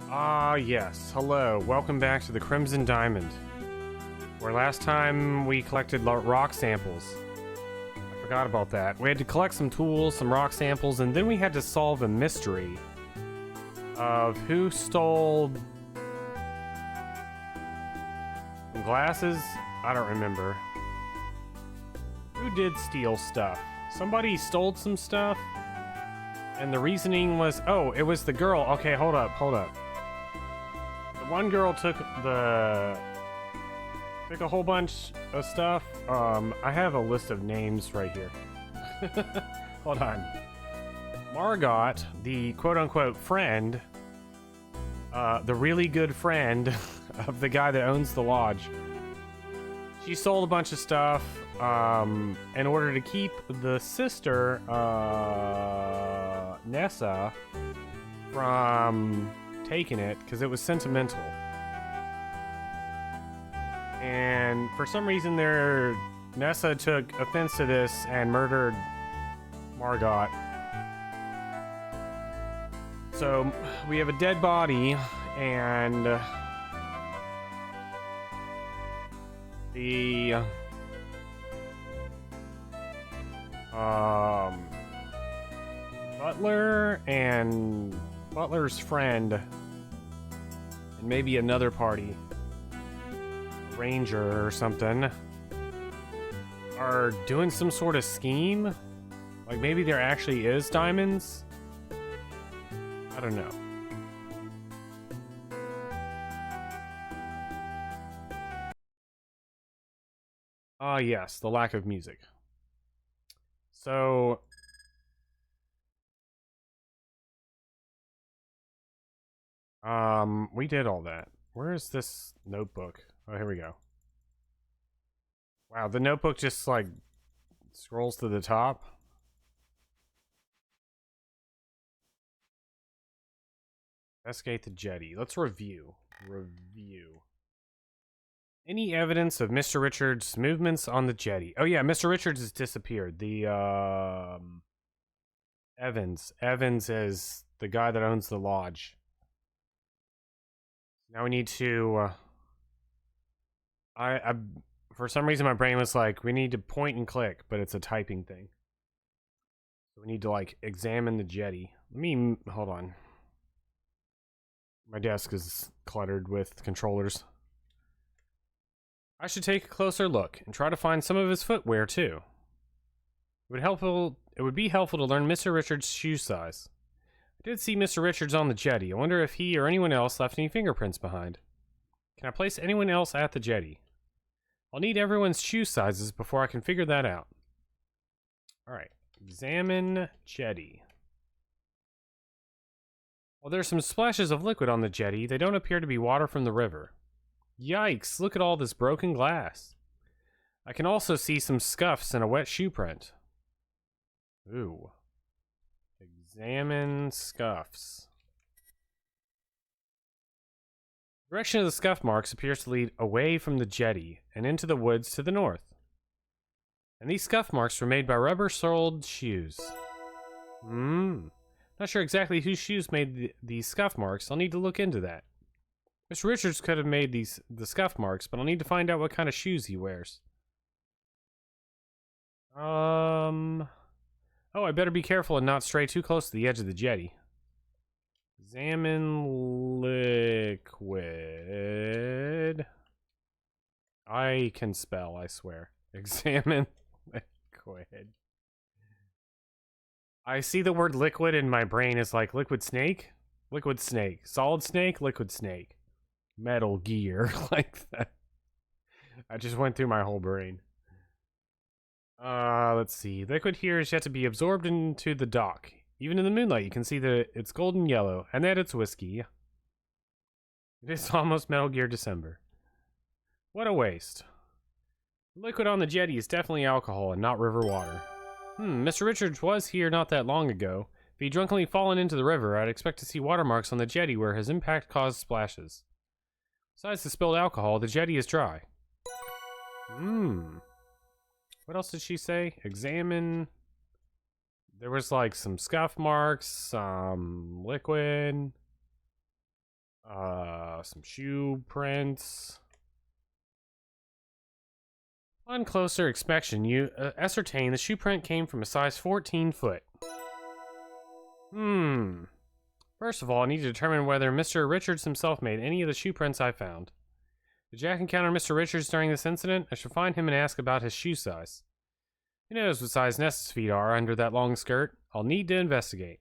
Ah, yes. Hello. Welcome back to the Crimson Diamond. Where last time we collected rock samples. I forgot about that. We had to collect some tools, some rock samples, and then we had to solve a mystery of who stole some glasses. I don't remember. Who did steal stuff? Somebody stole some stuff, and the reasoning was, oh, it was the girl. Okay, hold up. One girl took a whole bunch of stuff. I have a list of names right here. Hold on. Margot, the quote-unquote friend, the really good friend of the guy that owns the lodge. She sold a bunch of stuff in order to keep the sister, Nessa, from taking it because it was sentimental. And for some reason Nessa took offense to this and murdered Margot. So we have a dead body and the butler and Butler's friend, and maybe another party, ranger or something, are doing some sort of scheme. Like maybe there actually is diamonds. I don't know. Ah, yes, the lack of music. So we did all that. Where is this notebook? Oh, here we go. Wow, the notebook just like scrolls to the top. Investigate the jetty. Let's review. Any evidence of Mr. Richards' movements on the jetty? Oh yeah, Mr. Richards has disappeared. The Evans is the guy that owns the lodge. Now we need to I for some reason my brain was like, we need to point and click, but it's a typing thing. So we need to like examine the jetty. Hold on. My desk is cluttered with controllers. I should take a closer look and try to find some of his footwear too. It would be helpful to learn Mr. Richards' shoe size. I did see Mr. Richards on the jetty. I wonder if he or anyone else left any fingerprints behind. Can I place anyone else at the jetty? I'll need everyone's shoe sizes before I can figure that out. Alright. Examine jetty. Well, there's some splashes of liquid on the jetty. They don't appear to be water from the river. Yikes, look at all this broken glass. I can also see some scuffs and a wet shoe print. Ooh. Examine scuffs. The direction of the scuff marks appears to lead away from the jetty and into the woods to the north. And these scuff marks were made by rubber-soled shoes. Not sure exactly whose shoes made these scuff marks. I'll need to look into that. Mr. Richards could have made the scuff marks, but I'll need to find out what kind of shoes he wears. Oh, I better be careful and not stray too close to the edge of the jetty. Examine liquid. I can spell, I swear. Examine liquid. I see the word liquid and my brain is like liquid snake, solid snake, liquid snake, Metal Gear, like that. I just went through my whole brain. Let's see. Liquid here is yet to be absorbed into the dock. Even in the moonlight, you can see that it's golden yellow, and that it's whiskey. It is almost Metal Gear December. What a waste. Liquid on the jetty is definitely alcohol and not river water. Mr. Richards was here not that long ago. If he'd drunkenly fallen into the river, I'd expect to see watermarks on the jetty where his impact caused splashes. Besides the spilled alcohol, the jetty is dry. What else did she say? Examine. There was like some scuff marks, some liquid. Some shoe prints. On closer inspection, you ascertain the shoe print came from a size 14 foot. First of all, I need to determine whether Mr. Richards himself made any of the shoe prints I found. Did Jack encounter Mr. Richards during this incident? I should find him and ask about his shoe size. Who knows what size Nessa's feet are under that long skirt? I'll need to investigate.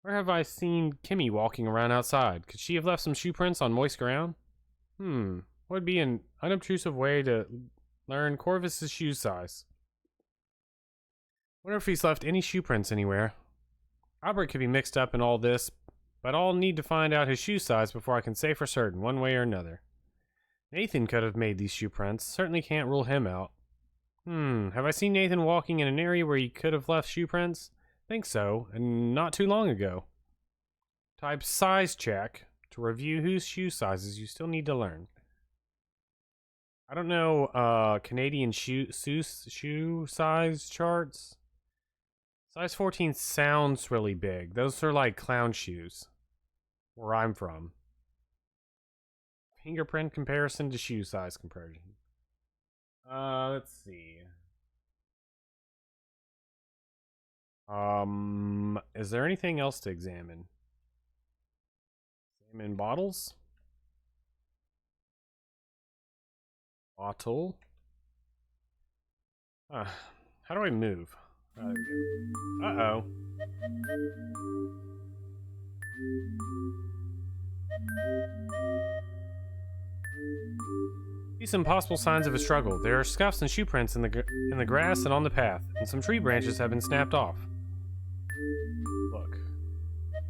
Where have I seen Kimmy walking around outside? Could she have left some shoe prints on moist ground? What would be an unobtrusive way to learn Corvus's shoe size? Wonder if he's left any shoe prints anywhere. Albert could be mixed up in all this, but I'll need to find out his shoe size before I can say for certain, one way or another. Nathan could have made these shoe prints. Certainly can't rule him out. Have I seen Nathan walking in an area where he could have left shoe prints? Think so, and not too long ago. Type size check to review whose shoe sizes you still need to learn. I don't know Canadian shoe size charts. Size 14 sounds really big. Those are like clown shoes, where I'm from. Fingerprint comparison to shoe size comparison. Let's see. Is there anything else to examine? Examine bottles? Bottle? How do I move? There we go. Uh-oh. See some possible signs of a struggle. There are scuffs and shoe prints in the grass and on the path, and some tree branches have been snapped off. Look.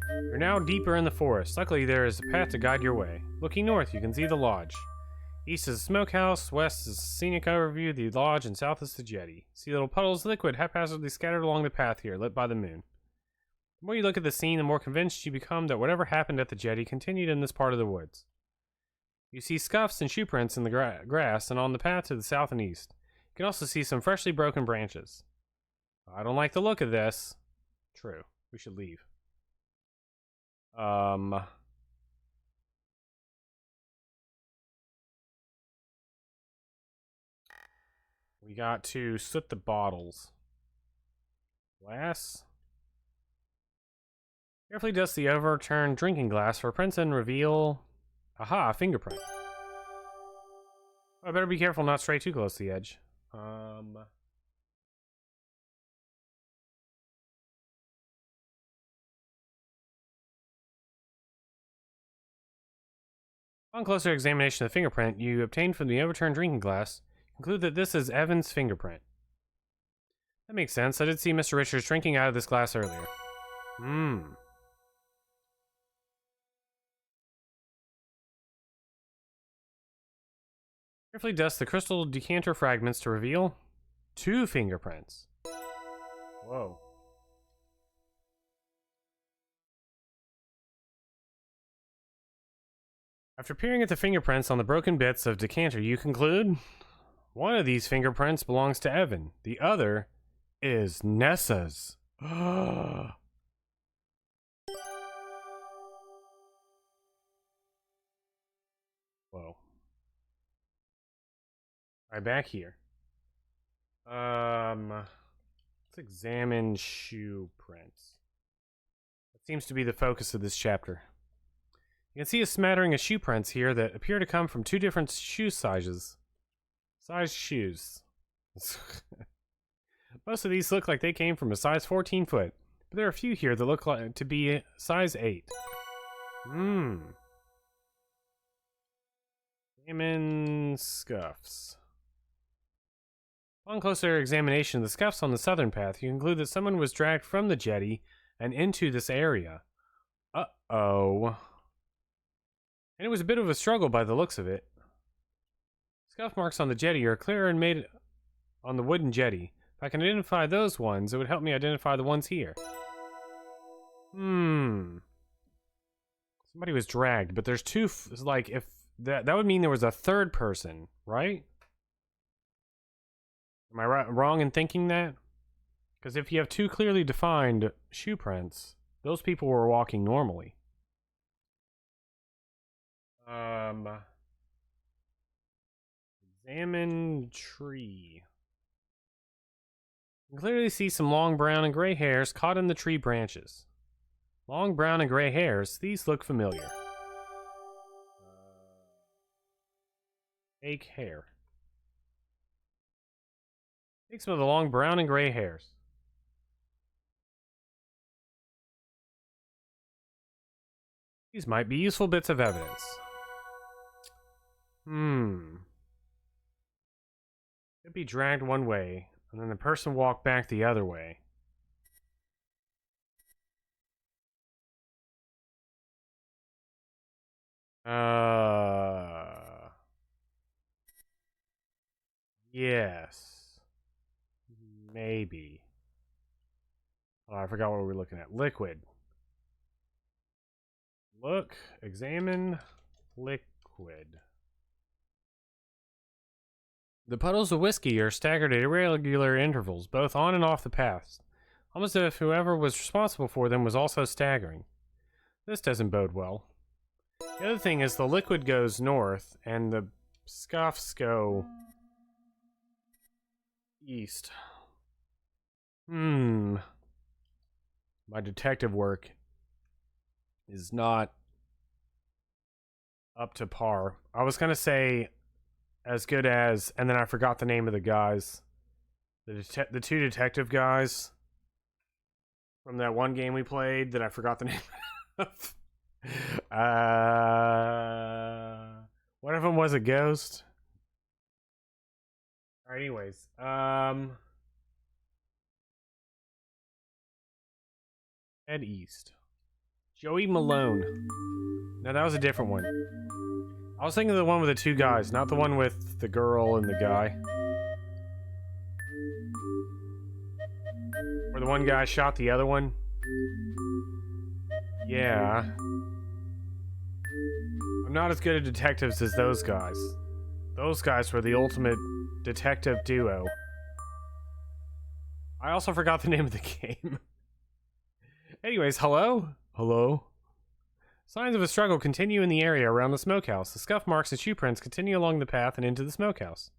You're now deeper in the forest. Luckily, there is a path to guide your way. Looking north, you can see the lodge. East is the smokehouse, west is scenic overview of the lodge, and south is the jetty. See little puddles of liquid haphazardly scattered along the path here, lit by the moon. The more you look at the scene, the more convinced you become that whatever happened at the jetty continued in this part of the woods. You see scuffs and shoe prints in the grass and on the path to the south and east. You can also see some freshly broken branches. I don't like the look of this. True. We should leave. We got to soot the bottles. Glass. Carefully dust the overturned drinking glass for prints and reveal... Aha, a fingerprint. I better be careful not stray too close to the edge. On closer examination of the fingerprint you obtained from the overturned drinking glass, conclude that this is Evan's fingerprint. That makes sense. I did see Mr. Richards drinking out of this glass earlier. Carefully dust the crystal decanter fragments to reveal 2 fingerprints. Whoa. After peering at the fingerprints on the broken bits of decanter, you conclude one of these fingerprints belongs to Evan. The other is Nessa's. Whoa. Alright, back here. Let's examine shoe prints. That seems to be the focus of this chapter. You can see a smattering of shoe prints here that appear to come from 2 different shoe sizes. Size shoes. Most of these look like they came from a size 14 foot, but there are a few here that look like to be size 8. Examine scuffs. On closer examination of the scuffs on the southern path, you conclude that someone was dragged from the jetty and into this area. Uh-oh. And it was a bit of a struggle by the looks of it. Scuff marks on the jetty are clear and made on the wooden jetty. If I can identify those ones, it would help me identify the ones here. Somebody was dragged, but there's 2, like, if that would mean there was a 3rd person, right? Am I wrong in thinking that? Because if you have 2 clearly defined shoe prints, those people were walking normally. Examine tree. You can clearly see some long brown and gray hairs caught in the tree branches. Long brown and gray hairs, these look familiar. Fake hair. Take some of the long brown and gray hairs. These might be useful bits of evidence. Could be dragged one way, and then the person walked back the other way. Yes. Maybe. Oh, I forgot what we were looking at. Liquid. Look, examine, liquid. The puddles of whiskey are staggered at irregular intervals, both on and off the paths, almost as if whoever was responsible for them was also staggering. This doesn't bode well. The other thing is the liquid goes north, and the scuffs go east. My detective work is not up to par. I was gonna say as good as, and then I forgot the name of the guys. The two detective guys from that one game we played that I forgot the name of. One of them was a ghost. Alright, anyways. Head east. Joey Malone. No, that was a different one. I was thinking of the one with the two guys, not the one with the girl and the guy. Where the one guy shot the other one. Yeah. I'm not as good at detectives as those guys. Those guys were the ultimate detective duo. I also forgot the name of the game. Anyways, hello? Hello? Signs of a struggle continue in the area around the smokehouse. The scuff marks and shoe prints continue along the path and into the smokehouse.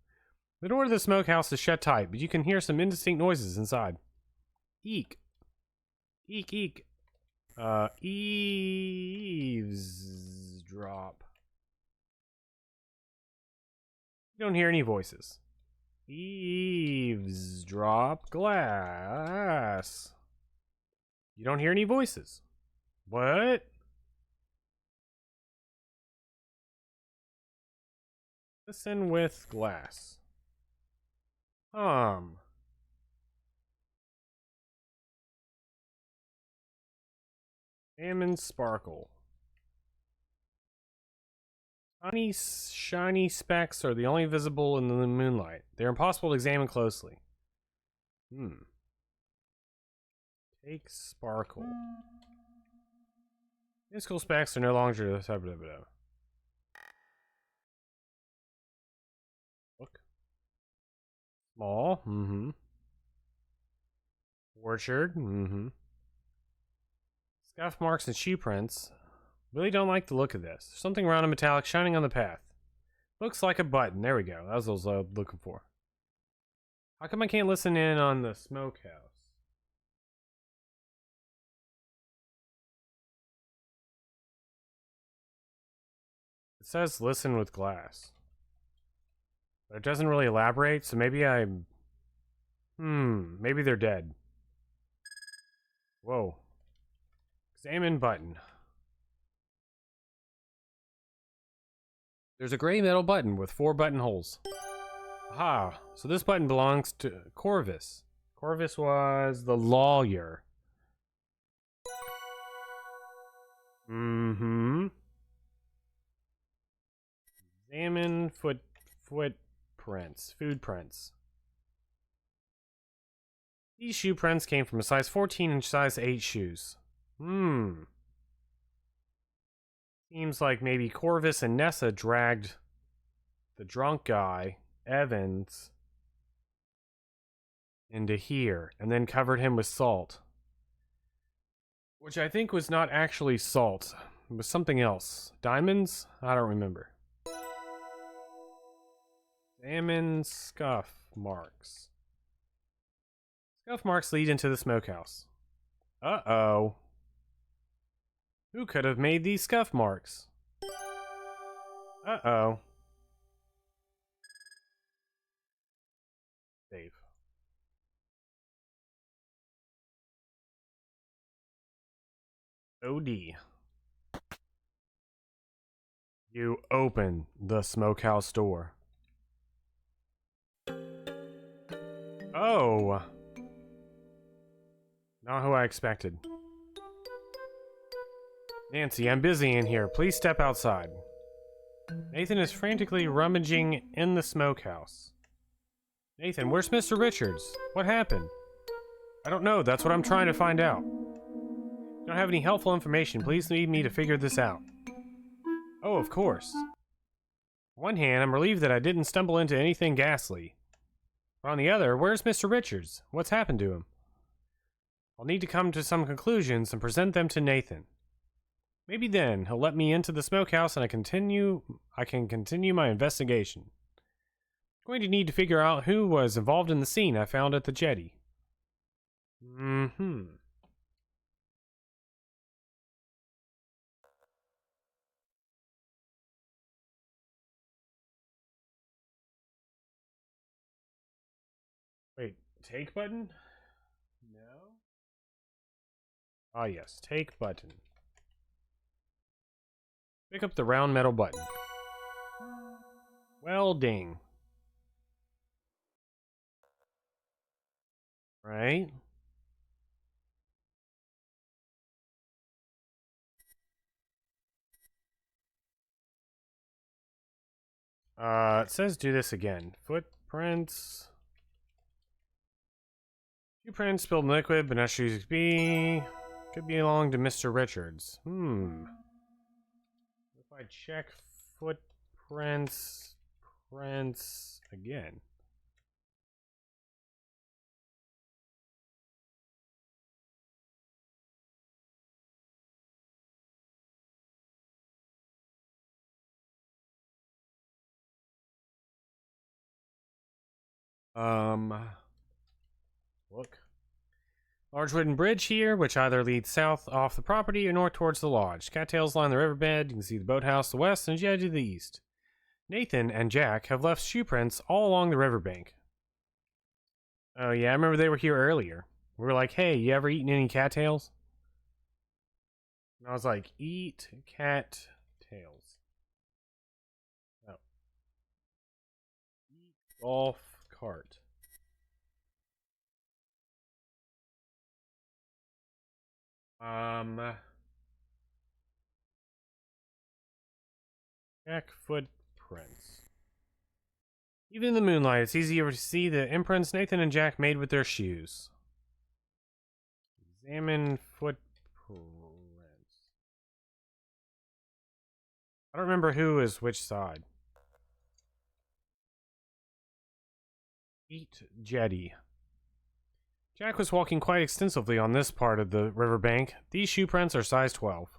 The door to the smokehouse is shut tight, but you can hear some indistinct noises inside. Eek. Eek, eek. Eavesdrop. You don't hear any voices. Eavesdrop glass. You don't hear any voices. What? Listen with glass. Salmon sparkle. Tiny, shiny specks are the only visible in the moonlight. They're impossible to examine closely. Take sparkle. Minuscule specks are no longer... Look. Small. Orchard. Scuff marks and shoe prints. Really don't like the look of this. There's something round and metallic shining on the path. Looks like a button. There we go. That was what I was looking for. How come I can't listen in on the smokehouse? It says listen with glass. But it doesn't really elaborate, so maybe I'm... maybe they're dead. Whoa. Examine button. There's a gray metal button with 4 buttonholes. Aha, so this button belongs to Corvus. Corvus was the lawyer. Examine footprints. Food prints. These shoe prints came from a size 14 and size 8 shoes. Seems like maybe Corvus and Nessa dragged the drunk guy, Evans, into here, and then covered him with salt. Which I think was not actually salt. It was something else. Diamonds? I don't remember. Salmon scuff marks. Scuff marks lead into the smokehouse. Uh-oh. Who could have made these scuff marks? Uh-oh. Save. OD. You open the smokehouse door. Oh. Not who I expected. Nancy, I'm busy in here. Please step outside. Nathan is frantically rummaging in the smokehouse. Nathan, where's Mr. Richards? What happened? I don't know. That's what I'm trying to find out. If you don't have any helpful information, please lead me to figure this out. Oh, of course. On one hand, I'm relieved that I didn't stumble into anything ghastly. But on the other, where's Mr. Richards? What's happened to him? I'll need to come to some conclusions and present them to Nathan. Maybe then he'll let me into the smokehouse and I can continue my investigation. I'm going to need to figure out who was involved in the scene I found at the jetty. Wait, take button? No? Ah yes, take button. Pick up the round metal button. Welding. Right? It says do this again. Footprints. Footprints spilled liquid, but not sure who be. Could belong to Mr. Richards. If I check footprints again. Look. Large wooden bridge here, which either leads south off the property or north towards the lodge. Cattails line the riverbed. You can see the boathouse to the west and jetty to the east. Nathan and Jack have left shoe prints all along the riverbank. Oh yeah, I remember they were here earlier. We were like, hey, you ever eaten any cattails? And I was like, eat cat tails. Oh. Eat golf cart. Check footprints. Even in the moonlight, it's easier to see the imprints Nathan and Jack made with their shoes. Examine footprints. I don't remember who is which side. Eat jetty. Jack was walking quite extensively on this part of the riverbank. These shoe prints are size 12.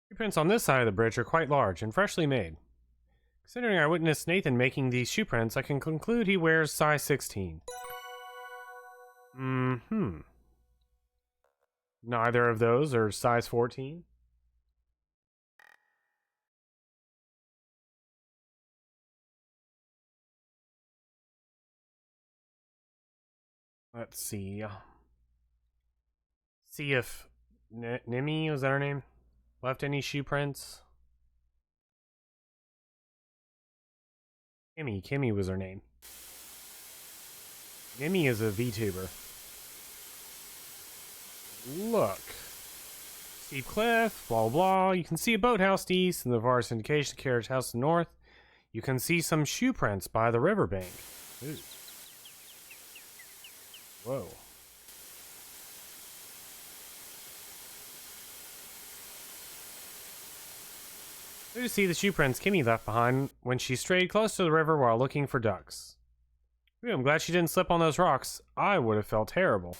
Shoe prints on this side of the bridge are quite large and freshly made. Considering I witnessed Nathan making these shoe prints, I can conclude he wears size 16. Neither of those are size 14. Let's see. See if Nimi, was that her name? Left any shoe prints? Kimmy was her name. Nimi is a VTuber. Look. Steep cliff, blah blah. You can see a boathouse to east and the forest indication of carriage house to the north. You can see some shoe prints by the riverbank. Ooh. Whoa. Good to see the shoe prints Kimmy left behind when she strayed close to the river while looking for ducks. Ooh, I'm glad she didn't slip on those rocks. I would have felt terrible.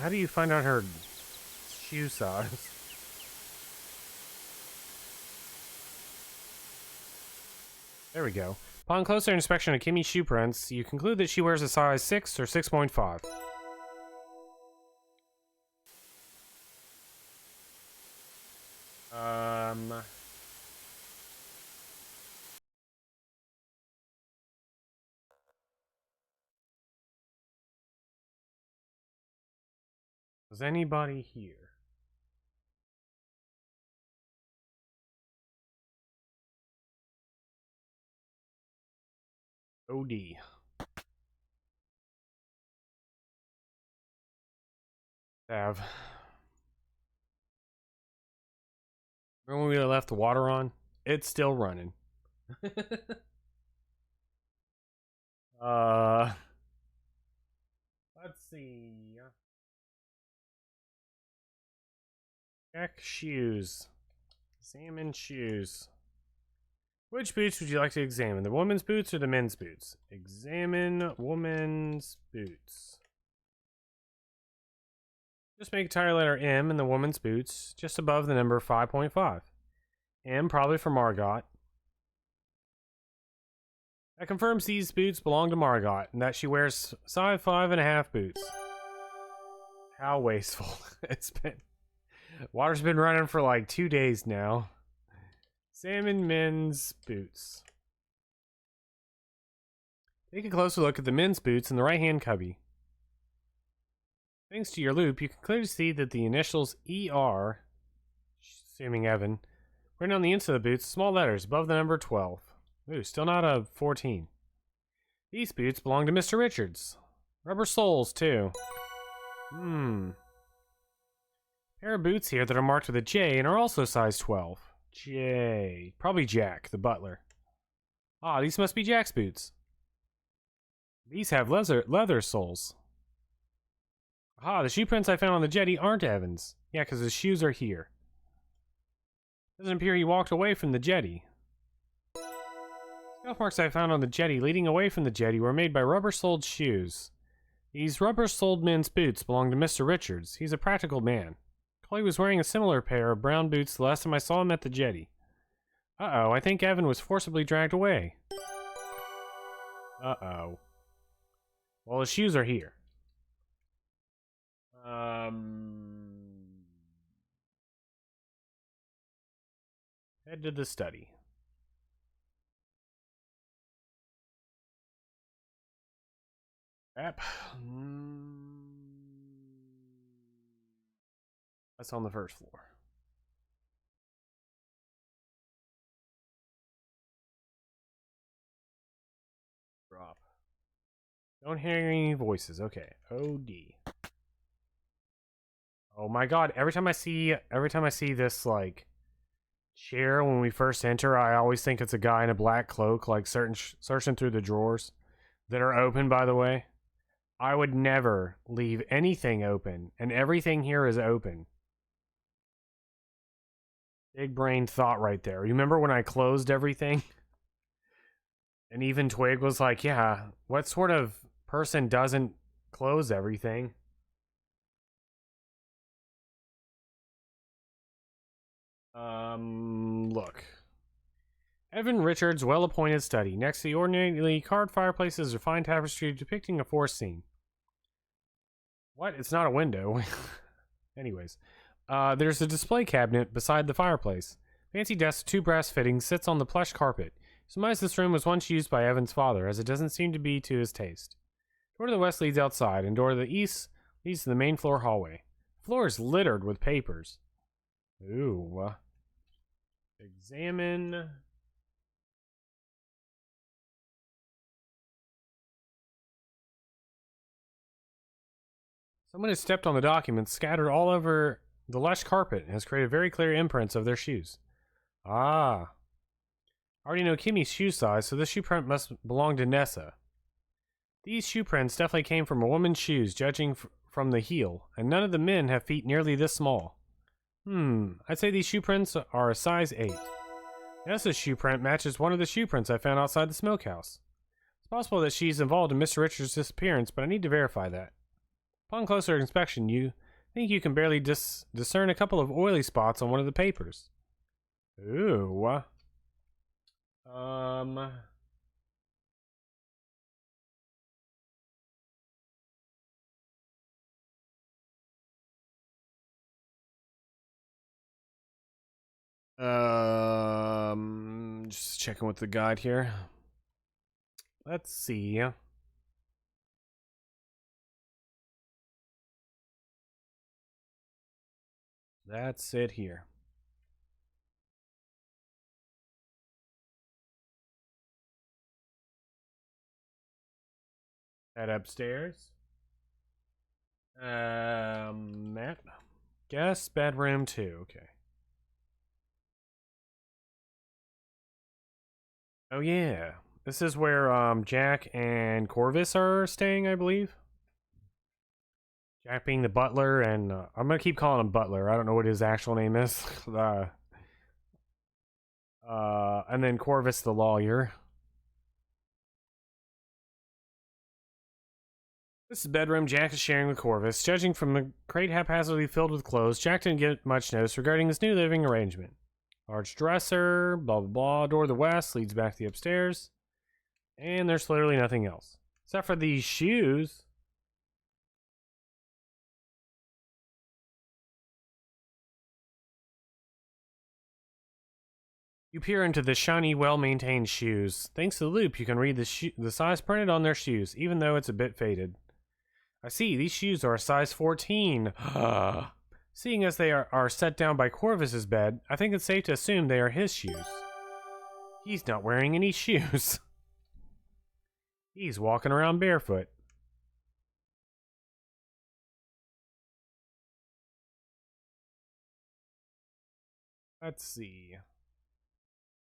How do you find out her shoe size? There we go. Upon closer inspection of Kimmy's shoe prints, you conclude that she wears a size 6 or 6.5. Was anybody here? OD. Have. Remember when we left the water on? It's still running. Let's see. Check shoes. Examine shoes. Which boots would you like to examine? The woman's boots or the men's boots? Examine woman's boots. Just make a tire letter M in the woman's boots, just above the number 5.5. M probably for Margot. That confirms these boots belong to Margot, and that she wears size 5.5 boots. How wasteful. It's been... Water's been running for like 2 days now. Salmon men's boots. Take a closer look at the men's boots in the right-hand cubby. Thanks to your loop, you can clearly see that the initials ER, assuming Evan, written on the inside of the boots, small letters above the number 12. Ooh, still not a 14. These boots belong to Mr. Richards. Rubber soles, too. Pair of boots here that are marked with a J and are also size 12. J. Probably Jack, the butler. Ah, these must be Jack's boots. These have leather soles. Aha, the shoe prints I found on the jetty aren't Evan's. Yeah, because his shoes are here. Doesn't appear he walked away from the jetty. Scuff marks I found on the jetty leading away from the jetty were made by rubber-soled shoes. These rubber-soled men's boots belong to Mr. Richards. He's a practical man. Chloe was wearing a similar pair of brown boots the last time I saw him at the jetty. Uh-oh, I think Evan was forcibly dragged away. Uh-oh. Well, his shoes are here. Head to the study. App. That's on the first floor. Drop. Don't hear any voices. Okay. OD. Oh my god, every time I see this like chair when we first enter, I always think it's a guy in a black cloak like searching through the drawers that are open, by the way. I would never leave anything open, and everything here is open. Big brain thought right there. Remember when I closed everything? And even Twig was like, yeah, what sort of person doesn't close everything? Look. Evan Richards' well-appointed study. Next to the ordinarily carved fireplaces are fine tapestry depicting a forest scene. What? It's not a window. Anyways. There's a display cabinet beside the fireplace. Fancy desk with 2 brass fittings sits on the plush carpet. Surmise this room was once used by Evan's father, as it doesn't seem to be to his taste. Door to the west leads outside, and door to the east leads to the main floor hallway. The floor is littered with papers. Ooh. Examine. Someone has stepped on the documents scattered all over the lush carpet and has created very clear imprints of their shoes. Ah. I already know Kimmy's shoe size, so this shoe print must belong to Nessa. These shoe prints definitely came from a woman's shoes, judging from the heel, and none of the men have feet nearly this small. I'd say these shoe prints are a size 8. Nessa's shoe print matches one of the shoe prints I found outside the smokehouse. It's possible that she's involved in Mr. Richards' disappearance, but I need to verify that. Upon closer inspection, you think you can barely discern a couple of oily spots on one of the papers. Ooh. Just checking with the guide here. Let's see. That's it here. Head upstairs. Matt. Guest bedroom 2. Okay. Oh yeah. This is where Jack and Corvus are staying, I believe. Jack being the butler, and I'm gonna keep calling him Butler. I don't know what his actual name is. And then Corvus the lawyer. This is bedroom Jack is sharing with Corvus. Judging from the crate haphazardly filled with clothes, Jack didn't get much notice regarding this new living arrangement. Large dresser, blah blah blah. Door to the west leads back to the upstairs. And there's literally nothing else. Except for these shoes. You peer into the shiny, well-maintained shoes. Thanks to the loop, you can read the size printed on their shoes, even though it's a bit faded. I see, these shoes are a size 14. Seeing as they are set down by Corvus's bed, I think it's safe to assume they are his shoes. He's not wearing any shoes. He's walking around barefoot. Let's see.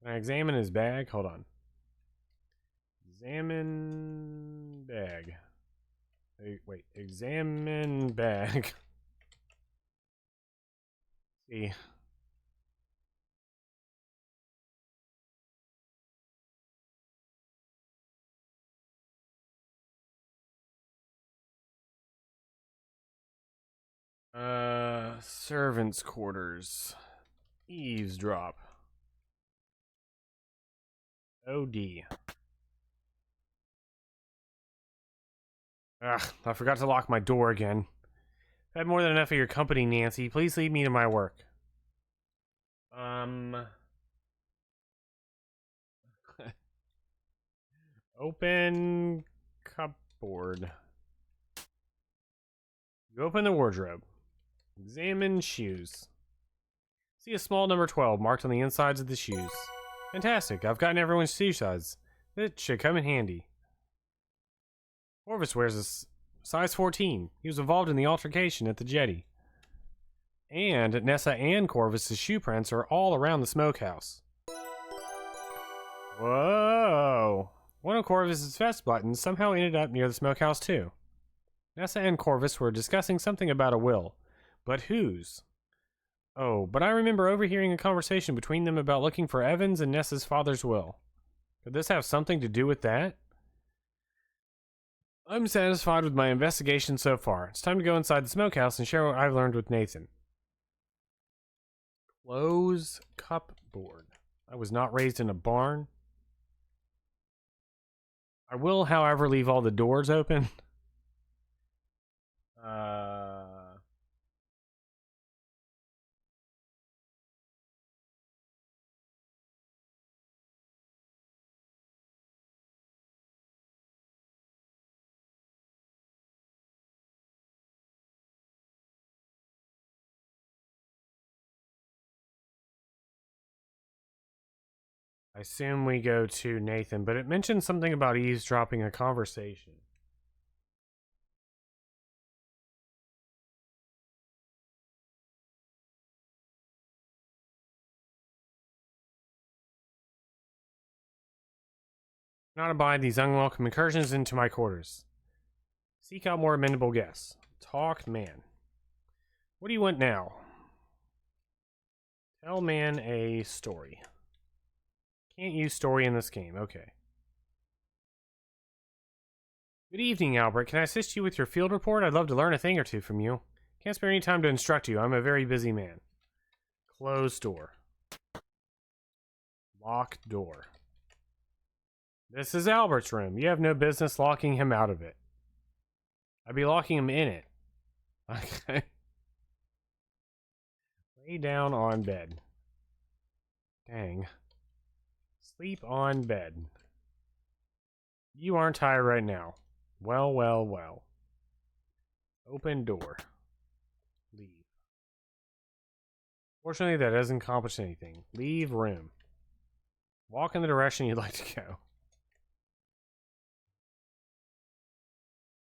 Can I examine his bag? Hold on. Examine bag. Wait, examine bag. See. Servants' quarters. Eavesdrop. OD. Ugh, I forgot to lock my door again. I've had more than enough of your company, Nancy. Please leave me to my work. Open cupboard. You open the wardrobe. Examine shoes. See a small number 12 marked on the insides of the shoes. Fantastic, I've gotten everyone's shoe size. It should come in handy. Corvus wears a size 14. He was involved in the altercation at the jetty. And Nessa and Corvus' shoe prints are all around the smokehouse. Whoa! One of Corvus' vest buttons somehow ended up near the smokehouse too. Nessa and Corvus were discussing something about a will. But whose? Oh, but I remember overhearing a conversation between them about looking for Evans and Nessa's father's will. Could this have something to do with that? I'm satisfied with my investigation so far. It's time to go inside the smokehouse and share what I've learned with Nathan. Close cupboard. I was not raised in a barn. I will, however, leave all the doors open. I assume we go to Nathan, but it mentioned something about eavesdropping a conversation. Not abide these unwelcome incursions into my quarters. Seek out more amendable guests. Talk man. What do you want now? Tell man a story. Can't use story in this game. Okay. Good evening, Albert. Can I assist you with your field report? I'd love to learn a thing or two from you. Can't spare any time to instruct you. I'm a very busy man. Closed door. Locked door. This is Albert's room. You have no business locking him out of it. I'd be locking him in it. Okay. Lay down on bed. Dang. Sleep on bed. You aren't tired right now. Well, well, well. Open door. Leave. Fortunately, that doesn't accomplish anything. Leave room. Walk in the direction you'd like to go.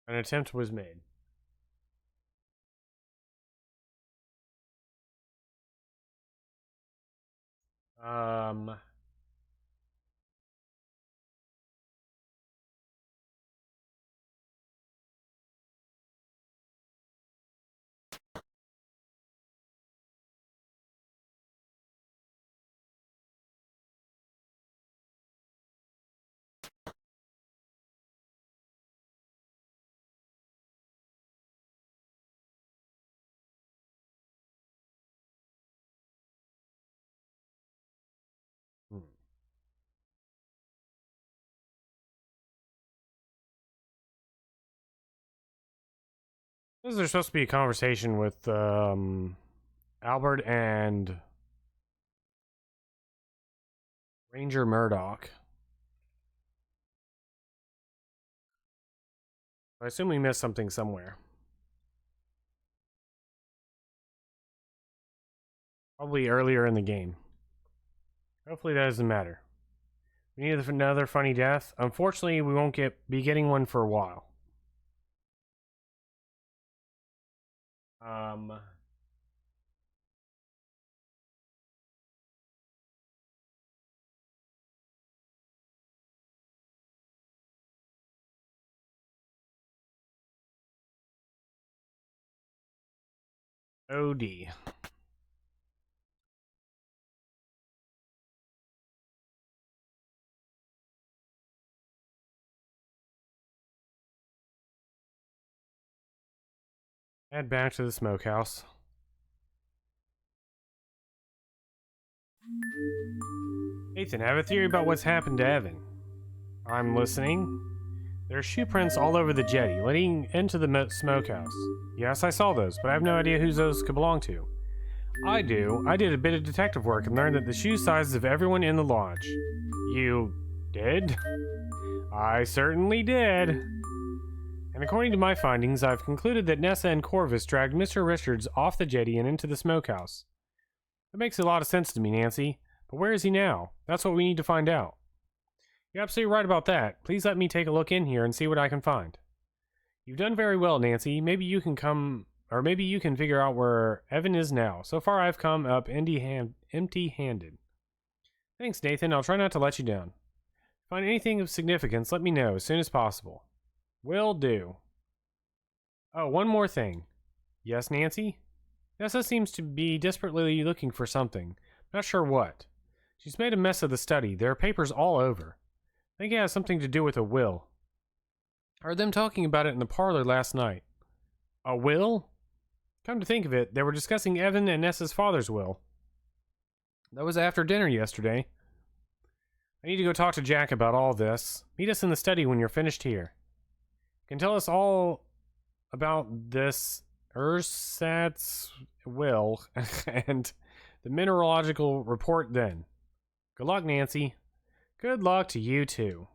An attempt was made. This is supposed to be a conversation with Albert and Ranger Murdoch. I assume we missed something somewhere. Probably earlier in the game. Hopefully that doesn't matter. We need another funny death. Unfortunately, we won't be getting one for a while. OD. Head back to the smokehouse. Nathan, I have a theory about what's happened to Evan. I'm listening. There are shoe prints all over the jetty, leading into the smokehouse. Yes, I saw those, but I have no idea who those could belong to. I do. I did a bit of detective work and learned that the shoe sizes of everyone in the lodge. You did? I certainly did. And according to my findings, I've concluded that Nessa and Corvus dragged Mr. Richards off the jetty and into the smokehouse. That makes a lot of sense to me, Nancy. But where is he now? That's what we need to find out. You're absolutely right about that. Please let me take a look in here and see what I can find. You've done very well, Nancy. Maybe you can figure out where Evan is now. So far, I've come up empty-handed. Thanks, Nathan. I'll try not to let you down. If you find anything of significance, let me know as soon as possible. Will do. Oh, one more thing. Yes, Nancy? Nessa seems to be desperately looking for something. Not sure what. She's made a mess of the study. There are papers all over. I think it has something to do with a will. I heard them talking about it in the parlor last night. A will? Come to think of it, they were discussing Evan and Nessa's father's will. That was after dinner yesterday. I need to go talk to Jack about all this. Meet us in the study when you're finished here. You can tell us all about this ersatz will and the mineralogical report then. Good luck, Nancy. Good luck to you too.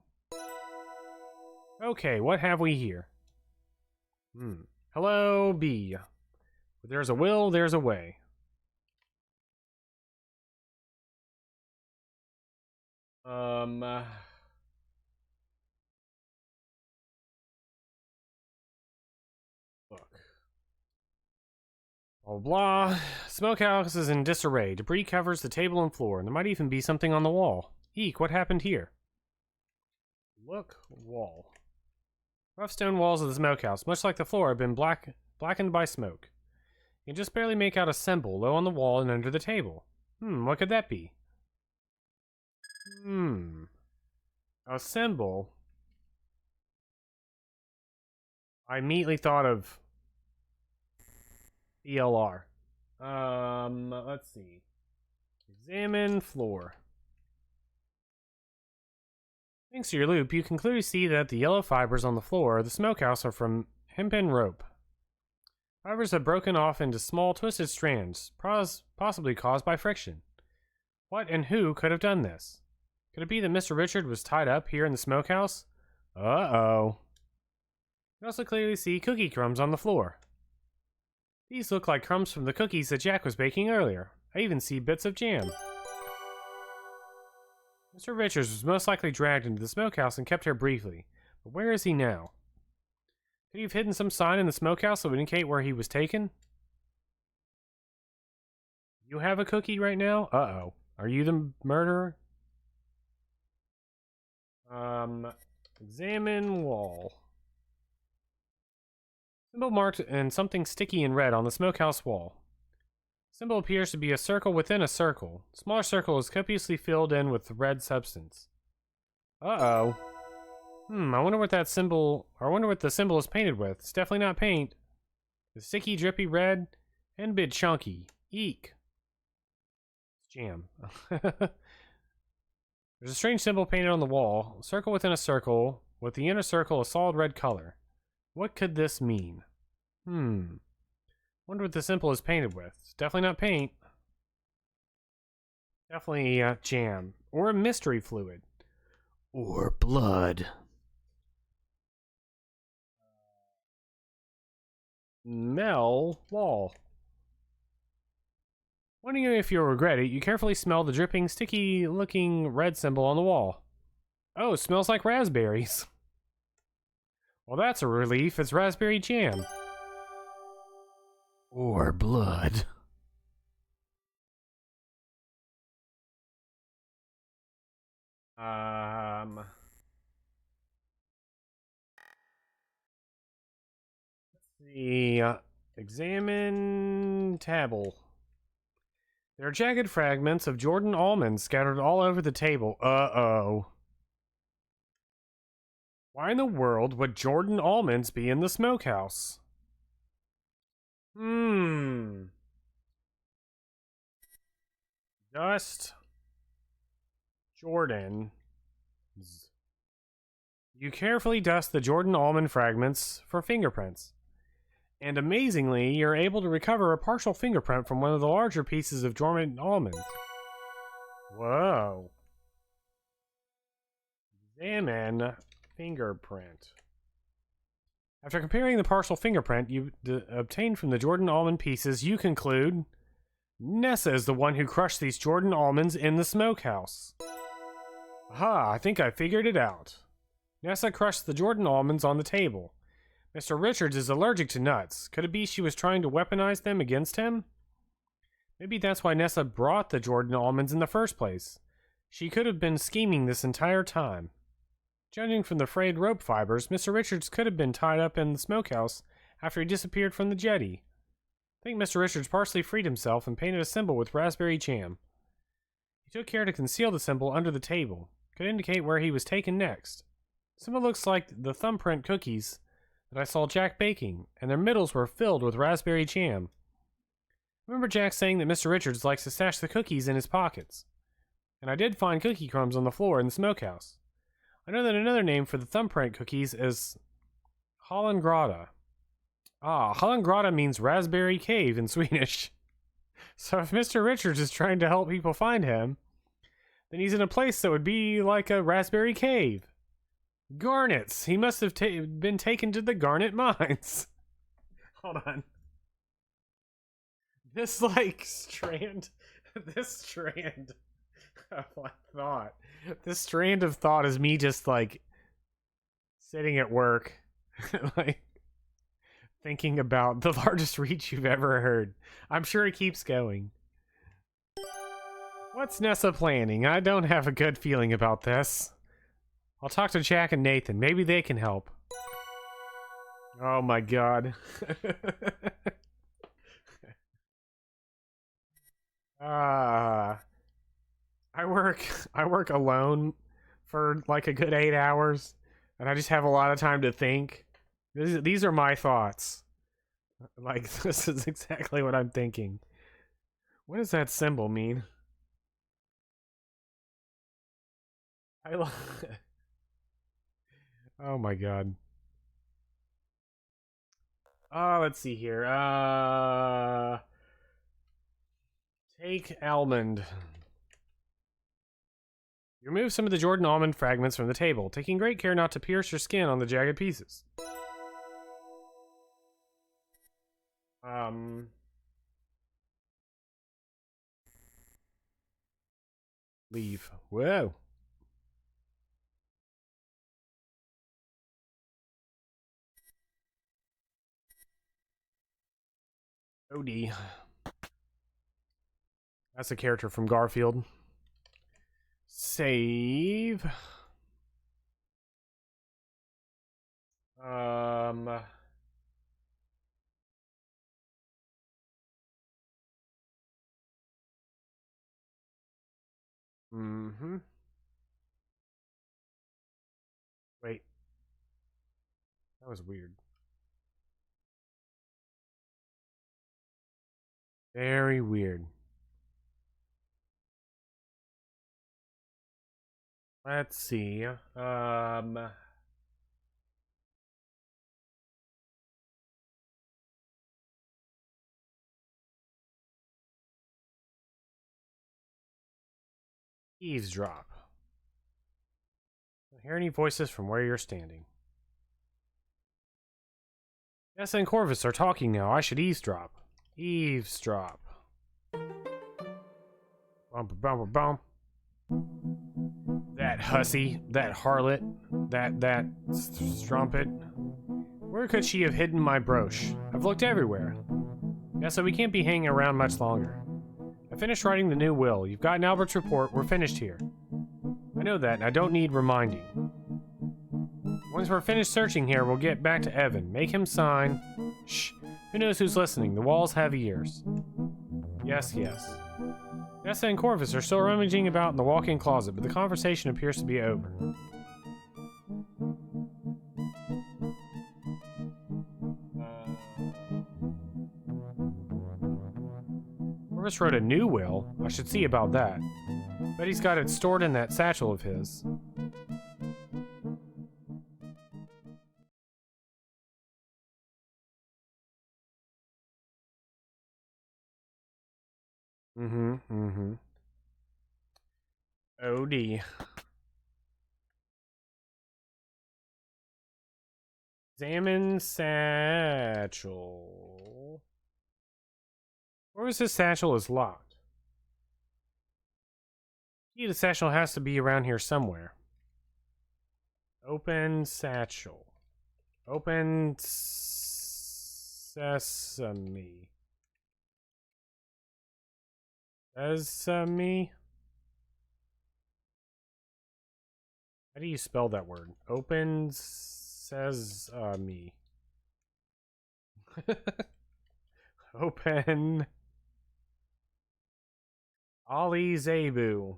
Okay, what have we here? Hello, B. Where there's a will, there's a way. Look. Blah, blah. Smokehouse is in disarray. Debris covers the table and floor, and there might even be something on the wall. Eek, what happened here? Look wall. Rough stone walls of the smokehouse, much like the floor, have been blackened by smoke. You can just barely make out a symbol low on the wall and under the table. What could that be? A symbol. I immediately thought of BLR. Let's see. Examine floor. Thanks to your loop, you can clearly see that the yellow fibers on the floor of the smokehouse are from hempen rope. Fibers have broken off into small twisted strands, possibly caused by friction. What and who could have done this? Could it be that Mr. Richard was tied up here in the smokehouse? Uh-oh. You also clearly see cookie crumbs on the floor. These look like crumbs from the cookies that Jack was baking earlier. I even see bits of jam. Mr. Richards was most likely dragged into the smokehouse and kept here briefly. But where is he now? Could he have hidden some sign in the smokehouse that would indicate where he was taken? You have a cookie right now? Uh-oh. Are you the murderer? Examine wall. Symbol marked and something sticky and red on the smokehouse wall. Symbol appears to be a circle within a circle. Smaller circle is copiously filled in with red substance. Uh-oh. I wonder what that symbol, or I wonder what the symbol is painted with. It's definitely not paint. It's sticky, drippy red, and a bit chunky. Eek. It's jam. There's a strange symbol painted on the wall. A circle within a circle, with the inner circle a solid red color. What could this mean? Wonder what the symbol is painted with. It's definitely not paint. Definitely jam. Or a mystery fluid. Or blood. Smell wall. Wondering if you'll regret it, you carefully smell the dripping, sticky-looking red symbol on the wall. Oh, it smells like raspberries. Well, that's a relief. It's raspberry jam. Or blood. Let's see. Examine table. There are jagged fragments of Jordan almonds scattered all over the table. Uh-oh. Why in the world would Jordan almonds be in the smokehouse? Just Jordan. You carefully dust the Jordan almond fragments for fingerprints. And amazingly, you're able to recover a partial fingerprint from one of the larger pieces of Jordan almond. Whoa. Examine fingerprint. After comparing the partial fingerprint you obtained from the Jordan almond pieces, you conclude Nessa is the one who crushed these Jordan almonds in the smokehouse. Aha, I think I figured it out. Nessa crushed the Jordan almonds on the table. Mr. Richards is allergic to nuts. Could it be she was trying to weaponize them against him? Maybe that's why Nessa brought the Jordan almonds in the first place. She could have been scheming this entire time. Judging from the frayed rope fibers, Mr. Richards could have been tied up in the smokehouse after he disappeared from the jetty. I think Mr. Richards partially freed himself and painted a symbol with raspberry jam. He took care to conceal the symbol under the table. Could indicate where he was taken next. The symbol looks like the thumbprint cookies that I saw Jack baking, and their middles were filled with raspberry jam. Remember Jack saying that Mr. Richards likes to stash the cookies in his pockets. And I did find cookie crumbs on the floor in the smokehouse. I know that another name for the thumbprint cookies is Hollangrata. Ah, Hollangrata means raspberry cave in Swedish. So if Mr. Richards is trying to help people find him, then he's in a place that would be like a raspberry cave. Garnets! He must have been taken to the garnet mines. Hold on. This, strand of, thought. This strand of thought is me just, sitting at work, thinking about the largest reach you've ever heard. I'm sure it keeps going. What's Nessa planning? I don't have a good feeling about this. I'll talk to Jack and Nathan. Maybe they can help. Oh my god. I work alone for like a good 8 hours, and I just have a lot of time to think. These are my thoughts. Like, this is exactly what I'm thinking. What does that symbol mean? Oh my god. Let's see here. Take almond. You remove some of the Jordan almond fragments from the table, taking great care not to pierce your skin on the jagged pieces. Leave. Whoa. Odie. That's a character from Garfield. Save. Wait. That was weird. Very weird. Let's see. Eavesdrop. Don't hear any voices from where you're standing. Nessa and Corvus are talking now. I should eavesdrop. Eavesdrop. Bum bum bum. That hussy, that harlot, that strumpet. Where could she have hidden my brooch? I've looked everywhere. Nessa, we can't be hanging around much longer. I finished writing the new will. You've gotten Albert's report. We're finished here. I know that, and I don't need reminding. Once we're finished searching here, we'll get back to Evan. Make him sign. Shh. Who knows who's listening? The walls have ears. Yes, yes. Nessa and Corvus are still rummaging about in the walk-in closet, but the conversation appears to be over. Corvus wrote a new will. I should see about that. Bet he's got it stored in that satchel of his. OD. Examine satchel. Where was this satchel is locked? Key to the satchel has to be around here somewhere. Open satchel. Open sesame. Sesame? How do you spell that word? Open sesame. Open. Ali Zebu.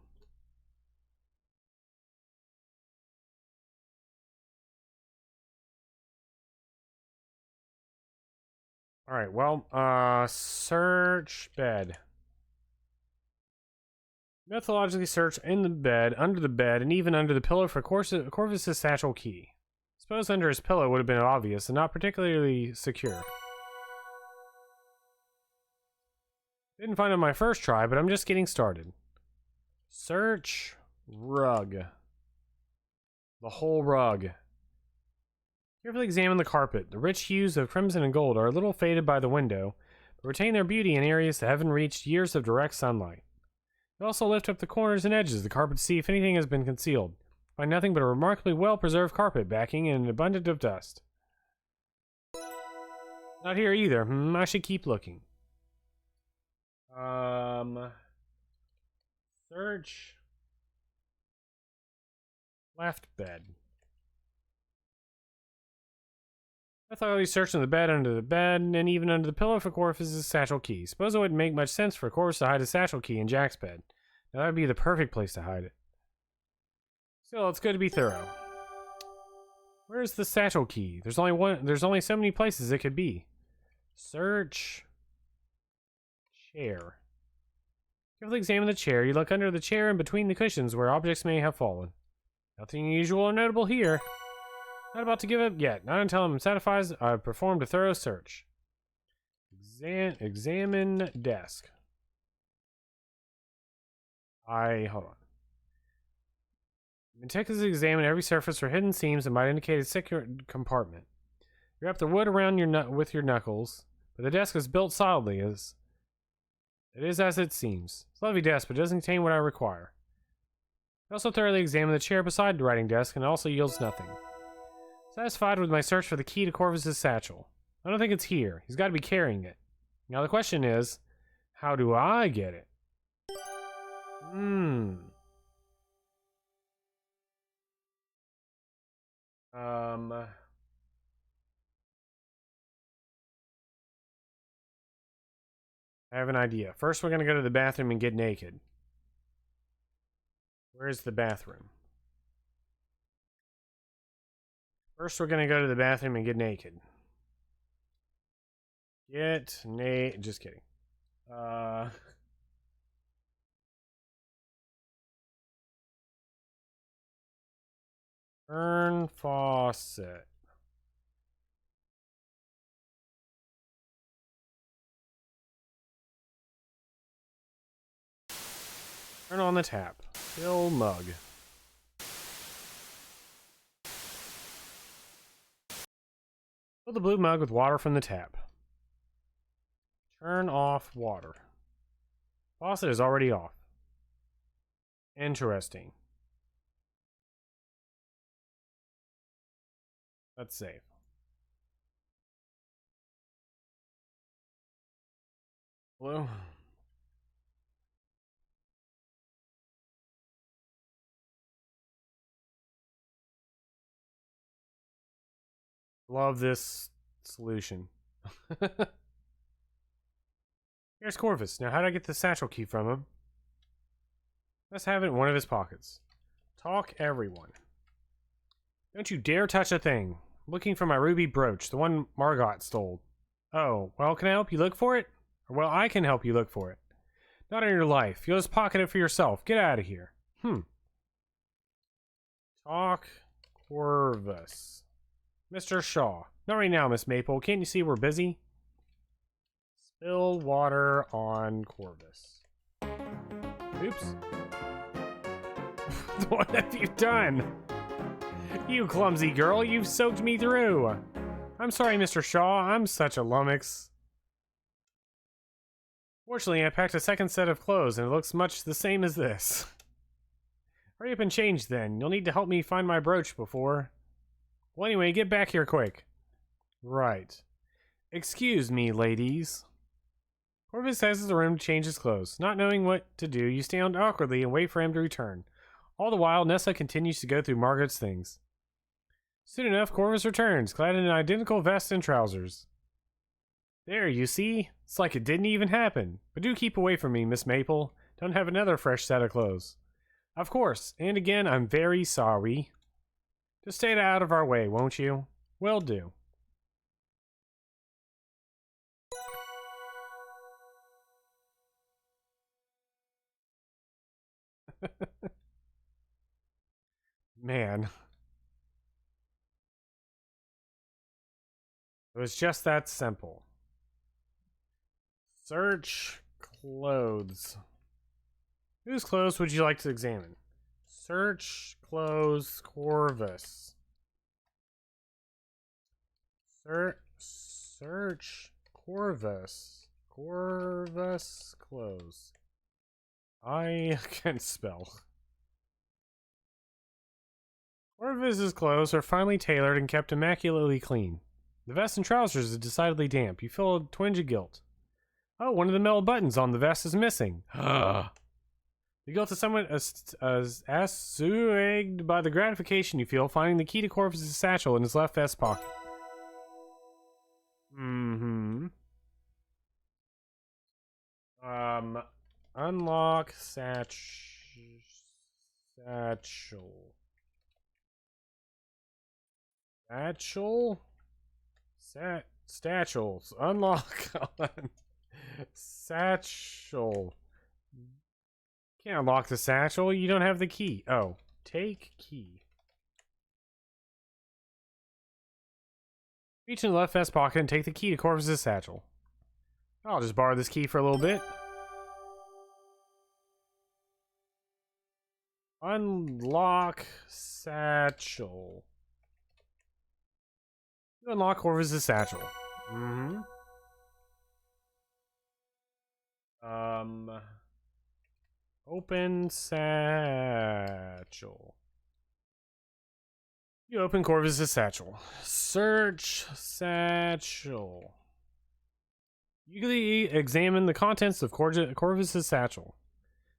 Alright, well, search bed. Methodologically search in the bed, under the bed, and even under the pillow for Corvus' satchel key. Suppose under his pillow would have been obvious and not particularly secure. Didn't find it on my first try, but I'm just getting started. Search rug. The whole rug. Carefully examine the carpet. The rich hues of crimson and gold are a little faded by the window, but retain their beauty in areas that haven't reached years of direct sunlight. You also lift up the corners and edges of the carpet to see if anything has been concealed. Find nothing but a remarkably well-preserved carpet backing and an abundance of dust. Not here either. I should keep looking. Search Left bed. I thoroughly searched in the bed, under the bed, and even under the pillow for Corvus' satchel key. Suppose it wouldn't make much sense for Corvus to hide his satchel key in Jack's bed. Now that would be the perfect place to hide it. Still, it's good to be thorough. Where's the satchel key? There's only so many places it could be. Search. Chair. Carefully examine the chair. You look under the chair and between the cushions where objects may have fallen. Nothing unusual or notable here. Not about to give up yet. Not until I'm satisfied I've performed a thorough search. Examine desk. Hold on. Meticulously examine every surface for hidden seams that might indicate a secret compartment. You wrap the wood around with your knuckles, but the desk is built solidly as it seems. It's a lovely desk, but it doesn't contain what I require. I also thoroughly examine the chair beside the writing desk, and it also yields nothing. Satisfied with my search for the key to Corvus' satchel. I don't think it's here. He's got to be carrying it. Now the question is, how do I get it? I have an idea. First, we're going to go to the bathroom and get naked. Where's the bathroom? First, we're going to go to the bathroom and get naked. Just kidding. Turn faucet. Turn on the tap. Fill mug. Fill the blue mug with water from the tap. Turn off water. Faucet is already off. Interesting. Let's save. Hello? Love this solution. Here's Corvus. Now, how do I get the satchel key from him? Let's have it in one of his pockets. Talk, everyone. Don't you dare touch a thing. I'm looking for my ruby brooch, the one Margot stole. Oh, well, can I help you look for it? Or, well, I can help you look for it. Not in your life. You'll just pocket it for yourself. Get out of here. Talk, Corvus. Mr. Shaw. Not right now, Miss Maple. Can't you see we're busy? Spill water on Corvus. Oops. What have you done? You clumsy girl, you've soaked me through. I'm sorry, Mr. Shaw. I'm such a lummox. Fortunately, I packed a second set of clothes, and it looks much the same as this. Hurry up and change, then. You'll need to help me find my brooch before... Well, anyway, get back here quick. Right. Excuse me, ladies. Corvus has the room to change his clothes. Not knowing what to do, you stand awkwardly and wait for him to return. All the while, Nessa continues to go through Margaret's things. Soon enough, Corvus returns, clad in an identical vest and trousers. There, you see? It's like it didn't even happen. But do keep away from me, Miss Maple. Don't have another fresh set of clothes. Of course, and again, I'm very sorry. Just stay out of our way, won't you? Will do. Man. It was just that simple. Search clothes. Whose clothes would you like to examine? Search clothes Corvus. Search Corvus. Corvus clothes. I can spell. Corvus's clothes are finely tailored and kept immaculately clean. The vest and trousers is decidedly damp. You feel a twinge of guilt. Oh, one of the metal buttons on the vest is missing. The guilt is somewhat assuaged by the gratification you feel finding the key to Corvus's satchel in his left vest pocket. Mm-hmm. Unlock satchel. Satchel? Satchels. Unlock. Satchel. Can't unlock the satchel. You don't have the key. Oh. Take key. Reach in the left vest pocket and take the key to Corvus's satchel. I'll just borrow this key for a little bit. Unlock satchel. You unlock Corvus's satchel. Mm-hmm. Open satchel. You open Corvus's satchel. Search satchel. You examine the contents of Corvus's satchel.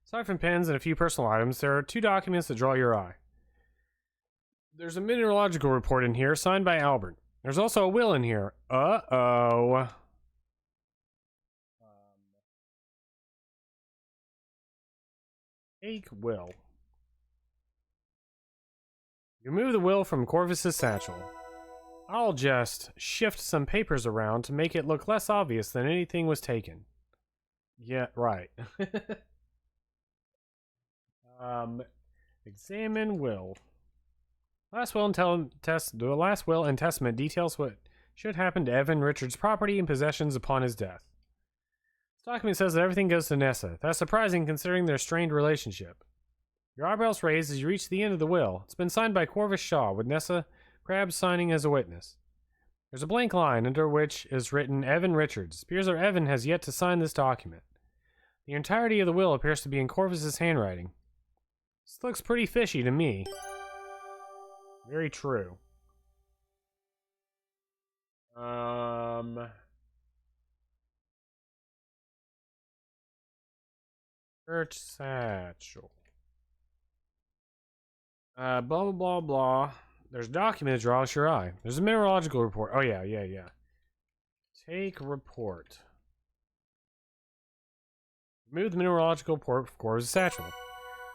Aside from pens and a few personal items, there are 2 documents that draw your eye. There's a mineralogical report in here signed by Albert. There's also a will in here. Uh-oh. Take will. You remove the will from Corvus's satchel. I'll just shift some papers around to make it look less obvious than anything was taken. Yeah, right. Examine will. The last will and testament details what should happen to Evan Richards' property and possessions upon his death. This document says that everything goes to Nessa. That's surprising considering their strained relationship. Your eyebrows raised as you reach the end of the will. It's been signed by Corvus Shaw, with Nessa Krabs signing as a witness. There's a blank line under which is written Evan Richards. It appears that Evan has yet to sign this document. The entirety of the will appears to be in Corvus's handwriting. This looks pretty fishy to me. Very true. Search satchel. Blah, blah, blah, blah. There's a document that draws your eye. There's a mineralogical report. Oh, yeah. Take report. Remove the mineralogical report from Corvus' satchel.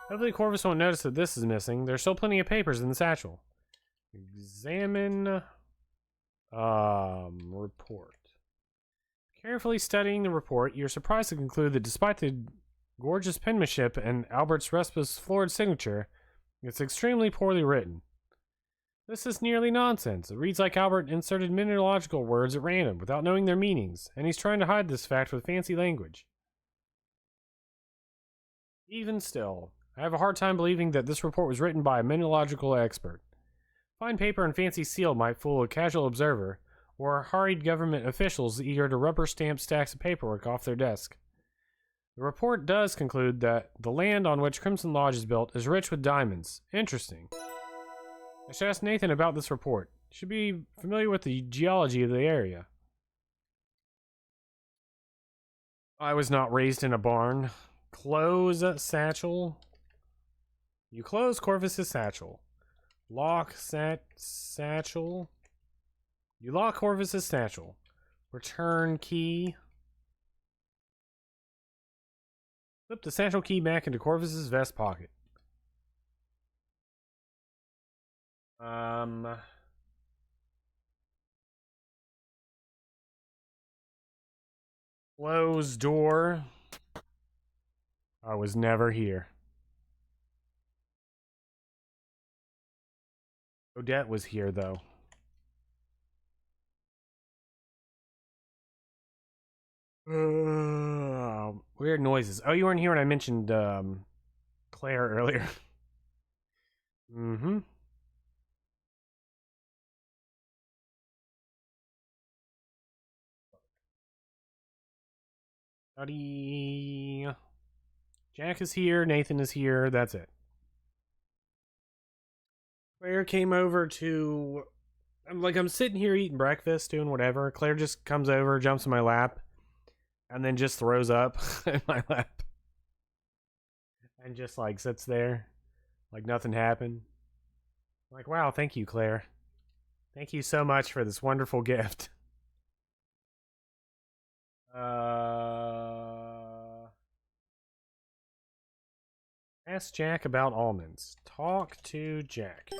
Hopefully Corvus won't notice that this is missing. There's still plenty of papers in the satchel. Examine report. Carefully studying the report, you're surprised to conclude that despite the gorgeous penmanship and Albert's restless florid signature, it's extremely poorly written. This is nearly nonsense. It reads like Albert inserted mineralogical words at random without knowing their meanings, and he's trying to hide this fact with fancy language. Even still, I have a hard time believing that this report was written by a mineralogical expert. Fine paper and fancy seal might fool a casual observer, or hurried government officials eager to rubber stamp stacks of paperwork off their desk. The report does conclude that the land on which Crimson Lodge is built is rich with diamonds. Interesting. I should ask Nathan about this report. He should be familiar with the geology of the area. I was not raised in a barn. Close satchel. You close Corvus's satchel. Lock satchel. You lock Corvus's satchel. Return key. Slip the satchel key back into Corvus's vest pocket. Close door. I was never here. Odette was here, though. Weird noises. Oh, you weren't here when I mentioned Claire earlier. Mm-hmm. Howdy. Jack is here. Nathan is here. That's it. Claire came over to... I'm sitting here eating breakfast, doing whatever. Claire just comes over, jumps in my lap, and then just throws up in my lap. And just like sits there like nothing happened. Like, wow, thank you, Claire. Thank you so much for this wonderful gift. Ask Jack about almonds. Talk to Jack.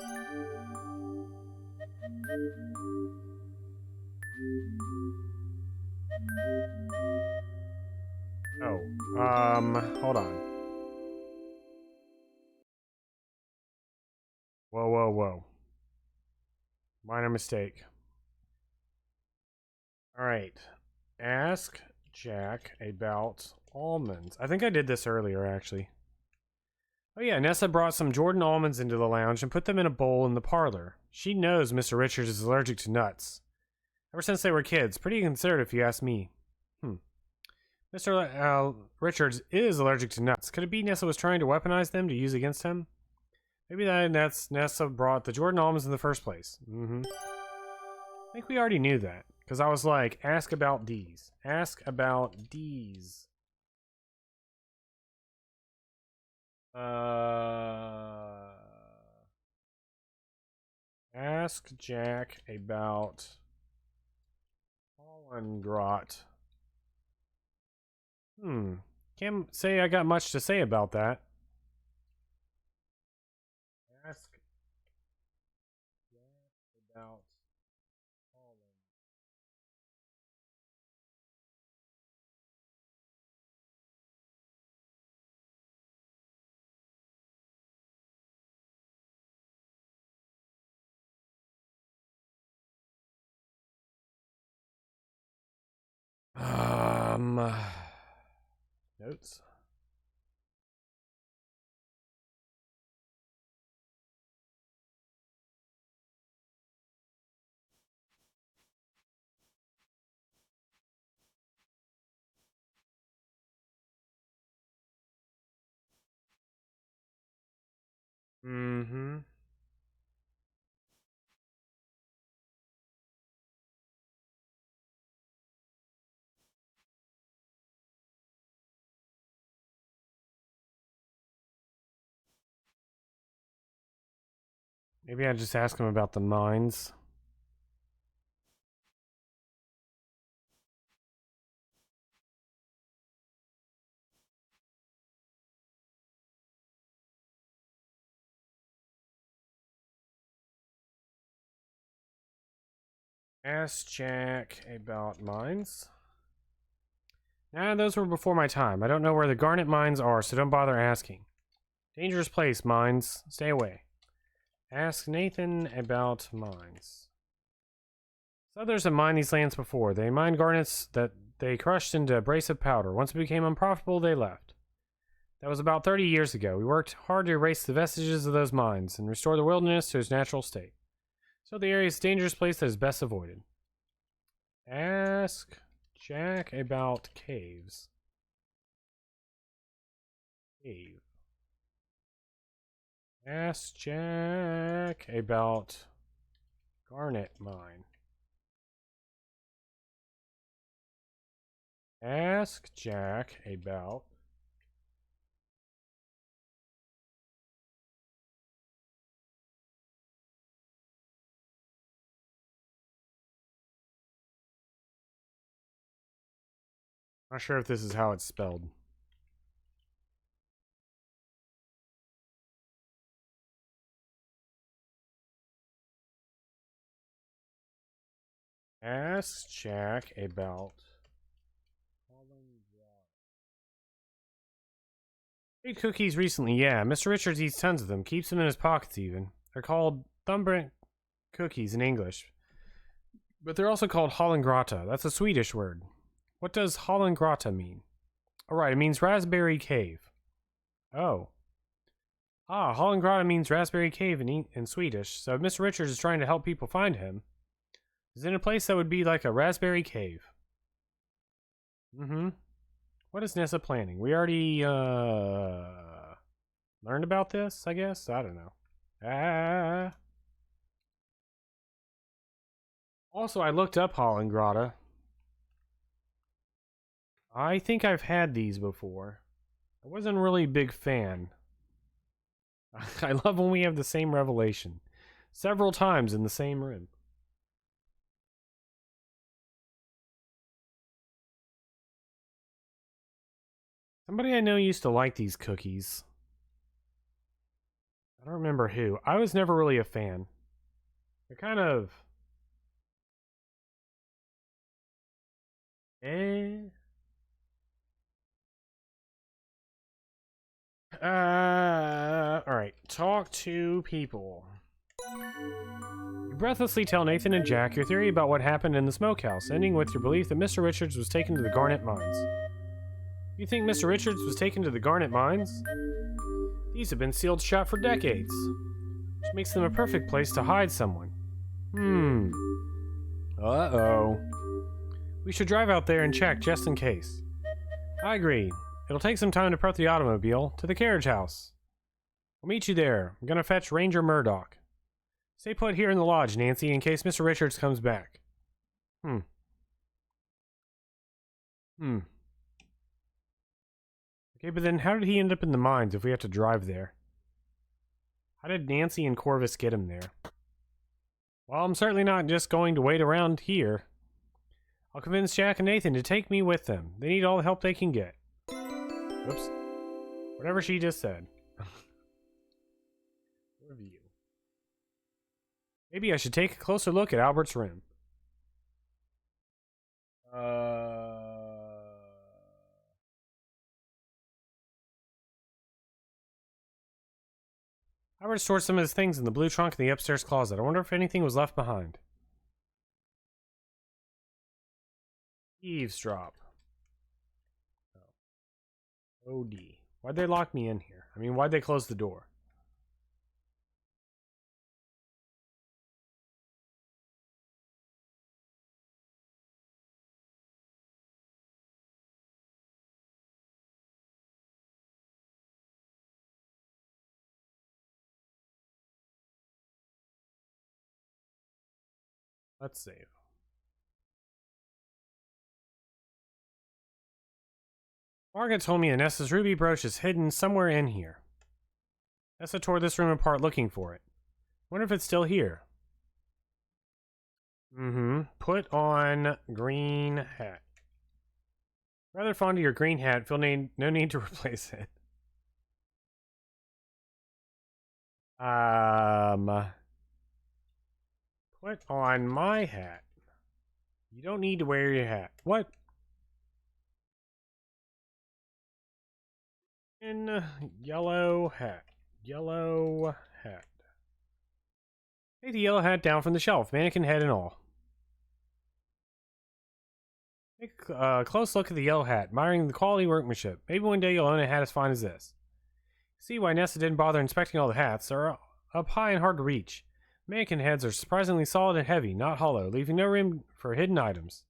Oh, hold on. Whoa, whoa, whoa. Minor mistake. Alright. Ask Jack about almonds. I think I did this earlier, actually. Oh yeah, Nessa brought some Jordan almonds into the lounge and put them in a bowl in the parlor. She knows Mr. Richards is allergic to nuts. Ever since they were kids. Pretty considerate if you ask me. Mr. Richards is allergic to nuts. Could it be Nessa was trying to weaponize them to use against him? Maybe that's Nessa brought the Jordan almonds in the first place. I think we already knew that. Because I was like, ask about these. Ask about these. Ask Jack about Hollengrot. Can't say I got much to say about that. Ask Jack about Holland. Notes. Maybe I just ask him about the mines. Ask Jack about mines. Nah, those were before my time. I don't know where the garnet mines are, so don't bother asking. Dangerous place, mines. Stay away. Ask Nathan about mines. Southers have mined these lands before. They mined garnets that they crushed into abrasive powder. Once it became unprofitable, they left. That was about 30 years ago. We worked hard to erase the vestiges of those mines and restore the wilderness to its natural state. So the area is a dangerous place that is best avoided. Ask Jack about caves. Cave. Ask Jack about garnet mine. Ask Jack about not sure if this is how it's spelled. Ask Jack about ate cookies recently, yeah. Mr. Richards eats tons of them, keeps them in his pockets even. They're called thumbprint cookies in English. But they're also called Hollengrata. That's a Swedish word. What does Hollengrata mean? Alright, it means raspberry cave. Oh. Ah, Hollengrata means raspberry cave in Swedish, so if Mr. Richards is trying to help people find him, he's in a place that would be like a raspberry cave. What is Nessa planning? We already, learned about this, I guess? I don't know. Also, I looked up Hollengrata. I think I've had these before. I wasn't really a big fan. I love when we have the same revelation. Several times in the same room. Somebody I know used to like these cookies. I don't remember who. I was never really a fan. They're kind of... Alright. Talk to people. You breathlessly tell Nathan and Jack your theory about what happened in the smokehouse, ending with your belief that Mr. Richards was taken to the Garnet Mines. You think Mr. Richards was taken to the Garnet Mines? These have been sealed shut for decades, which makes them a perfect place to hide someone. Uh-oh. We should drive out there and check, just in case. I agree. It'll take some time to prep the automobile to the carriage house. I'll meet you there. I'm gonna fetch Ranger Murdoch. Stay put here in the lodge, Nancy, in case Mr. Richards comes back. Okay, but then how did he end up in the mines if we have to drive there? How did Nancy and Corvus get him there? Well, I'm certainly not just going to wait around here. I'll convince Jack and Nathan to take me with them. They need all the help they can get. Whoops. Whatever she just said. Review. Maybe I should take a closer look at Albert's room. Albert stored some of his things in the blue trunk in the upstairs closet. I wonder if anything was left behind. Eavesdrop. Oh. OD. Why'd they lock me in here? I mean, why'd they close the door? Let's save. Margaret told me Nessa's ruby brooch is hidden somewhere in here. Nessa tore this room apart looking for it. Wonder if it's still here. Put on green hat. Rather fond of your green hat. Feel no need to replace it. Put on my hat. You don't need to wear your hat. What? In yellow hat. Yellow hat. Take the yellow hat down from the shelf, mannequin head and all. Take a close look at the yellow hat, admiring the quality workmanship. Maybe one day you'll own a hat as fine as this. See why Nessa didn't bother inspecting all the hats. They're up high and hard to reach. Mannequin heads are surprisingly solid and heavy, not hollow, leaving no room for hidden items.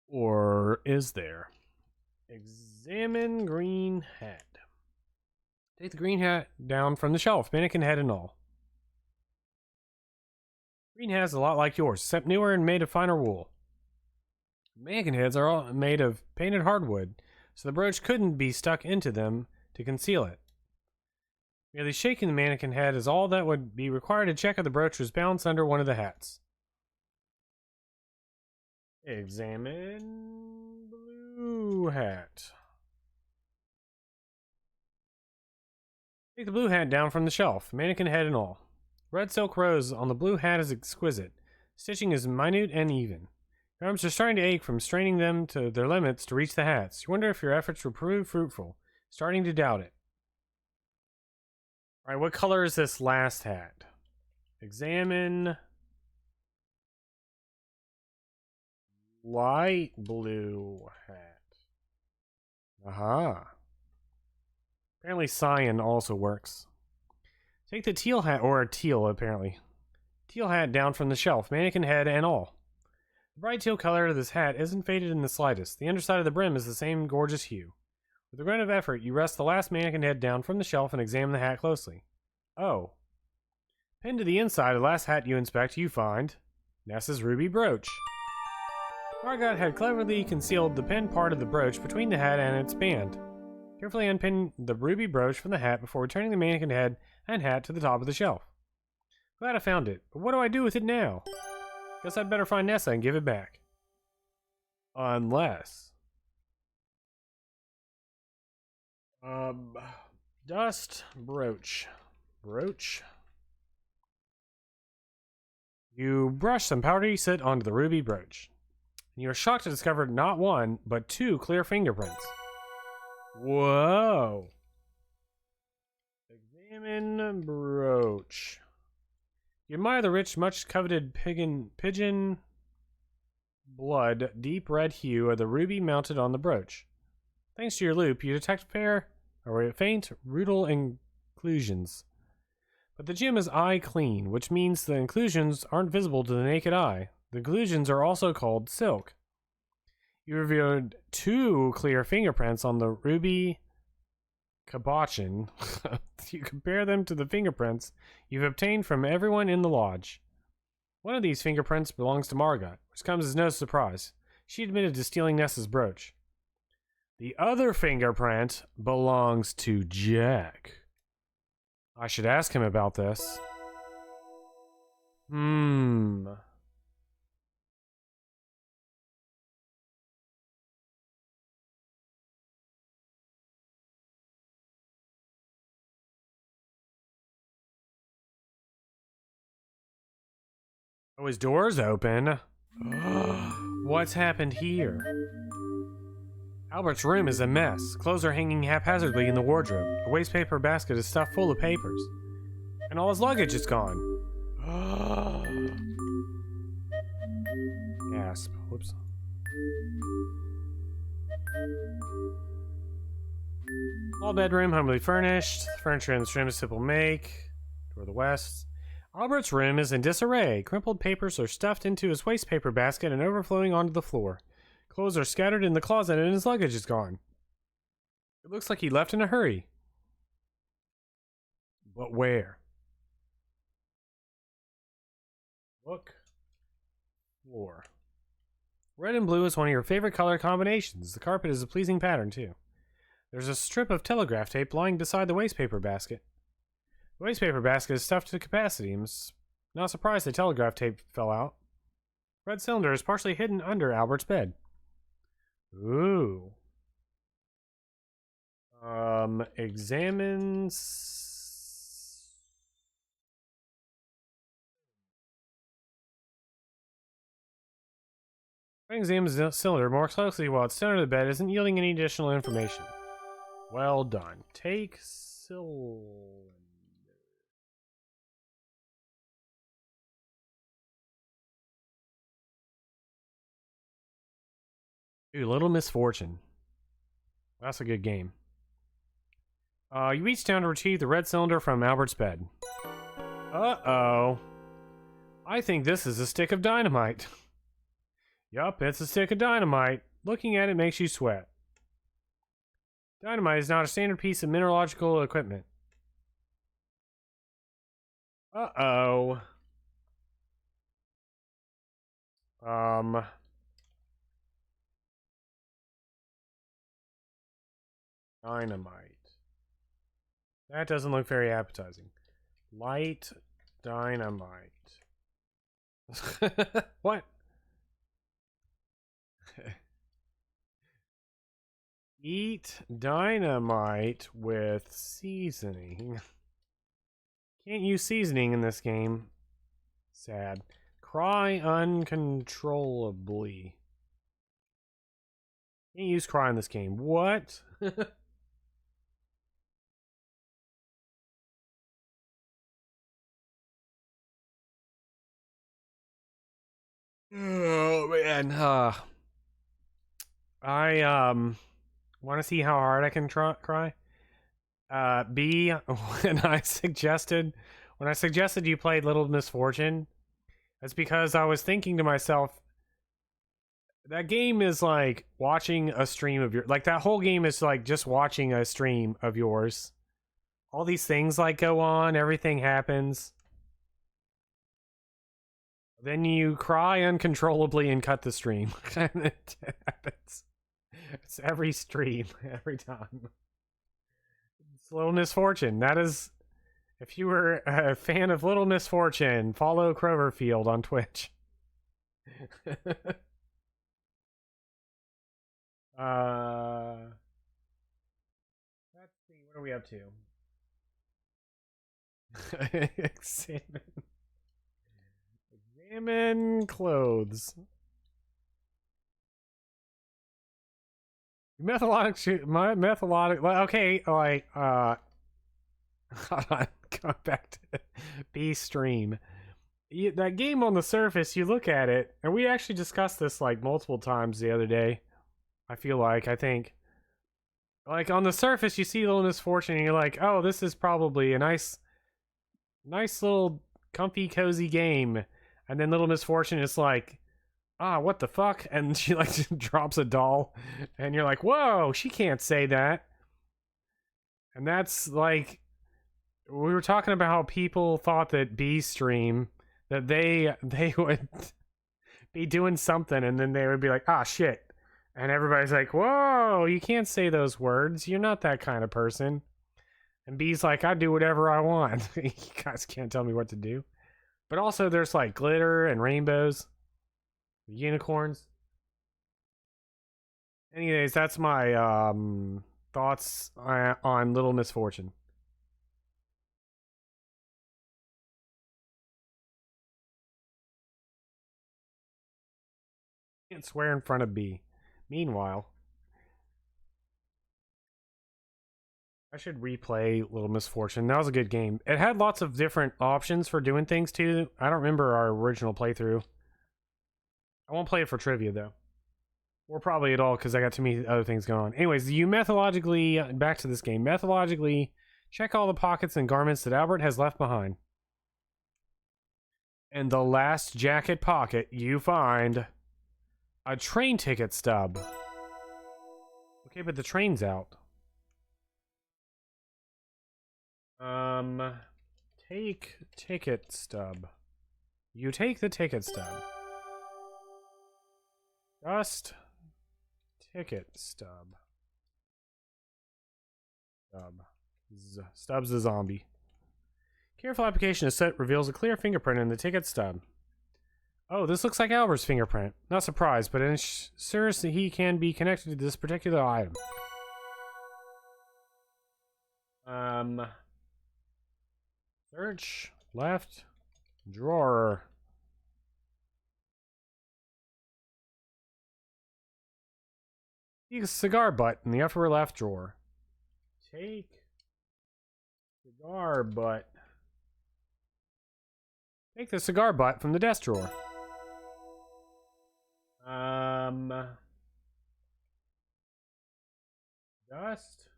Or is there? Examine green hat. Take the green hat down from the shelf, mannequin head and all. Green hat is a lot like yours, except newer and made of finer wool. Mannequin heads are all made of painted hardwood, so the brooch couldn't be stuck into them to conceal it. Merely shaking the mannequin head is all that would be required to check if the brooch was balanced under one of the hats. Examine blue hat. Take the blue hat down from the shelf, mannequin head and all. Red silk rose on the blue hat is exquisite. Stitching is minute and even. Your arms are starting to ache from straining them to their limits to reach the hats. You wonder if your efforts will prove fruitful. Starting to doubt it. Alright, what color is this last hat? Examine... light blue hat. Aha. Apparently cyan also works. Take the teal hat, or teal apparently. Teal hat down from the shelf, mannequin head and all. The bright teal color of this hat isn't faded in the slightest. The underside of the brim is the same gorgeous hue. With a grunt of effort, you rest the last mannequin head down from the shelf and examine the hat closely. Oh. Pinned to the inside of the last hat you inspect, you find Nessa's ruby brooch. Margot had cleverly concealed the pinned part of the brooch between the hat and its band. Carefully unpin the ruby brooch from the hat before returning the mannequin head and hat to the top of the shelf. Glad I found it, but what do I do with it now? Guess I'd better find Nessa and give it back. Unless... dust brooch. Brooch? You brush some powdery soot onto the ruby brooch. You are shocked to discover not one, but 2 clear fingerprints. Whoa! Examine brooch. You admire the rich, much-coveted pigeon blood, deep red hue of the ruby mounted on the brooch. Thanks to your loupe, you detect faint, rudal inclusions. But the gem is eye clean, which means the inclusions aren't visible to the naked eye. The inclusions are also called silk. You revealed 2 clear fingerprints on the ruby cabochon. You compare them to the fingerprints you've obtained from everyone in the lodge. One of these fingerprints belongs to Margot, which comes as no surprise. She admitted to stealing Nessa's brooch. The other fingerprint belongs to Jack. I should ask him about this. Oh, his door's open. What's happened here? Albert's room is a mess. Clothes are hanging haphazardly in the wardrobe. A wastepaper basket is stuffed full of papers. And all his luggage is gone. Gasp. Whoops. Small bedroom, humbly furnished. Furniture in this room is simple make. Toward the west. Albert's room is in disarray. Crumpled papers are stuffed into his wastepaper basket and overflowing onto the floor. Clothes are scattered in the closet and his luggage is gone. It looks like he left in a hurry. But where? Look. Floor. Red and blue is one of your favorite color combinations. The carpet is a pleasing pattern, too. There's a strip of telegraph tape lying beside the wastepaper basket. The wastepaper basket is stuffed to capacity. I'm not surprised the telegraph tape fell out. Red cylinder is partially hidden under Albert's bed. Ooh. Examines. Examines the cylinder more closely while it's center of the bed isn't yielding any additional information. Well done. Take cylinder. Ooh, Little Misfortune. That's a good game. You reach down to retrieve the red cylinder from Albert's bed. Uh-oh. I think this is a stick of dynamite. Yup, it's a stick of dynamite. Looking at it makes you sweat. Dynamite is not a standard piece of mineralogical equipment. Uh-oh. Dynamite. That doesn't look very appetizing. Light dynamite. What? Eat dynamite with seasoning. Can't use seasoning in this game. Sad. Cry uncontrollably. Can't use cry in this game. What? Oh man, I want to see how hard I can cry. B, when I suggested you played Little Misfortune, that's because I was thinking to myself, that game is like watching a stream of like that whole game is like just watching a stream of yours. All these things like go on, everything happens. Then you cry uncontrollably and cut the stream. And it happens. It's every stream, every time. It's Little Misfortune. That is, if you were a fan of Little Misfortune, follow Croverfield on Twitch. Let's see, what are we up to? Examine clothes. Methodologic. Okay, like, hold on, go back to B stream. That game on the surface, you look at it, and we actually discussed this like multiple times the other day. I think. Like, on the surface, you see Little Misfortune, and you're like, oh, this is probably a nice little comfy, cozy game. And then Little Misfortune is like, what the fuck? And she like drops a doll, and you're like, whoa, she can't say that. And that's like, we were talking about how people thought that B stream, that they would be doing something, and then they would be like, shit. And everybody's like, whoa, you can't say those words. You're not that kind of person. And B's like, I do whatever I want. You guys can't tell me what to do. But also there's like glitter and rainbows, unicorns. Anyways, that's my thoughts on Little Misfortune. Can't swear in front of B. Meanwhile, I should replay Little Misfortune. That was a good game. It had lots of different options for doing things too. I don't remember our original playthrough. I won't play it for trivia though. Or probably at all, because I got too many other things going on. Anyways, you methodologically, back to this game, methodologically check all the pockets and garments that Albert has left behind. In the last jacket pocket, you find a train ticket stub. Okay, but the train's out. Take ticket stub. You take the ticket stub. Just ticket stub. Stub's a zombie. Careful application of set reveals a clear fingerprint in the ticket stub. Oh, this looks like Albert's fingerprint. Not surprised, but it ensures that he can be connected to this particular item. Search left drawer. Use cigar butt in the upper left drawer. Take cigar butt. Take the cigar butt from the desk drawer. Dust.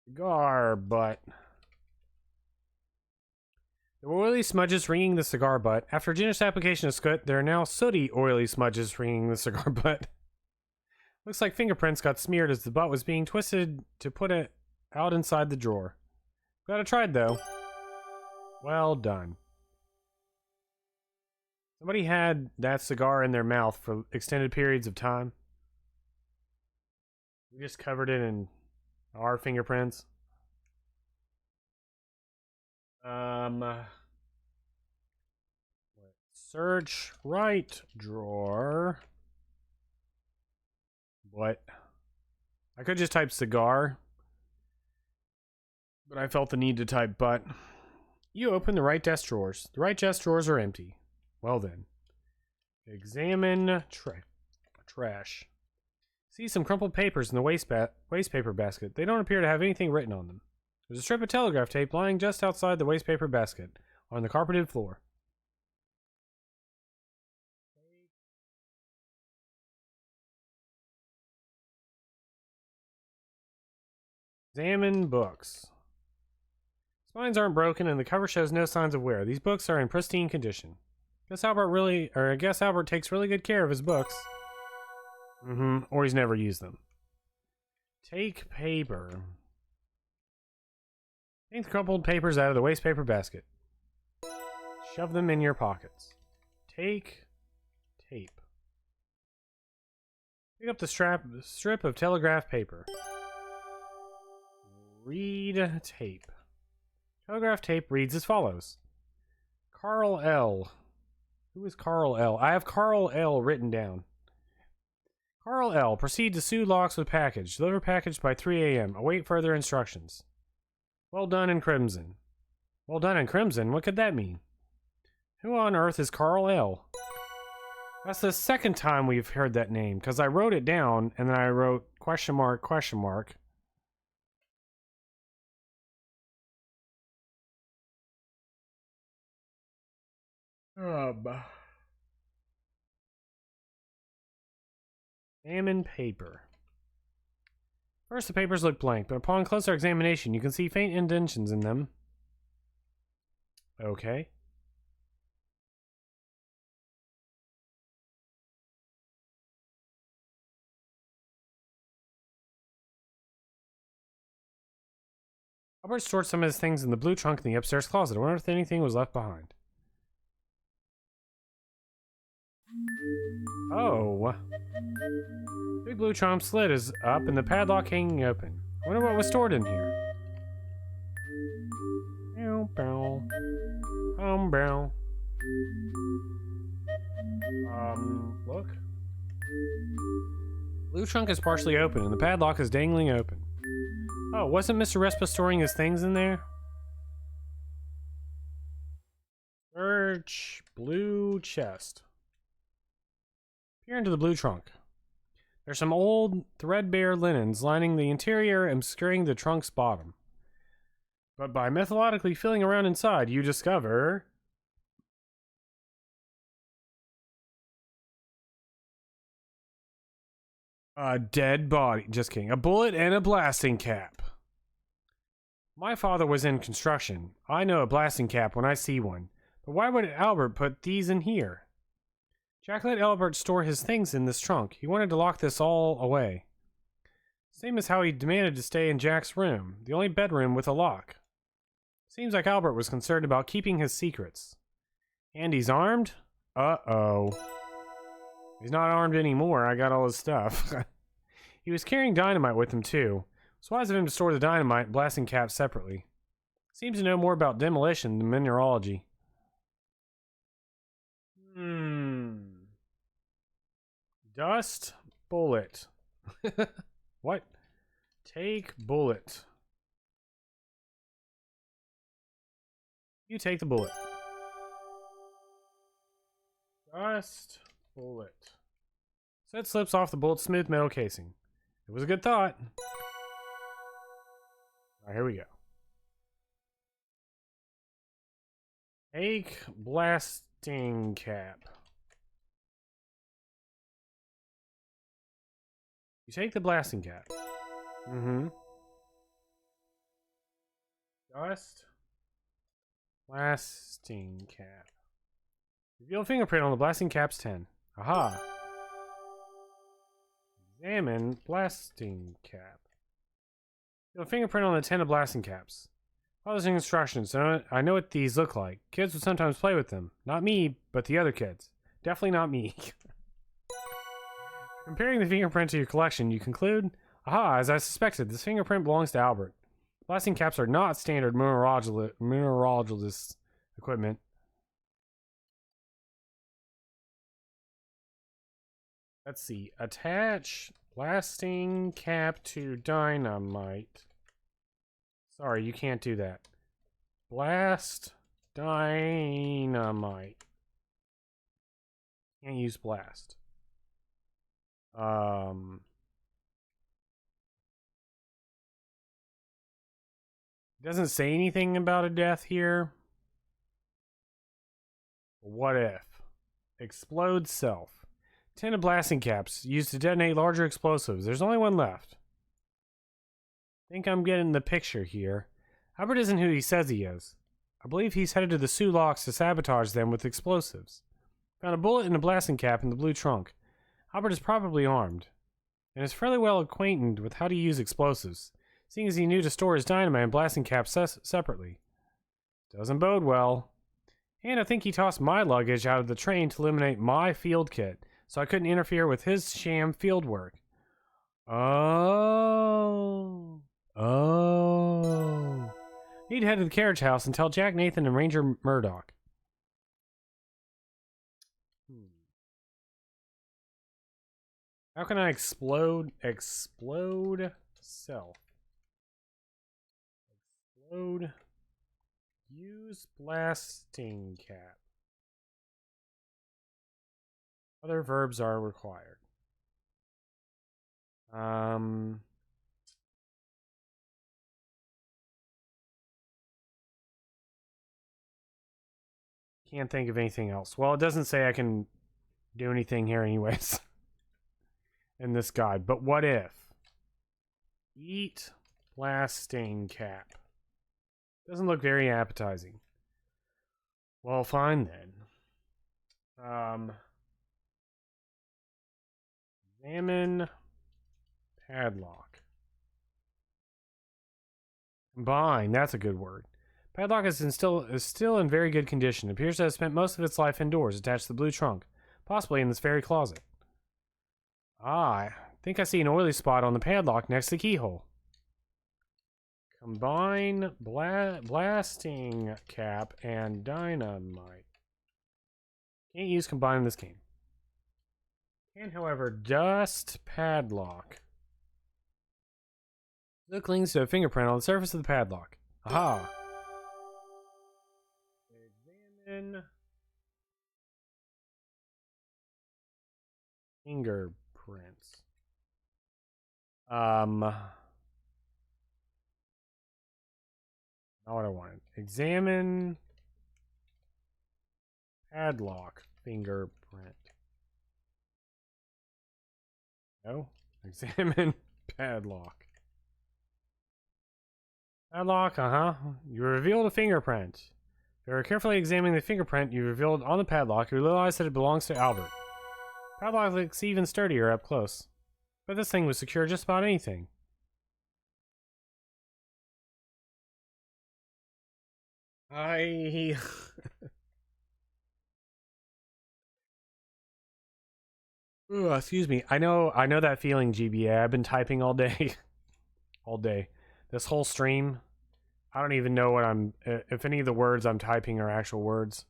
Cigar butt. There were oily smudges ringing the cigar butt. After a generous application of scoot, there are now sooty, oily smudges ringing the cigar butt. Looks like fingerprints got smeared as the butt was being twisted to put it out inside the drawer. Glad I tried, though. Well done. Somebody had that cigar in their mouth for extended periods of time. We just covered it in our fingerprints. Search right drawer. What? I could just type cigar, but I felt the need to type butt. You open the right desk drawers. The right desk drawers are empty. Well then. Examine trash. See some crumpled papers in the waste paper basket. They don't appear to have anything written on them. There's a strip of telegraph tape lying just outside the waste paper basket on the carpeted floor. Examine books. Spines aren't broken and the cover shows no signs of wear. These books are in pristine condition. I guess Albert takes really good care of his books. Or he's never used them. Take paper. Take the crumpled papers out of the waste paper basket. Shove them in your pockets. Take tape. Pick up the strip of telegraph paper. Read tape. Telegraph tape reads as follows. Carl L. Who is Carl L? I have Carl L written down. Carl L. Proceed to Sue Locks with package. Deliver package by 3 a.m. Await further instructions. Well done in crimson. Well done in crimson? What could that mean? Who on earth is Carl L? That's the second time we've heard that name, because I wrote it down, and then I wrote question mark, question mark. Salmon paper. First, the papers look blank, but upon closer examination, you can see faint indentions in them. Okay. Albert stored some of his things in the blue trunk in the upstairs closet. I wonder if anything was left behind. Oh. Big blue trunk lid is up and the padlock hanging open. I wonder what was stored in here. Look. Blue trunk is partially open and the padlock is dangling open. Oh, wasn't Mr. Respa storing his things in there? Search blue chest. Peer into the blue trunk. There's some old, threadbare linens lining the interior and obscuring the trunk's bottom. But by methodically feeling around inside, you discover... a dead body. Just kidding. A bullet and a blasting cap. My father was in construction. I know a blasting cap when I see one. But why would Albert put these in here? Jack let Albert store his things in this trunk. He wanted to lock this all away. Same as how he demanded to stay in Jack's room, the only bedroom with a lock. Seems like Albert was concerned about keeping his secrets. And he's armed? Uh-oh. He's not armed anymore. I got all his stuff. He was carrying dynamite with him, too. It's wise of him to store the dynamite and blasting caps separately. Seems to know more about demolition than mineralogy. Dust bullet. What? Take bullet. You take the bullet. Dust bullet. Set slips off the bullet's smooth metal casing. It was a good thought. Alright, here we go. Take blasting cap. You take the blasting cap. Dust blasting cap. Reveal a fingerprint on the blasting cap's 10. Aha. Examine blasting cap. Reveal a fingerprint on the 10 of blasting caps. Following instructions. So I know what these look like. Kids would sometimes play with them. Not me, but the other kids. Definitely not me. Comparing the fingerprint to your collection, you conclude, aha, as I suspected, this fingerprint belongs to Albert. Blasting caps are not standard mineralogist equipment. Let's see. Attach blasting cap to dynamite. Sorry, you can't do that. Blast dynamite. Can't use blast. Doesn't say anything about a death here. What if? Explode self. 10 of blasting caps used to detonate larger explosives. There's only one left. Think I'm getting the picture here. Albert isn't who he says he is. I believe he's headed to the Sioux Locks to sabotage them with explosives. Found a bullet and a blasting cap in the blue trunk. Albert is probably armed, and is fairly well acquainted with how to use explosives, seeing as he knew to store his dynamite and blasting caps separately. Doesn't bode well. And I think he tossed my luggage out of the train to eliminate my field kit, so I couldn't interfere with his sham field work. Oh. Need to head to the carriage house and tell Jack Nathan and Ranger Murdoch. How can I explode self? Explode. Use blasting cap. Other verbs are required. Can't think of anything else. Well, it doesn't say I can do anything here anyways in this guide. But what if? Eat blasting cap. Doesn't look very appetizing. Well, fine then. Examine padlock. Combine, that's a good word. Padlock is still in very good condition. It appears to have spent most of its life indoors, attached to the blue trunk, possibly in this very closet. Ah, I think I see an oily spot on the padlock next to the keyhole. Combine blasting cap and dynamite. Can't use combine in this game. Can, however, dust padlock. Look links to a fingerprint on the surface of the padlock. Aha! Examine fingerprints. Not what I wanted. Examine padlock fingerprint. No? Examine padlock. Padlock, You revealed a fingerprint. If you are carefully examining the fingerprint you revealed on the padlock, you realize that it belongs to Albert. Padlock looks even sturdier up close. But this thing would secure just about anything. Ooh, excuse me. I know that feeling, GBA. I've been typing all day. All day. This whole stream. I don't even know what if any of the words I'm typing are actual words.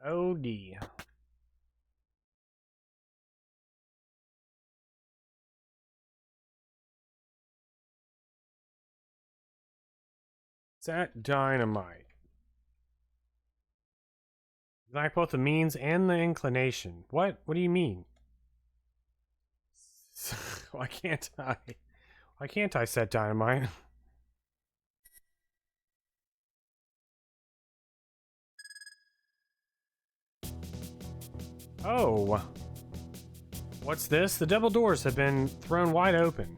OD. Is that dynamite? Like both the means and the inclination. What? What do you mean? Why can't I set dynamite? Oh. What's this? The double doors have been thrown wide open.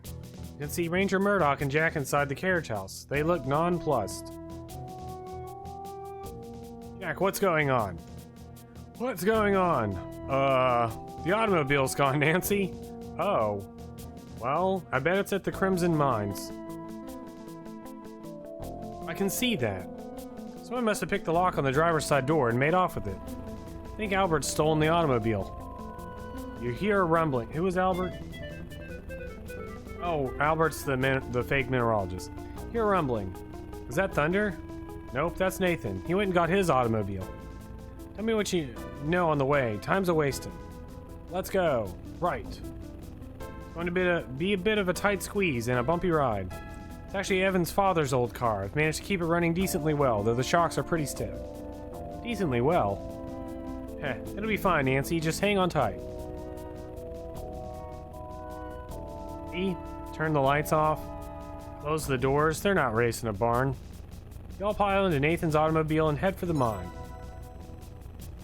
You can see Ranger Murdoch and Jack inside the carriage house. They look nonplussed. Jack, what's going on? What's going on? The automobile's gone, Nancy. Oh. Well, I bet it's at the Crimson Mines. I can see that. Someone must have picked the lock on the driver's side door and made off with it. I think Albert's stolen the automobile. You hear a rumbling. Who is Albert? Oh, Albert's the fake mineralogist. Hear a rumbling. Is that Thunder? Nope, that's Nathan. He went and got his automobile. Tell me what you know on the way. Time's a-wasting. Let's go. Right. It's going to be a bit of a tight squeeze and a bumpy ride. It's actually Evan's father's old car. I've managed to keep it running decently well, though the shocks are pretty stiff. Decently well? Heh, it'll be fine, Nancy. Just hang on tight. See? Turn the lights off. Close the doors. They're not racing a barn. Y'all pile into Nathan's automobile and head for the mine.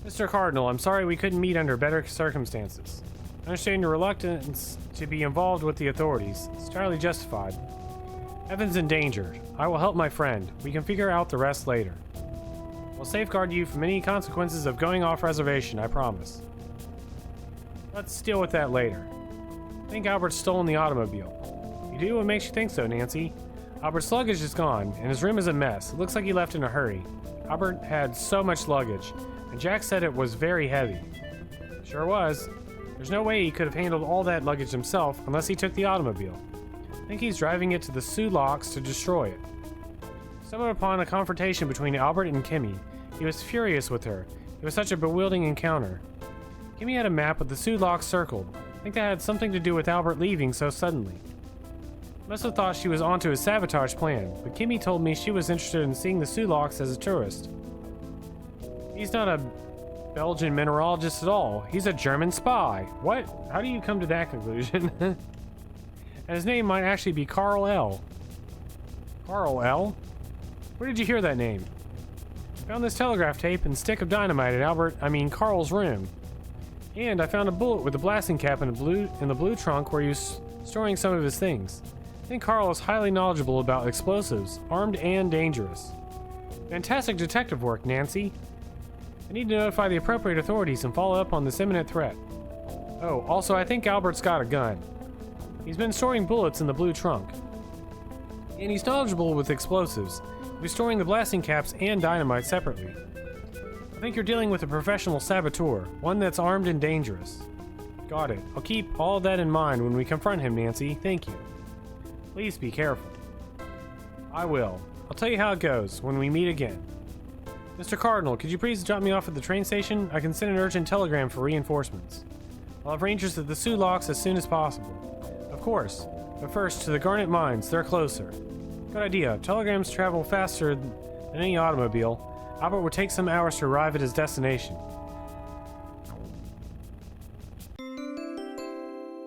Mr. Cardinal, I'm sorry we couldn't meet under better circumstances. I understand your reluctance to be involved with the authorities. It's entirely justified. Evan's endangered. I will help my friend. We can figure out the rest later. I'll safeguard you from any consequences of going off reservation, I promise. Let's deal with that later. I think Albert's stolen the automobile. You do? What makes you think so, Nancy? Albert's luggage is gone, and his room is a mess. It looks like he left in a hurry. Albert had so much luggage, and Jack said it was very heavy. Sure was. There's no way he could have handled all that luggage himself unless he took the automobile. I think he's driving it to the Sulaks to destroy it. Stumbled upon a confrontation between Albert and Kimmy. He was furious with her. It was such a bewildering encounter. Kimmy had a map with the Sulaks circled. I think that had something to do with Albert leaving so suddenly. Must have thought she was onto his sabotage plan, but Kimmy told me she was interested in seeing the Sulaks as a tourist. He's not a Belgian mineralogist at all. He's a German spy. What? How do you come to that conclusion? And his name might actually be Carl L. Carl L? Where did you hear that name? Found this telegraph tape and stick of dynamite at Carl's room. And I found a bullet with a blasting cap in the blue trunk where he was storing some of his things. I think Carl is highly knowledgeable about explosives, armed and dangerous. Fantastic detective work, Nancy. I need to notify the appropriate authorities and follow up on this imminent threat. Oh, also I think Albert's got a gun. He's been storing bullets in the blue trunk. And he's knowledgeable with explosives. He's storing the blasting caps and dynamite separately. I think you're dealing with a professional saboteur, one that's armed and dangerous. Got it. I'll keep all that in mind when we confront him, Nancy. Thank you. Please be careful. I will. I'll tell you how it goes when we meet again. Mr. Cardinal, could you please drop me off at the train station? I can send an urgent telegram for reinforcements. I'll have rangers at the Sulaks as soon as possible. Of course. But first, to the Garnet Mines. They're closer. Good idea. Telegrams travel faster than any automobile. Albert would take some hours to arrive at his destination.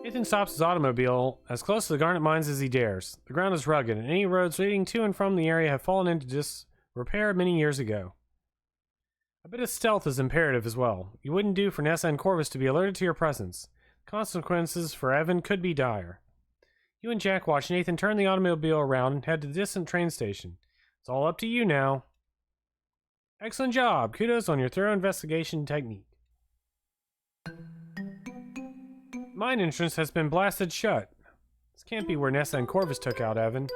Nathan stops his automobile as close to the Garnet Mines as he dares. The ground is rugged, and any roads leading to and from the area have fallen into disrepair many years ago. A bit of stealth is imperative as well. You wouldn't do for Nessa and Corvus to be alerted to your presence. Consequences for Evan could be dire. You and Jack watch Nathan turn the automobile around and head to the distant train station. It's all up to you now. Excellent job. Kudos on your thorough investigation technique. Mine entrance has been blasted shut. This can't be where Nessa and Corvus took Evan.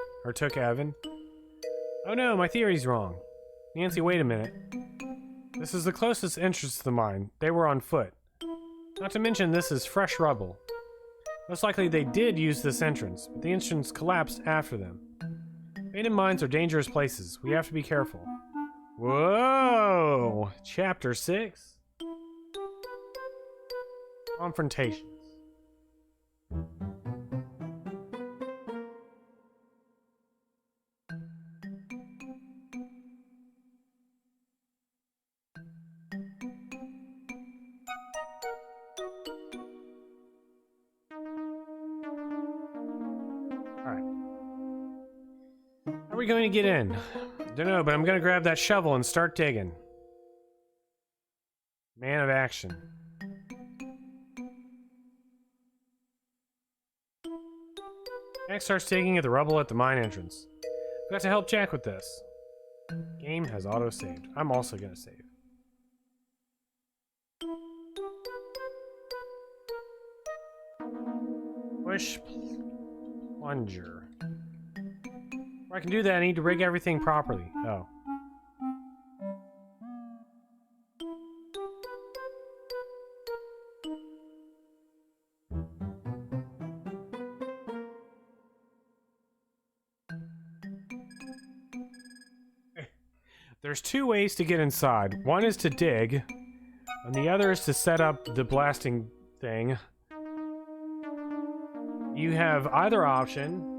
Oh no, my theory's wrong. Nancy, wait a minute. This is the closest entrance to the mine. They were on foot. Not to mention this is fresh rubble. Most likely they did use this entrance, but the entrance collapsed after them. Abandoned mines are dangerous places. We have to be careful. Whoa! Chapter 6? Confrontations. How are we going to get in? Don't know, but I'm going to grab that shovel and start digging. Man of action. Jack starts digging at the rubble at the mine entrance. I've got to help Jack with this. Game has auto-saved. I'm also going to save. Push plunger. Before I can do that, I need to rig everything properly. Oh. There's two ways to get inside. One is to dig, and the other is to set up the blasting thing. You have either option.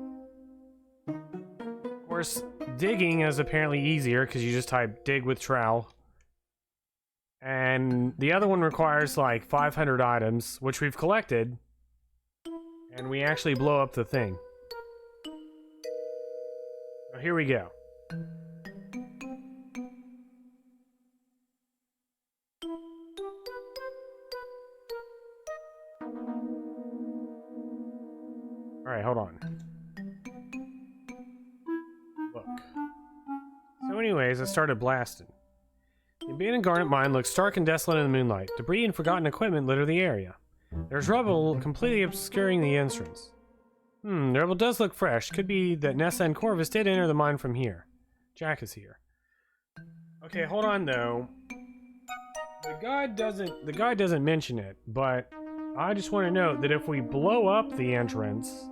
Of course, digging is apparently easier because you just type dig with trowel. And the other one requires like 500 items, which we've collected. And we actually blow up the thing. So here we go. Alright, hold on. Look. So anyways, I started blasting. The abandoned garnet mine looks stark and desolate in the moonlight. Debris and forgotten equipment litter the area. There's rubble completely obscuring the entrance. The rubble does look fresh. Could be that Nessa and Corvus did enter the mine from here. Jack is here. Okay, hold on though. The guide doesn't mention it, but I just want to note that if we blow up the entrance,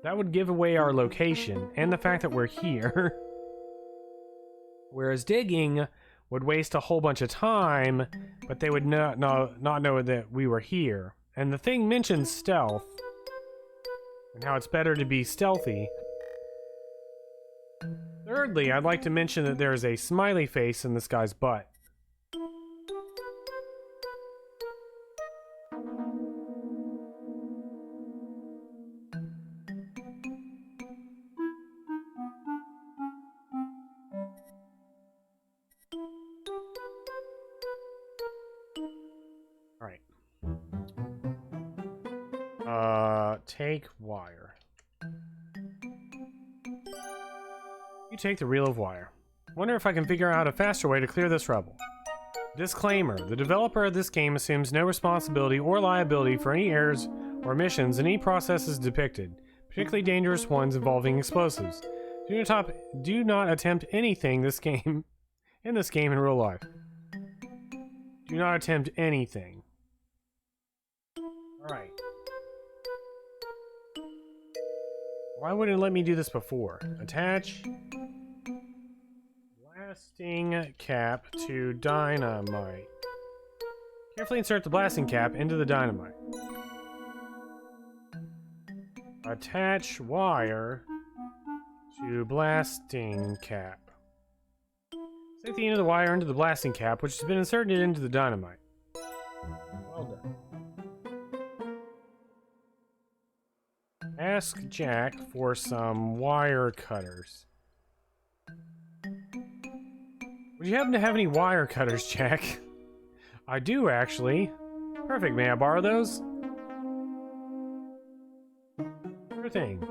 that would give away our location and the fact that we're here. Whereas digging would waste a whole bunch of time, but they would not know that we were here. And the thing mentions stealth, and how it's better to be stealthy. Thirdly, I'd like to mention that there is a smiley face in this guy's butt. Take wire. You take the reel of wire. Wonder if I can figure out a faster way to clear this rubble. Disclaimer: the developer of this game assumes no responsibility or liability for any errors or omissions in any processes depicted, particularly dangerous ones involving explosives. Do not attempt anything in this game in real life. Do not attempt anything. Alright. Why wouldn't it let me do this before? Attach blasting cap to dynamite. Carefully insert the blasting cap into the dynamite. Attach wire to blasting cap. Stick the end of the wire into the blasting cap, which has been inserted into the dynamite. Well done. Ask Jack for some wire cutters. Would you happen to have any wire cutters, Jack? I do, actually. Perfect, may I borrow those? Sure thing.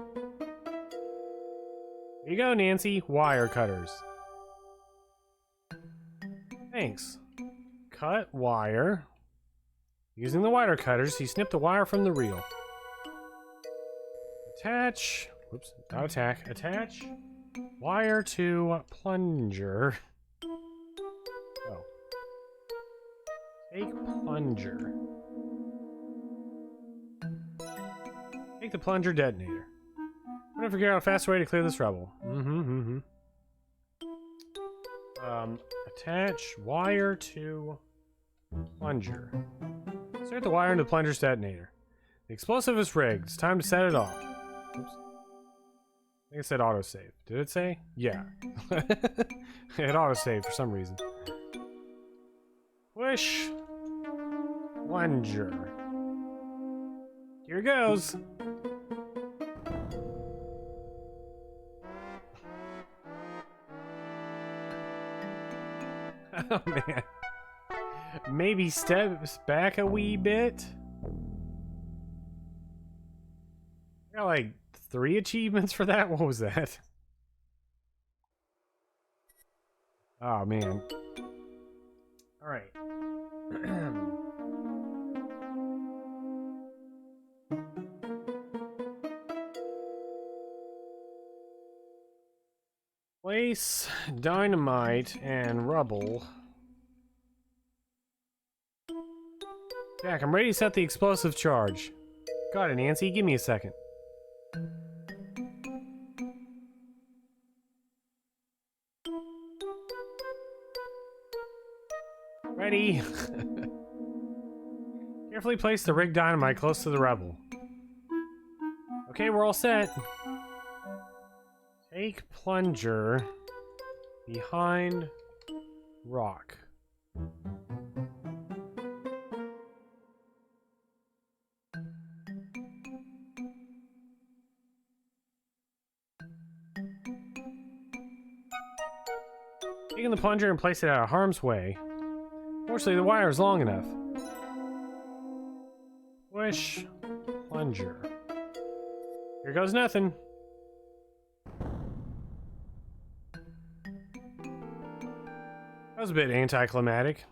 Here you go, Nancy. Wire cutters. Thanks. Cut wire. Using the wire cutters, he snipped the wire from the reel. Attach. Whoops, not attack. Attach wire to plunger. Oh. Take plunger. Take the plunger detonator. I'm gonna figure out a fast way to clear this rubble. Attach wire to plunger. Insert the wire into the plunger's detonator. The explosive is rigged. It's time to set it off. Oops. I think it said autosave. Did it say? Yeah. It autosaved for some reason. Push. Plunger. Here it goes. Oh man. Maybe steps back a wee bit. I got like 3 achievements for that. What was that? Oh man. Alright. Place dynamite and rubble. Jack, I'm ready to set the explosive charge. Got it, Nancy. Give me a second. Ready. Carefully place the rigged dynamite close to the rubble. Okay, we're all set. Take plunger behind rock. Taking the plunger and place it out of harm's way. Fortunately, the wire is long enough. Push plunger. Here goes nothing. That was a bit anticlimactic.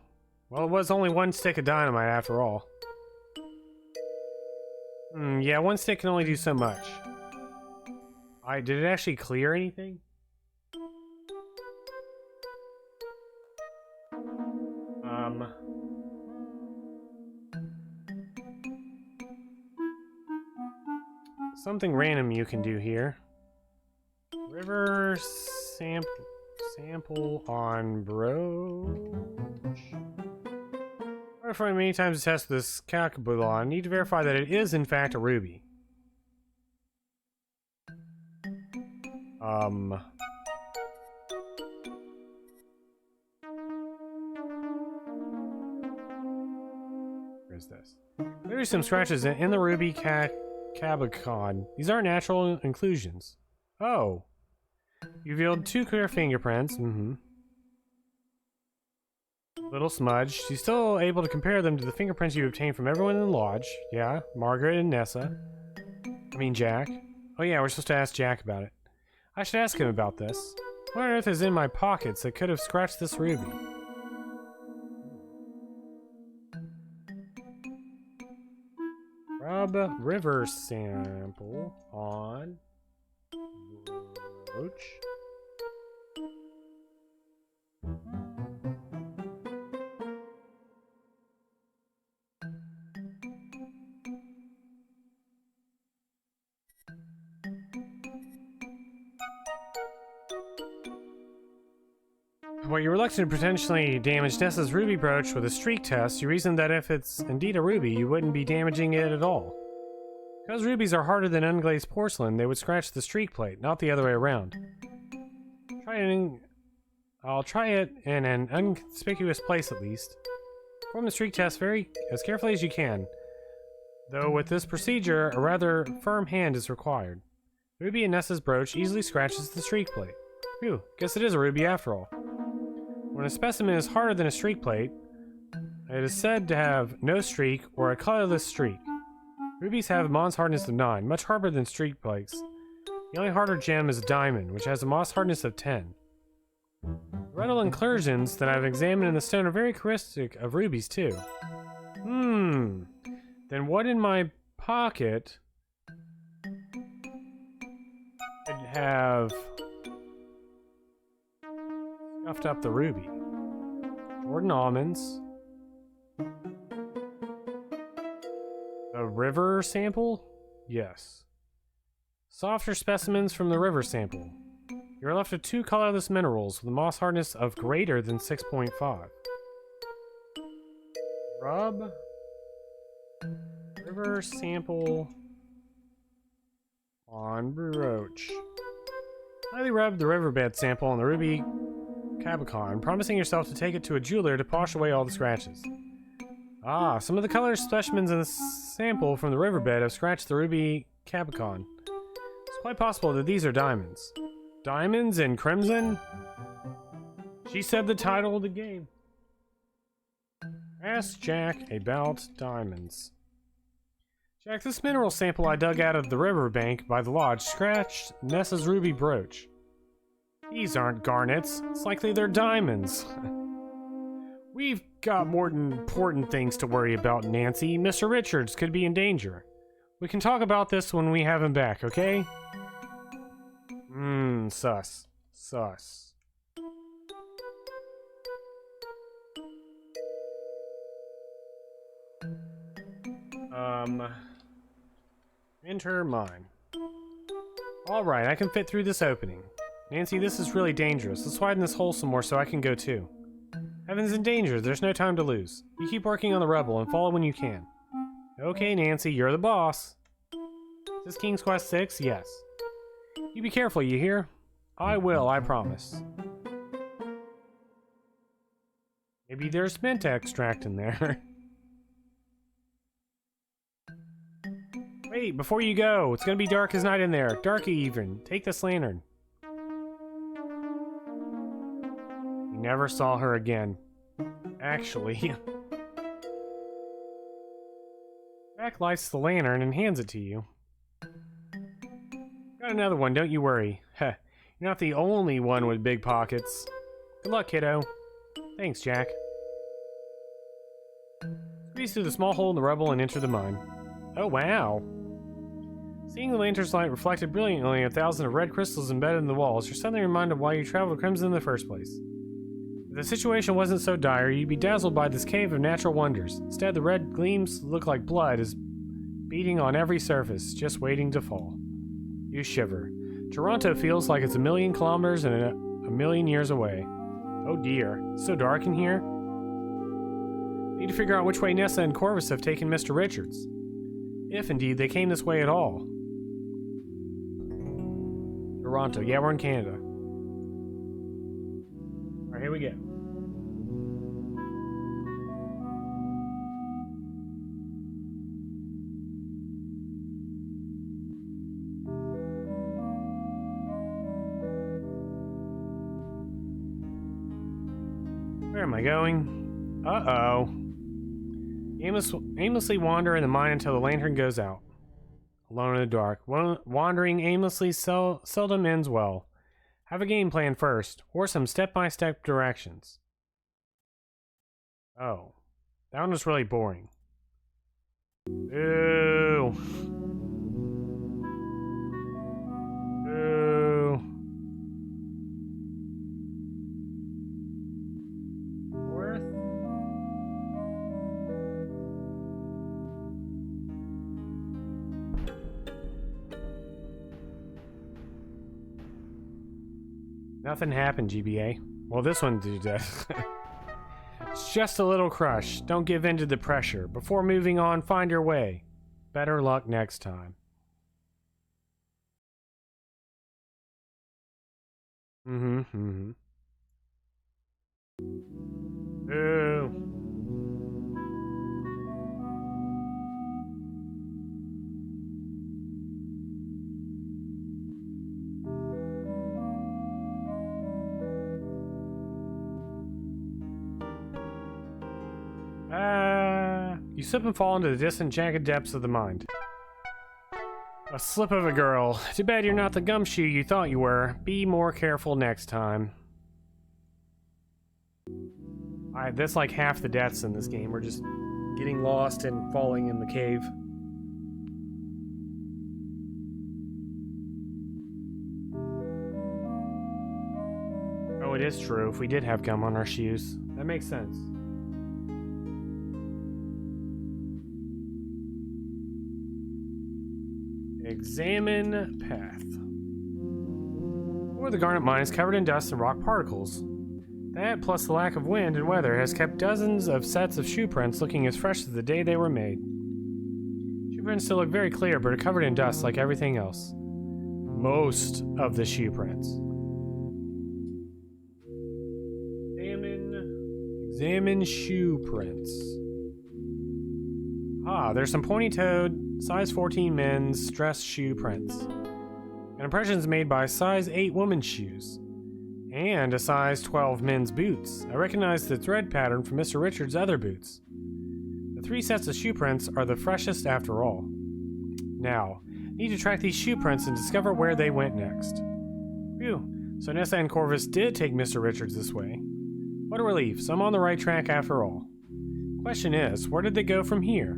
Well, it was only 1 stick of dynamite after all. Yeah, 1 stick can only do so much. Did it actually clear anything? Something random you can do here. River sample on brooch. Verifying many times to test this Kakabulon, need to verify that it is in fact a ruby. Where's this? There's some scratches in the ruby Cabicon. These aren't natural inclusions. Oh. You revealed 2 clear fingerprints. Little smudge. She's still able to compare them to the fingerprints you obtained from everyone in the lodge. Yeah, Margaret and Nessa. I mean Jack. Oh yeah, we're supposed to ask Jack about it. I should ask him about this. What on earth is in my pockets that could have scratched this ruby? Rub river sample on brooch. While you're reluctant to potentially damage Nessa's ruby brooch with a streak test, you reason that if it's indeed a ruby, you wouldn't be damaging it at all. Because rubies are harder than unglazed porcelain, they would scratch the streak plate, not the other way around. I'll try it in an inconspicuous place at least. Perform the streak test as carefully as you can. Though with this procedure, a rather firm hand is required. Ruby in Nessa's brooch easily scratches the streak plate. Phew, guess it is a ruby after all. When a specimen is harder than a streak plate, it is said to have no streak or a colorless streak. Rubies have Moss hardness of 9, much harder than streak plates. The only harder gem is a diamond, which has a Moss hardness of 10. The rutile inclusions that I've examined in the stone are very characteristic of rubies too. Then what in my pocket could have scuffed up the ruby? Jordan almonds. A river sample? Yes. Softer specimens from the river sample. You're left with 2 colorless minerals with a moss hardness of greater than 6.5. Rub river sample on brooch. Lightly rub the riverbed sample on the ruby Cabicon, promising yourself to take it to a jeweler to polish away all the scratches. Ah, some of the color specimens in the sample from the riverbed have scratched the ruby Cabicon. It's quite possible that these are diamonds. Diamonds and crimson? She said the title of the game. Ask Jack about diamonds. Jack, this mineral sample I dug out of the riverbank by the lodge scratched Nessa's ruby brooch. These aren't garnets. It's likely they're diamonds. We've got more important things to worry about, Nancy. Mr. Richards could be in danger. We can talk about this when we have him back, okay? Sus. Sus. Enter mine. Alright, I can fit through this opening. Nancy, this is really dangerous. Let's widen this hole some more so I can go too. Heaven's in danger. There's no time to lose. You keep working on the rubble and follow when you can. Okay, Nancy, you're the boss. Is this King's Quest 6? Yes. You be careful, you hear? I will, I promise. Maybe there's mint extract in there. Wait, before you go, it's gonna be dark as night in there. Darky even. Take this lantern. We never saw her again. Actually. Jack lights the lantern and hands it to you. Got another one, don't you worry. Heh, you're not the only one with big pockets. Good luck, kiddo. Thanks, Jack. Squeeze through the small hole in the rubble and enter the mine. Oh, wow. Seeing the lantern's light reflected brilliantly in 1,000 of red crystals embedded in the walls, you're suddenly reminded why you traveled Crimson in the first place. If the situation wasn't so dire, you'd be dazzled by this cave of natural wonders. Instead, the red gleams look like blood is beating on every surface, just waiting to fall. You shiver. Toronto feels like it's 1,000,000 kilometers and a million years away. Oh dear, it's so dark in here. Need to figure out which way Nessa and Corvus have taken Mr. Richards. If indeed they came this way at all. Toronto, yeah, we're in Canada. Alright, here we go. Where am I going? Uh-oh. Aimlessly wander in the mine until the lantern goes out. Alone in the dark. Wandering aimlessly seldom ends well. Have a game plan first, or some step-by-step directions. Oh. That one was really boring. Ooh. Ooh. Fourth? Nothing happened, GBA. Well, this one did that. It's just a little crush. Don't give in to the pressure. Before moving on, find your way. Better luck next time. Ooh. You slip and fall into the distant, jagged depths of the mind. A slip of a girl. Too bad you're not the gumshoe you thought you were. Be more careful next time. That's like half the deaths in this game. We're just getting lost and falling in the cave. Oh, it is true. If we did have gum on our shoes. That makes sense. Examine path. The garnet mine is covered in dust and rock particles. That, plus the lack of wind and weather, has kept dozens of sets of shoe prints looking as fresh as the day they were made. Shoe prints still look very clear, but are covered in dust like everything else. Most of the shoe prints. Examine shoe prints. Ah, there's some pointy-toed, size 14 men's dress shoe prints. And impressions made by size 8 women's shoes. And a size 12 men's boots. I recognize the thread pattern from Mr. Richards' other boots. The 3 sets of shoe prints are the freshest after all. Now, need to track these shoe prints and discover where they went next. Phew, so Nessa and Corvus did take Mr. Richards this way. What a relief, so I'm on the right track after all. Question is, where did they go from here?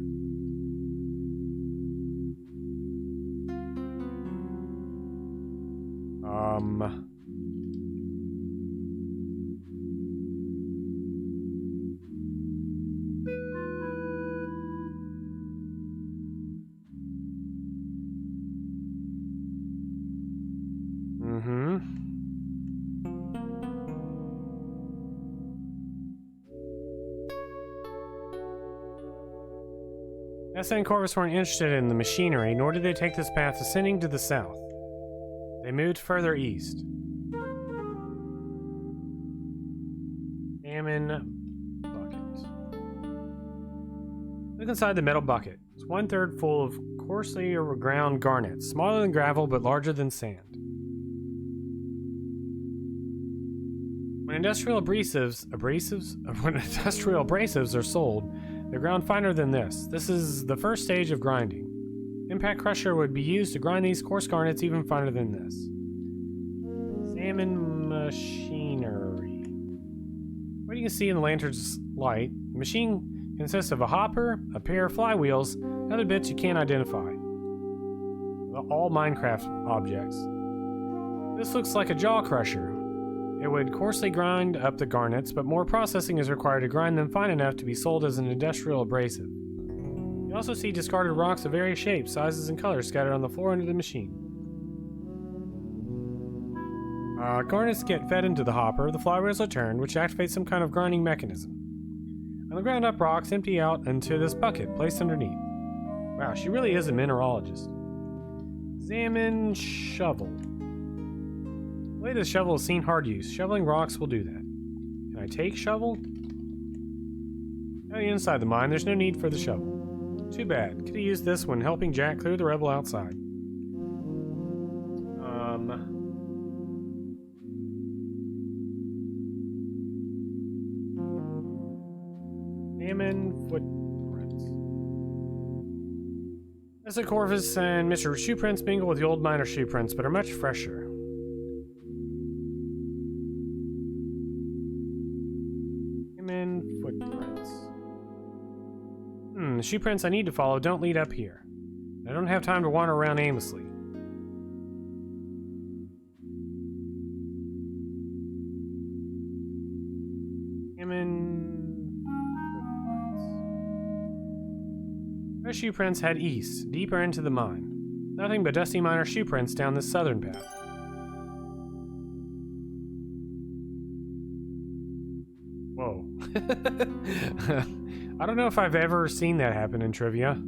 Nessa and Corvus weren't interested in the machinery, nor did they take this path ascending to the south. They moved further east. Salmon bucket. Look inside the metal bucket. It's 1/3 full of coarsely ground garnets, smaller than gravel but larger than sand. When industrial abrasives are sold, they're ground finer than this. This is the first stage of grinding. Impact crusher would be used to grind these coarse garnets even finer than this. Salmon machinery. What you can see in the lantern's light, the machine consists of a hopper, a pair of flywheels, and other bits you can't identify. all Minecraft objects. This looks like a jaw crusher. It would coarsely grind up the garnets, but more processing is required to grind them fine enough to be sold as an industrial abrasive. You also see discarded rocks of various shapes, sizes, and colors scattered on the floor under the machine. Garnets get fed into the hopper, the flywheels are turned, which activates some kind of grinding mechanism. And the ground up rocks empty out into this bucket placed underneath. Wow, she really is a mineralogist. Examine shovel. The way this shovel has seen hard use. Shoveling rocks will do that. Can I take shovel? Now you're inside the mine, there's no need for the shovel. Too bad. Could have used this when helping Jack clear the rebel outside. Salmon footprints. Mr. Corvus and Mr. Shoeprints mingle with the old miner Shoeprints, but are much fresher. Salmon footprints. The Shoeprints I need to follow don't lead up here. I don't have time to wander around aimlessly. Our Shoeprints head east, deeper into the mine. Nothing but dusty miner Shoeprints down this southern path. Whoa. I don't know if I've ever seen that happen in trivia.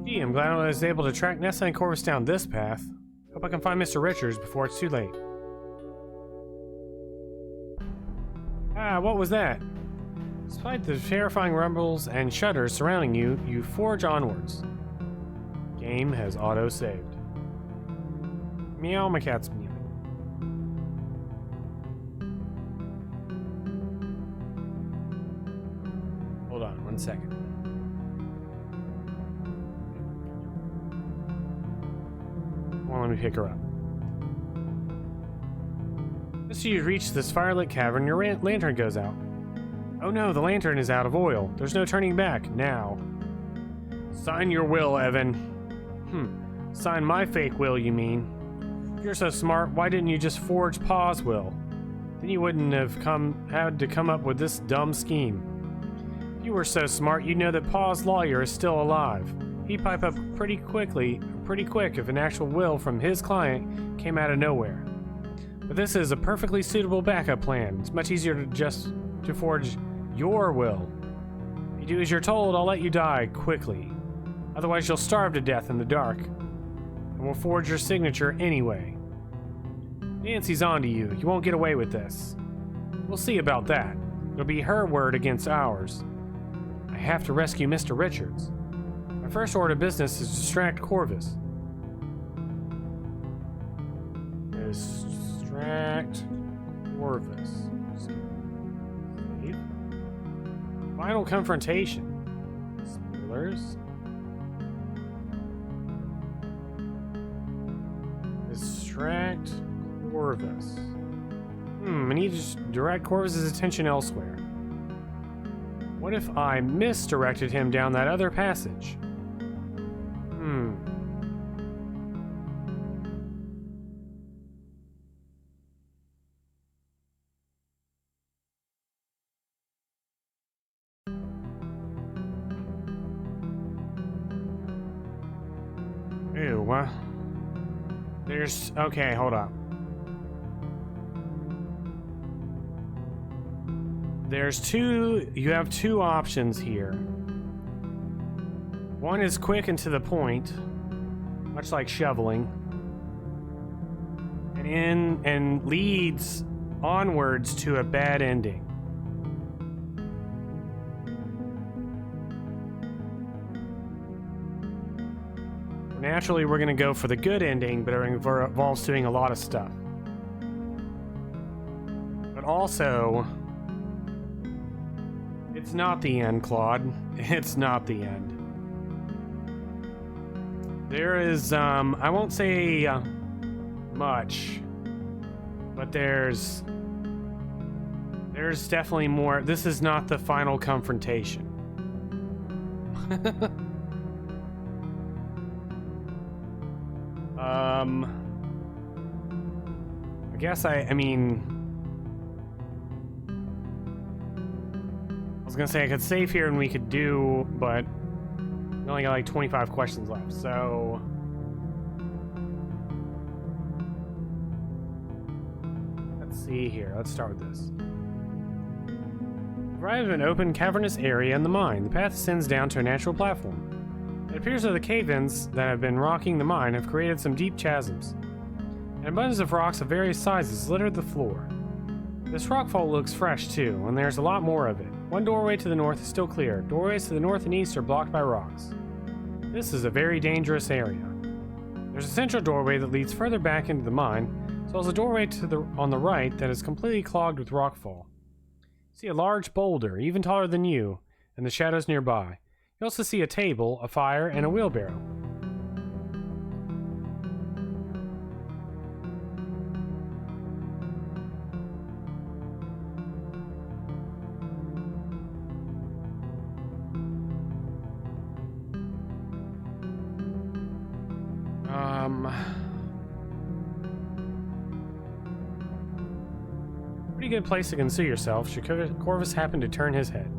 Gee, I'm glad I was able to track Nessa and Corvus down this path. Hope I can find Mr. Richards before it's too late. Ah, what was that? Despite the terrifying rumbles and shudders surrounding you, you forge onwards. Game has auto-saved. Meow, my cat's meowing. Hold on, 1 second. Well, let me pick her up. Just as you reach this firelit cavern, your lantern goes out. Oh no, the lantern is out of oil. There's no turning back, now. Sign your will, Evan. Sign my fake will, you mean? If you're so smart, why didn't you just forge Pa's will? Then you wouldn't have had to come up with this dumb scheme. If you were so smart, you'd know that Pa's lawyer is still alive. He'd pipe up pretty quick if an actual will from his client came out of nowhere. But this is a perfectly suitable backup plan. It's much easier to forge your will. If you do as you're told, I'll let you die quickly. Otherwise, you'll starve to death in the dark. And we'll forge your signature anyway. Nancy's onto you. You won't get away with this. We'll see about that. It'll be her word against ours. I have to rescue Mr. Richards. My first order of business is to distract Corvus. Distract Corvus. Save. Final confrontation. Spoilers. Distract Corvus. I need to direct Corvus's attention elsewhere. What if I misdirected him down that other passage? Ew, there's... Okay, hold up. You have two options here. One is quick and to the point, much like shoveling, and leads onwards to a bad ending. Naturally, we're going to go for the good ending, but it involves doing a lot of stuff. But also, it's not the end, Claude. It's not the end. There is, I won't say much, but there's definitely more. This is not the final confrontation. I guess I mean, I was gonna say I could save here and we could do, but we only got like 25 questions left, so let's see here. Let's start with this. Arrive at an open, cavernous area in the mine. The path ascends down to a natural platform. It appears that the cave-ins that have been rocking the mine have created some deep chasms. An abundance of rocks of various sizes litter the floor. This rockfall looks fresh too, and there's a lot more of it. One doorway to the north is still clear. Doorways to the north and east are blocked by rocks. This is a very dangerous area. There's a central doorway that leads further back into the mine, as well as a doorway on the right that is completely clogged with rockfall. You see a large boulder, even taller than you, in the shadows nearby. You also see a table, a fire, and a wheelbarrow. Pretty good place to conceal yourself should Corvus happen to turn his head.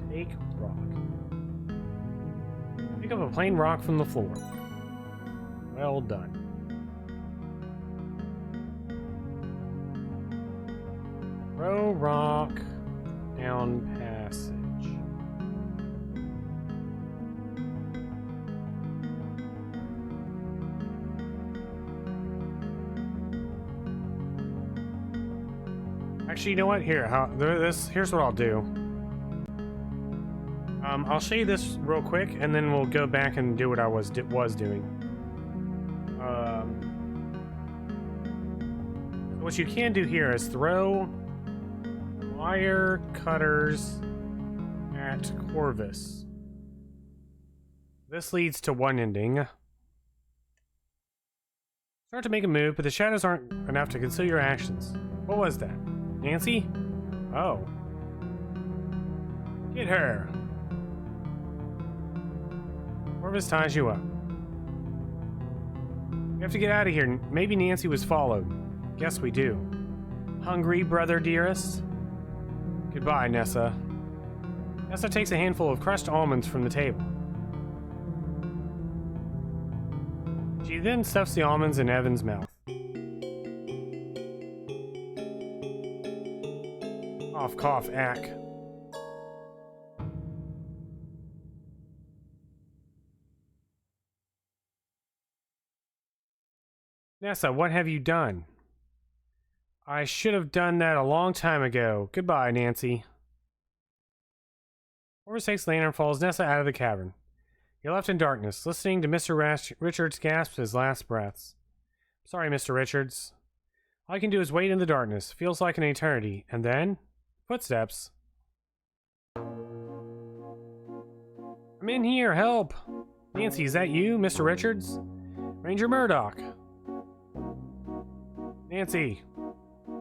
Take rock. Pick up a plain rock from the floor. Well done. Throw rock down passage. Actually, you know what? Here, here's what I'll do. I'll show you this real quick, and then we'll go back and do what I was doing. What you can do here is throw wire cutters at Corvus. This leads to one ending. Start to make a move, but the shadows aren't enough to conceal your actions. What was that? Nancy? Oh. Get her. Corvus ties you up. We have to get out of here. Maybe Nancy was followed. Guess we do. Hungry, brother dearest? Goodbye, Nessa. Nessa takes a handful of crushed almonds from the table. She then stuffs the almonds in Evan's mouth. Cough, cough, ack. Nessa, what have you done? I should have done that a long time ago. Goodbye, Nancy. Corvus takes the lantern and follows Nessa out of the cavern. You're left in darkness, listening to Mr. Richards gasp his last breaths. Sorry, Mr. Richards. All I can do is wait in the darkness. Feels like an eternity. And then... footsteps. I'm in here, help! Nancy, is that you, Mr. Richards? Ranger Murdoch. Nancy,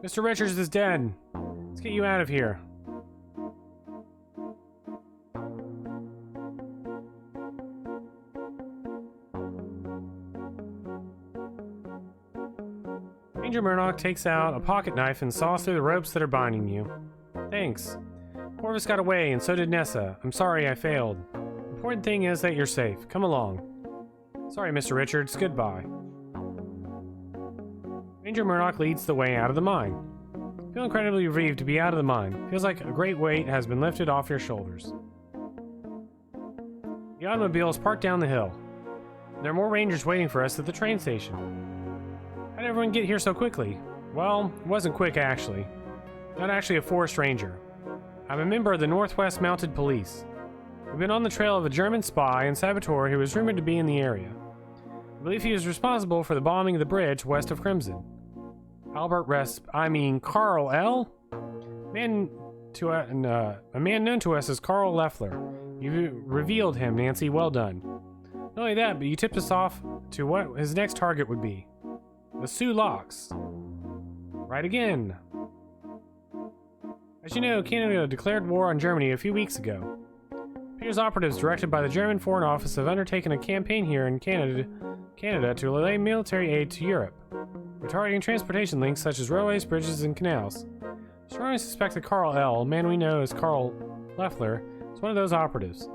Mr. Richards is dead. Let's get you out of here. Ranger Murdoch takes out a pocket knife and saws through the ropes that are binding you. Thanks. Corvus got away, and so did Nessa. I'm sorry I failed. The important thing is that you're safe. Come along. Sorry, Mr. Richards. Goodbye. Ranger Murdoch leads the way out of the mine. I feel incredibly relieved to be out of the mine. Feels like a great weight has been lifted off your shoulders. The automobile is parked down the hill. There are more rangers waiting for us at the train station. How did everyone get here so quickly? Well, it wasn't quick, actually. Not actually a forest ranger. I'm a member of the Northwest Mounted Police. We've been on the trail of a German spy and saboteur who was rumored to be in the area. I believe he was responsible for the bombing of the bridge west of Crimson. Carl L? A man known to us as Carl Leffler. You revealed him, Nancy. Well done. Not only that, but you tipped us off to what his next target would be. The Sioux Locks. Right again. As you know, Canada declared war on Germany a few weeks ago. Peter's operatives, directed by the German Foreign Office, have undertaken a campaign here in Canada to relay military aid to Europe. We're targeting transportation links such as railways, bridges, and canals. Strongly suspect that Carl L., a man we know as Carl Leffler, is one of those operatives.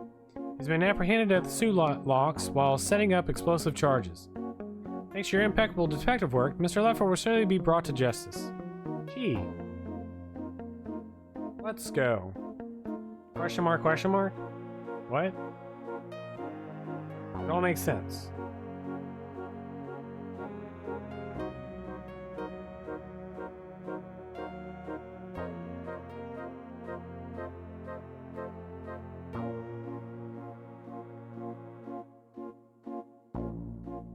He's been apprehended at the Sioux Locks while setting up explosive charges. Thanks to your impeccable detective work, Mr. Leffler will surely be brought to justice. Gee. Let's go. Question mark, question mark? What? It all makes sense.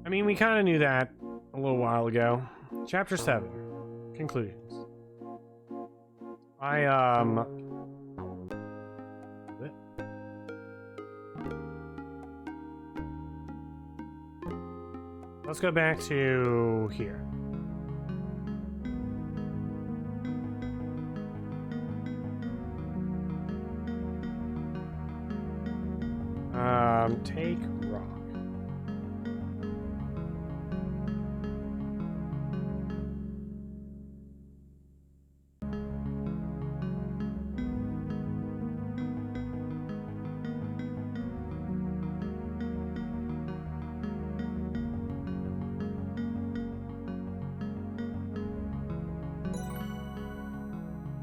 I mean, we kind of knew that a little while ago. Chapter 7. Conclusions. Let's go back to here. Take rock.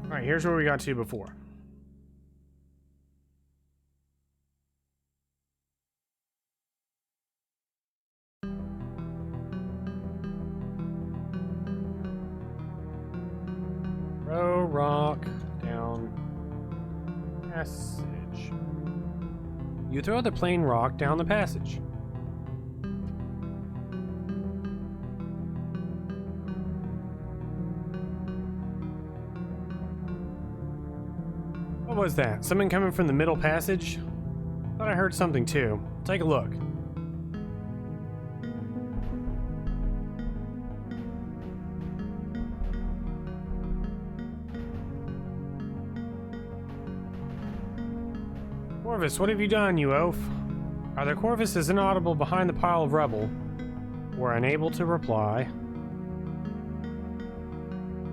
Alright, here's where we got to before. Throw rock down passage. You throw the plain rock down the passage. What was that? Something coming from the middle passage? Thought I heard something too. Take a look. Corvus, what have you done, you oaf? Either Corvus is inaudible behind the pile of rubble, or unable to reply.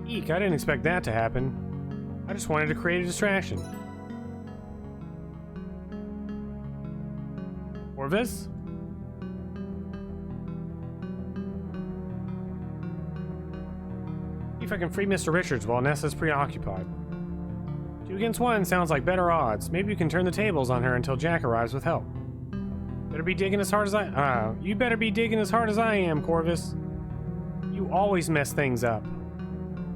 Eek, I didn't expect that to happen. I just wanted to create a distraction. Corvus? See if I can free Mr. Richards while Nessa's preoccupied. 2 against 1 sounds like better odds. Maybe you can turn the tables on her until Jack arrives with help. Better be digging as hard as you better be digging as hard as I am, Corvus. You always mess things up.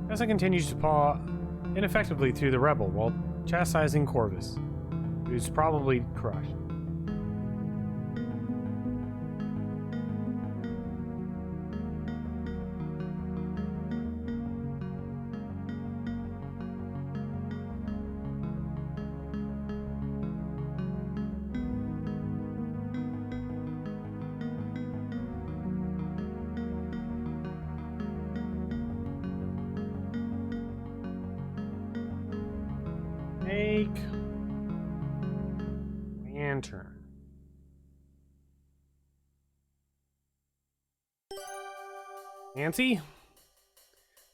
Nessa continues to paw ineffectively through the rubble while chastising Corvus, who's probably crushed. Take lantern. Nancy?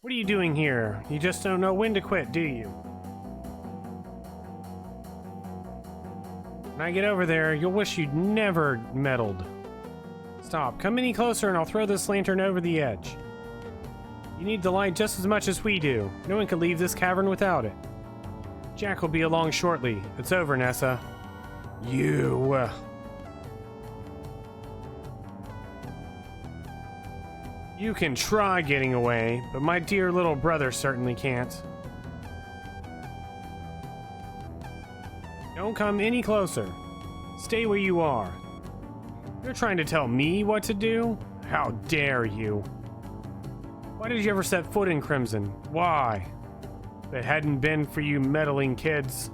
What are you doing here? You just don't know when to quit, do you? When I get over there, you'll wish you'd never meddled. Stop. Come any closer and I'll throw this lantern over the edge. You need the light just as much as we do. No one could leave this cavern without it. Jack will be along shortly. It's over, Nessa. You... You can try getting away, but my dear little brother certainly can't. Don't come any closer. Stay where you are. You're trying to tell me what to do? How dare you? Why did you ever set foot in Crimson? Why? If it hadn't been for you meddling kids.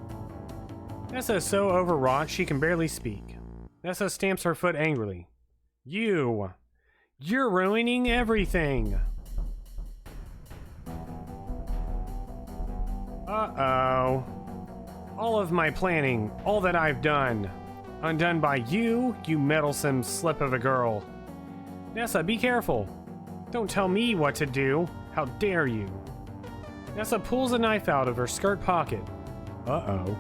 Nessa is so overwrought she can barely speak. Nessa stamps her foot angrily. You! You're ruining everything! Uh-oh. All of my planning, all that I've done, undone by you, you meddlesome slip of a girl. Nessa, be careful. Don't tell me what to do. How dare you? Nessa pulls a knife out of her skirt pocket. Uh-oh.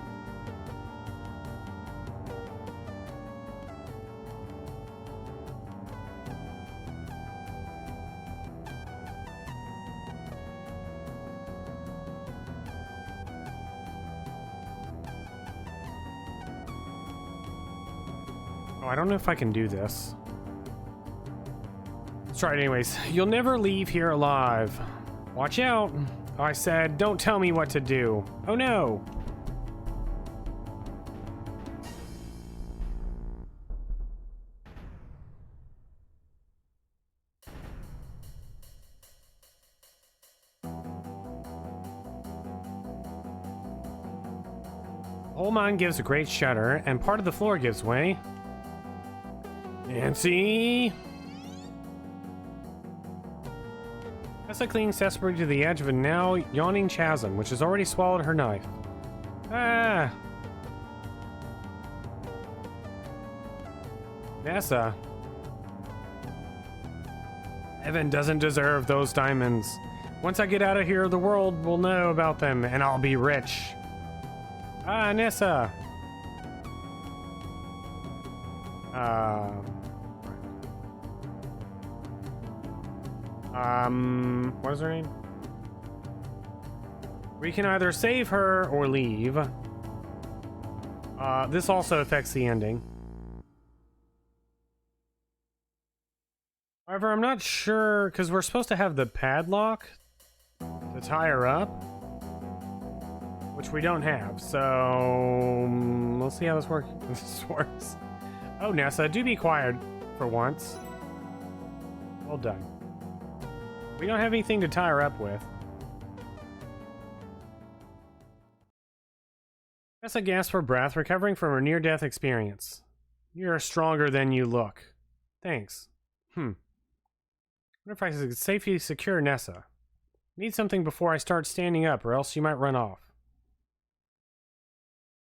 Oh, I don't know if I can do this. Let's try it anyways. You'll never leave here alive. Watch out. I said, don't tell me what to do. Oh no. The whole mine gives a great shudder, and part of the floor gives way. Nancy! Nessa clings desperately to the edge of a now yawning chasm, which has already swallowed her knife. Ah! Nessa. Evan doesn't deserve those diamonds. Once I get out of here, the world will know about them, and I'll be rich. Ah, Nessa! What is her name? We can either save her or leave. This also affects the ending. However, I'm not sure, because we're supposed to have the padlock to tie her up, which we don't have, so let's see how this works. Oh, Nessa, do be quiet for once. Well done. We don't have anything to tie her up with. Nessa gasps for breath, recovering from her near-death experience. You're stronger than you look. Thanks. I wonder if I could safely secure Nessa. Need something before I start standing up, or else she might run off.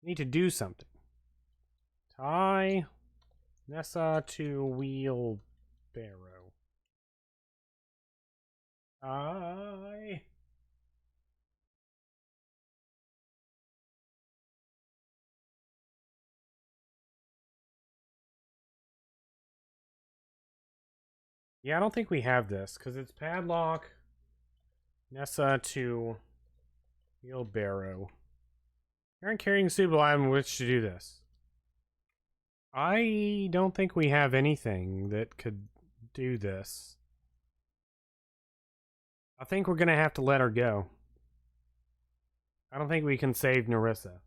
Need to do something. Tie Nessa to wheelbarrow. Tie. Yeah, I don't think we have this, because it's padlock. Nessa to wheelbarrow. You aren't carrying a suitable item with which to do this. I don't think we have anything that could do this. I think we're gonna have to let her go. I don't think we can save Nerissa.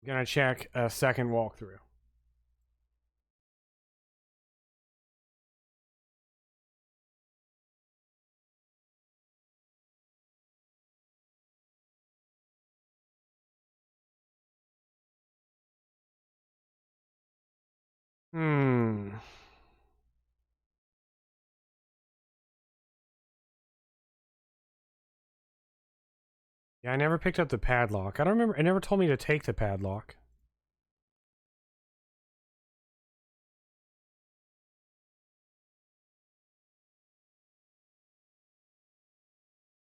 Gonna check a second walkthrough. Yeah, I never picked up the padlock. I don't remember. It never told me to take the padlock.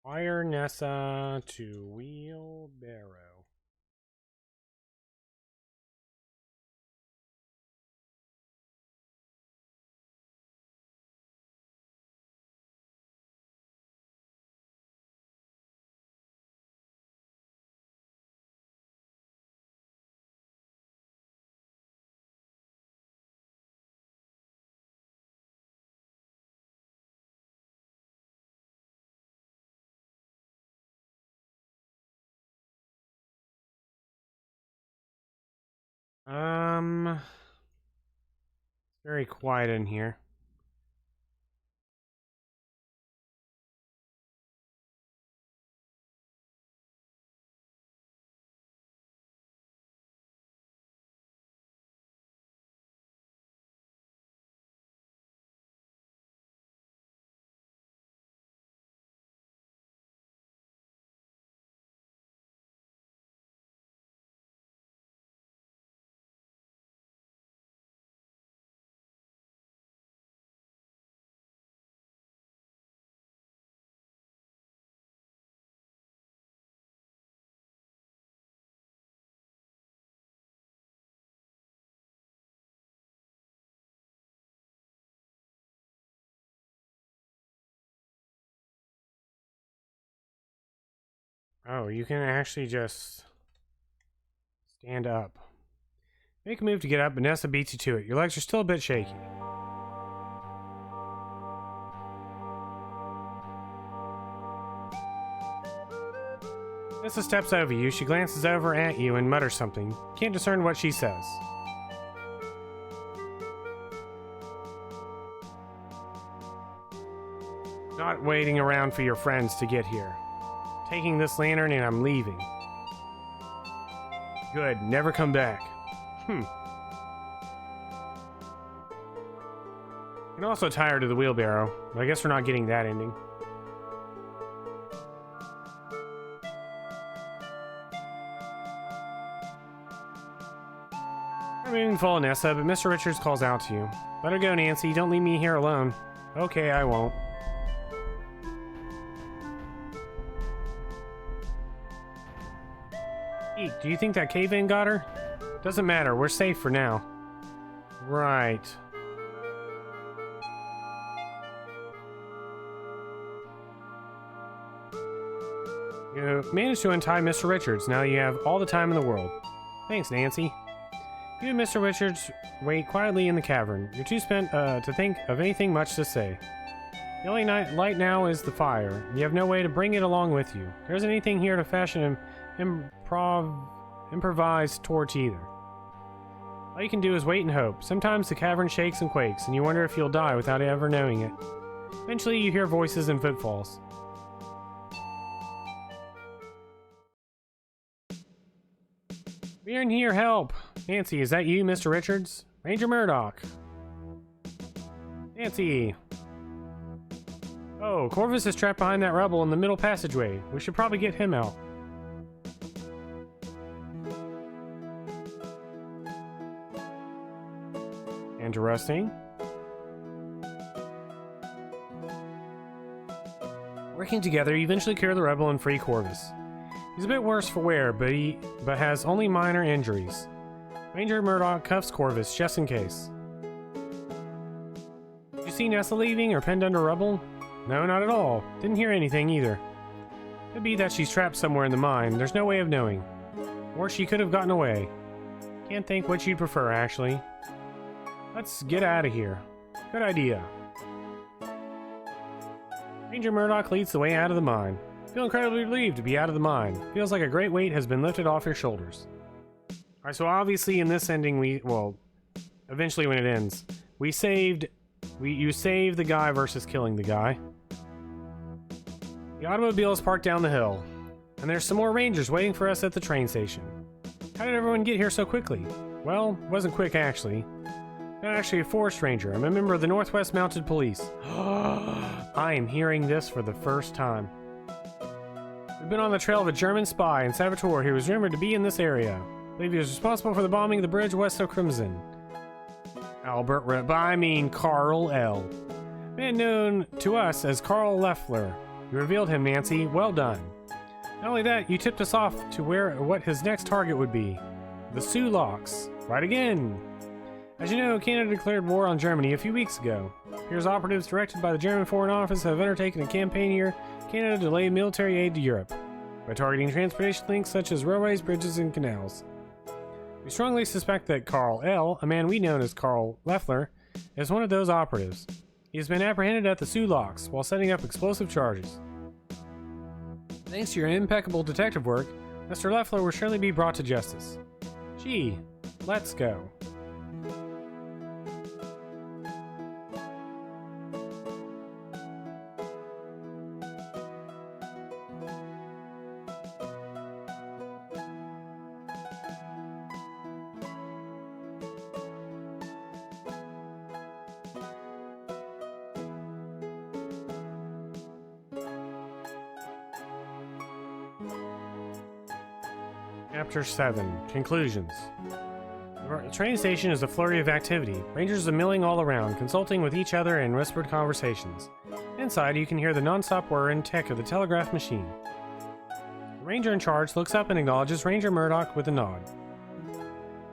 Wire Nessa to wheelbarrow. It's very quiet in here. Oh, you can actually just stand up. Make a move to get up, but Nessa beats you to it. Your legs are still a bit shaky. Nessa steps over you. She glances over at you and mutters something. Can't discern what she says. Not waiting around for your friends to get here. Taking this lantern and I'm leaving. Good, never come back. I'm also tired of the wheelbarrow, but I guess we're not getting that ending. Remaining full, Nessa, but Mr. Richards calls out to you. Let her go, Nancy. Don't leave me here alone. Okay, I won't. Eek, do you think that cave-in got her? Doesn't matter, we're safe for now. Right. You managed to untie Mr. Richards. Now you have all the time in the world. Thanks, Nancy. You and Mr. Richards wait quietly in the cavern. You're too spent to think of anything much to say. The only light now is the fire. You have no way to bring it along with you. There isn't anything here to fashion an improvised torch either. All you can do is wait and hope. Sometimes the cavern shakes and quakes, and you wonder if you'll die without ever knowing it. Eventually you hear voices and footfalls. We're in here, help! Nancy, is that you, Mr. Richards? Ranger Murdoch. Nancy! Oh, Corvus is trapped behind that rubble in the middle passageway. We should probably get him out. Interesting. Working together, you eventually clear the rebel and free Corvus. He's a bit worse for wear, but has only minor injuries. Ranger Murdoch cuffs Corvus just in case. Did you see Nessa leaving or pinned under rubble? No, not at all. Didn't hear anything either. Could be that she's trapped somewhere in the mine. There's no way of knowing. Or she could have gotten away. Can't think what you'd prefer, actually. Let's get out of here. Good idea. Ranger Murdoch leads the way out of the mine. Feel incredibly relieved to be out of the mine. Feels like a great weight has been lifted off your shoulders. Alright, so obviously in this ending eventually when it ends, you save the guy versus killing the guy. The automobile is parked down the hill, and there's some more rangers waiting for us at the train station. How did everyone get here so quickly? Well, it wasn't quick actually. Not actually a forest ranger. I'm a member of the Northwest Mounted Police. I am hearing this for the first time. We've been on the trail of a German spy and saboteur who was rumored to be in this area. I believe he was responsible for the bombing of the bridge west of Crimson. Carl L. Man known to us as Carl Leffler. You revealed him, Nancy. Well done. Not only that, you tipped us off to what his next target would be. The Sulaks. Right again. As you know, Canada declared war on Germany a few weeks ago. Here's operatives directed by the German Foreign Office have undertaken a campaign here, Canada to delay military aid to Europe, by targeting transportation links such as railways, bridges, and canals. We strongly suspect that Carl L., a man we know as Carl Leffler, is one of those operatives. He has been apprehended at the Sulaks while setting up explosive charges. Thanks to your impeccable detective work, Mr. Leffler will surely be brought to justice. Gee, let's go. Chapter 7. Conclusions. The train station is a flurry of activity. Rangers are milling all around, consulting with each other in whispered conversations. Inside, you can hear the non-stop whir and tick of the telegraph machine. The ranger in charge looks up and acknowledges Ranger Murdoch with a nod.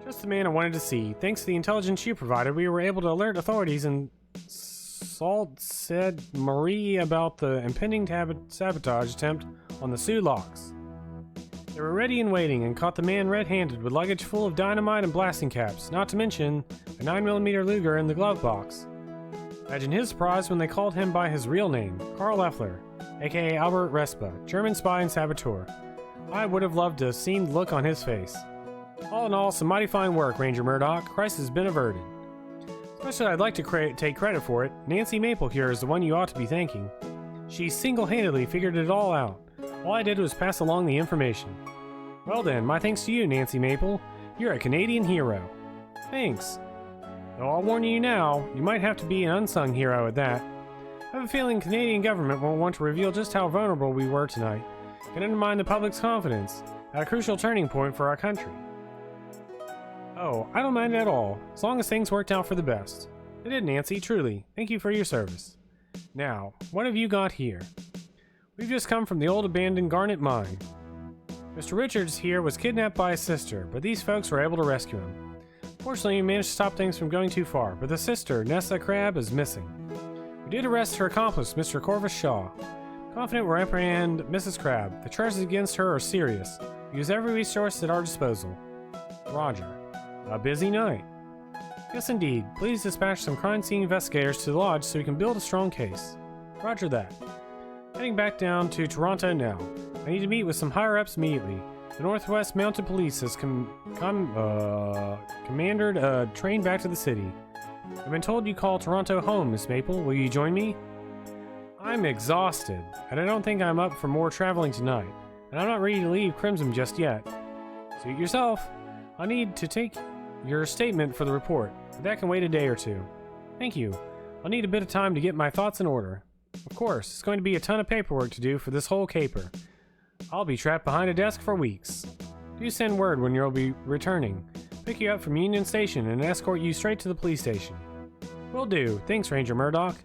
Just the man I wanted to see. Thanks to the intelligence you provided, we were able to alert authorities in Sault Ste. Marie about the impending sabotage attempt on the Sulaks. They were ready and waiting and caught the man red-handed with luggage full of dynamite and blasting caps, not to mention a 9mm Luger in the glove box. Imagine his surprise when they called him by his real name, Karl Leffler, aka Albert Respa, German spy and saboteur. I would have loved to have seen the look on his face. All in all, some mighty fine work, Ranger Murdoch. Christ has been averted. Especially I'd like to take credit for it. Nancy Maple here is the one you ought to be thanking. She single-handedly figured it all out. All I did was pass along the information. Well then, my thanks to you, Nancy Maple. You're a Canadian hero. Thanks. Though I'll warn you now, you might have to be an unsung hero at that. I have a feeling the Canadian government won't want to reveal just how vulnerable we were tonight. It can undermine the public's confidence at a crucial turning point for our country. Oh, I don't mind at all, as long as things worked out for the best. They did, Nancy, truly. Thank you for your service. Now, what have you got here? We've just come from the old abandoned Garnet Mine. Mr. Richards here was kidnapped by his sister, but these folks were able to rescue him. Fortunately, we managed to stop things from going too far, but the sister, Nessa Crabbe, is missing. We did arrest her accomplice, Mr. Corvus Shaw. Confident we'll apprehend Mrs. Crabbe. The charges against her are serious. We use every resource at our disposal. Roger. A busy night. Yes, indeed. Please dispatch some crime scene investigators to the lodge so we can build a strong case. Roger that. Heading back down to Toronto now. I need to meet with some higher-ups immediately. The Northwest Mounted Police has commanded a train back to the city. I've been told you call Toronto home, Miss Maple. Will you join me? I'm exhausted, and I don't think I'm up for more traveling tonight. And I'm not ready to leave Crimson just yet. Suit yourself. I need to take your statement for the report, but that can wait a day or two. Thank you. I'll need a bit of time to get my thoughts in order. Of course, it's going to be a ton of paperwork to do for this whole caper. I'll be trapped behind a desk for weeks. Do send word when you'll be returning. Pick you up from Union Station and escort you straight to the police station. Will do. Thanks, Ranger Murdoch.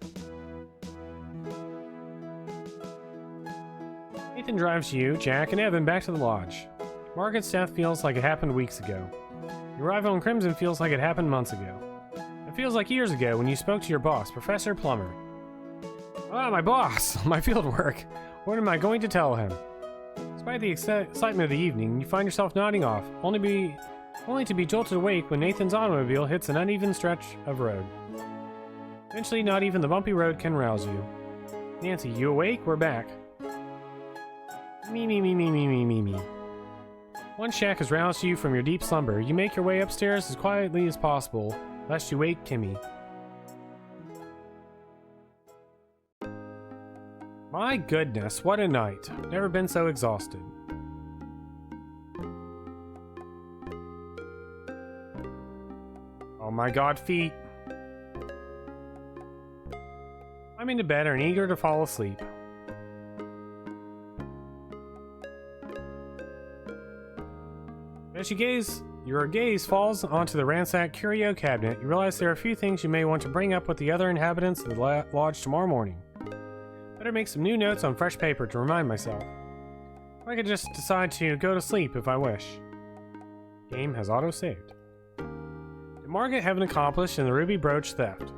Nathan drives you, Jack, and Evan back to the lodge. Margaret's death feels like it happened weeks ago. Your arrival in Crimson feels like it happened months ago. It feels like years ago when you spoke to your boss, Professor Plummer. Ah, my boss! My field work! What am I going to tell him? Despite the excitement of the evening, you find yourself nodding off, only to be jolted awake when Nathan's automobile hits an uneven stretch of road. Eventually, not even the bumpy road can rouse you. Nancy, you awake? We're back. Me. Once Shaq has roused you from your deep slumber, you make your way upstairs as quietly as possible, lest you wake Kimmy. My goodness, what a night. Never been so exhausted. Oh my god, feet. I'm into bed and eager to fall asleep. As your gaze falls onto the ransacked curio cabinet, you realize there are a few things you may want to bring up with the other inhabitants of the lodge tomorrow morning. Better make some new notes on fresh paper to remind myself. I could just decide to go to sleep if I wish. Game has auto-saved. Did Margaret have an accomplice in the ruby brooch theft?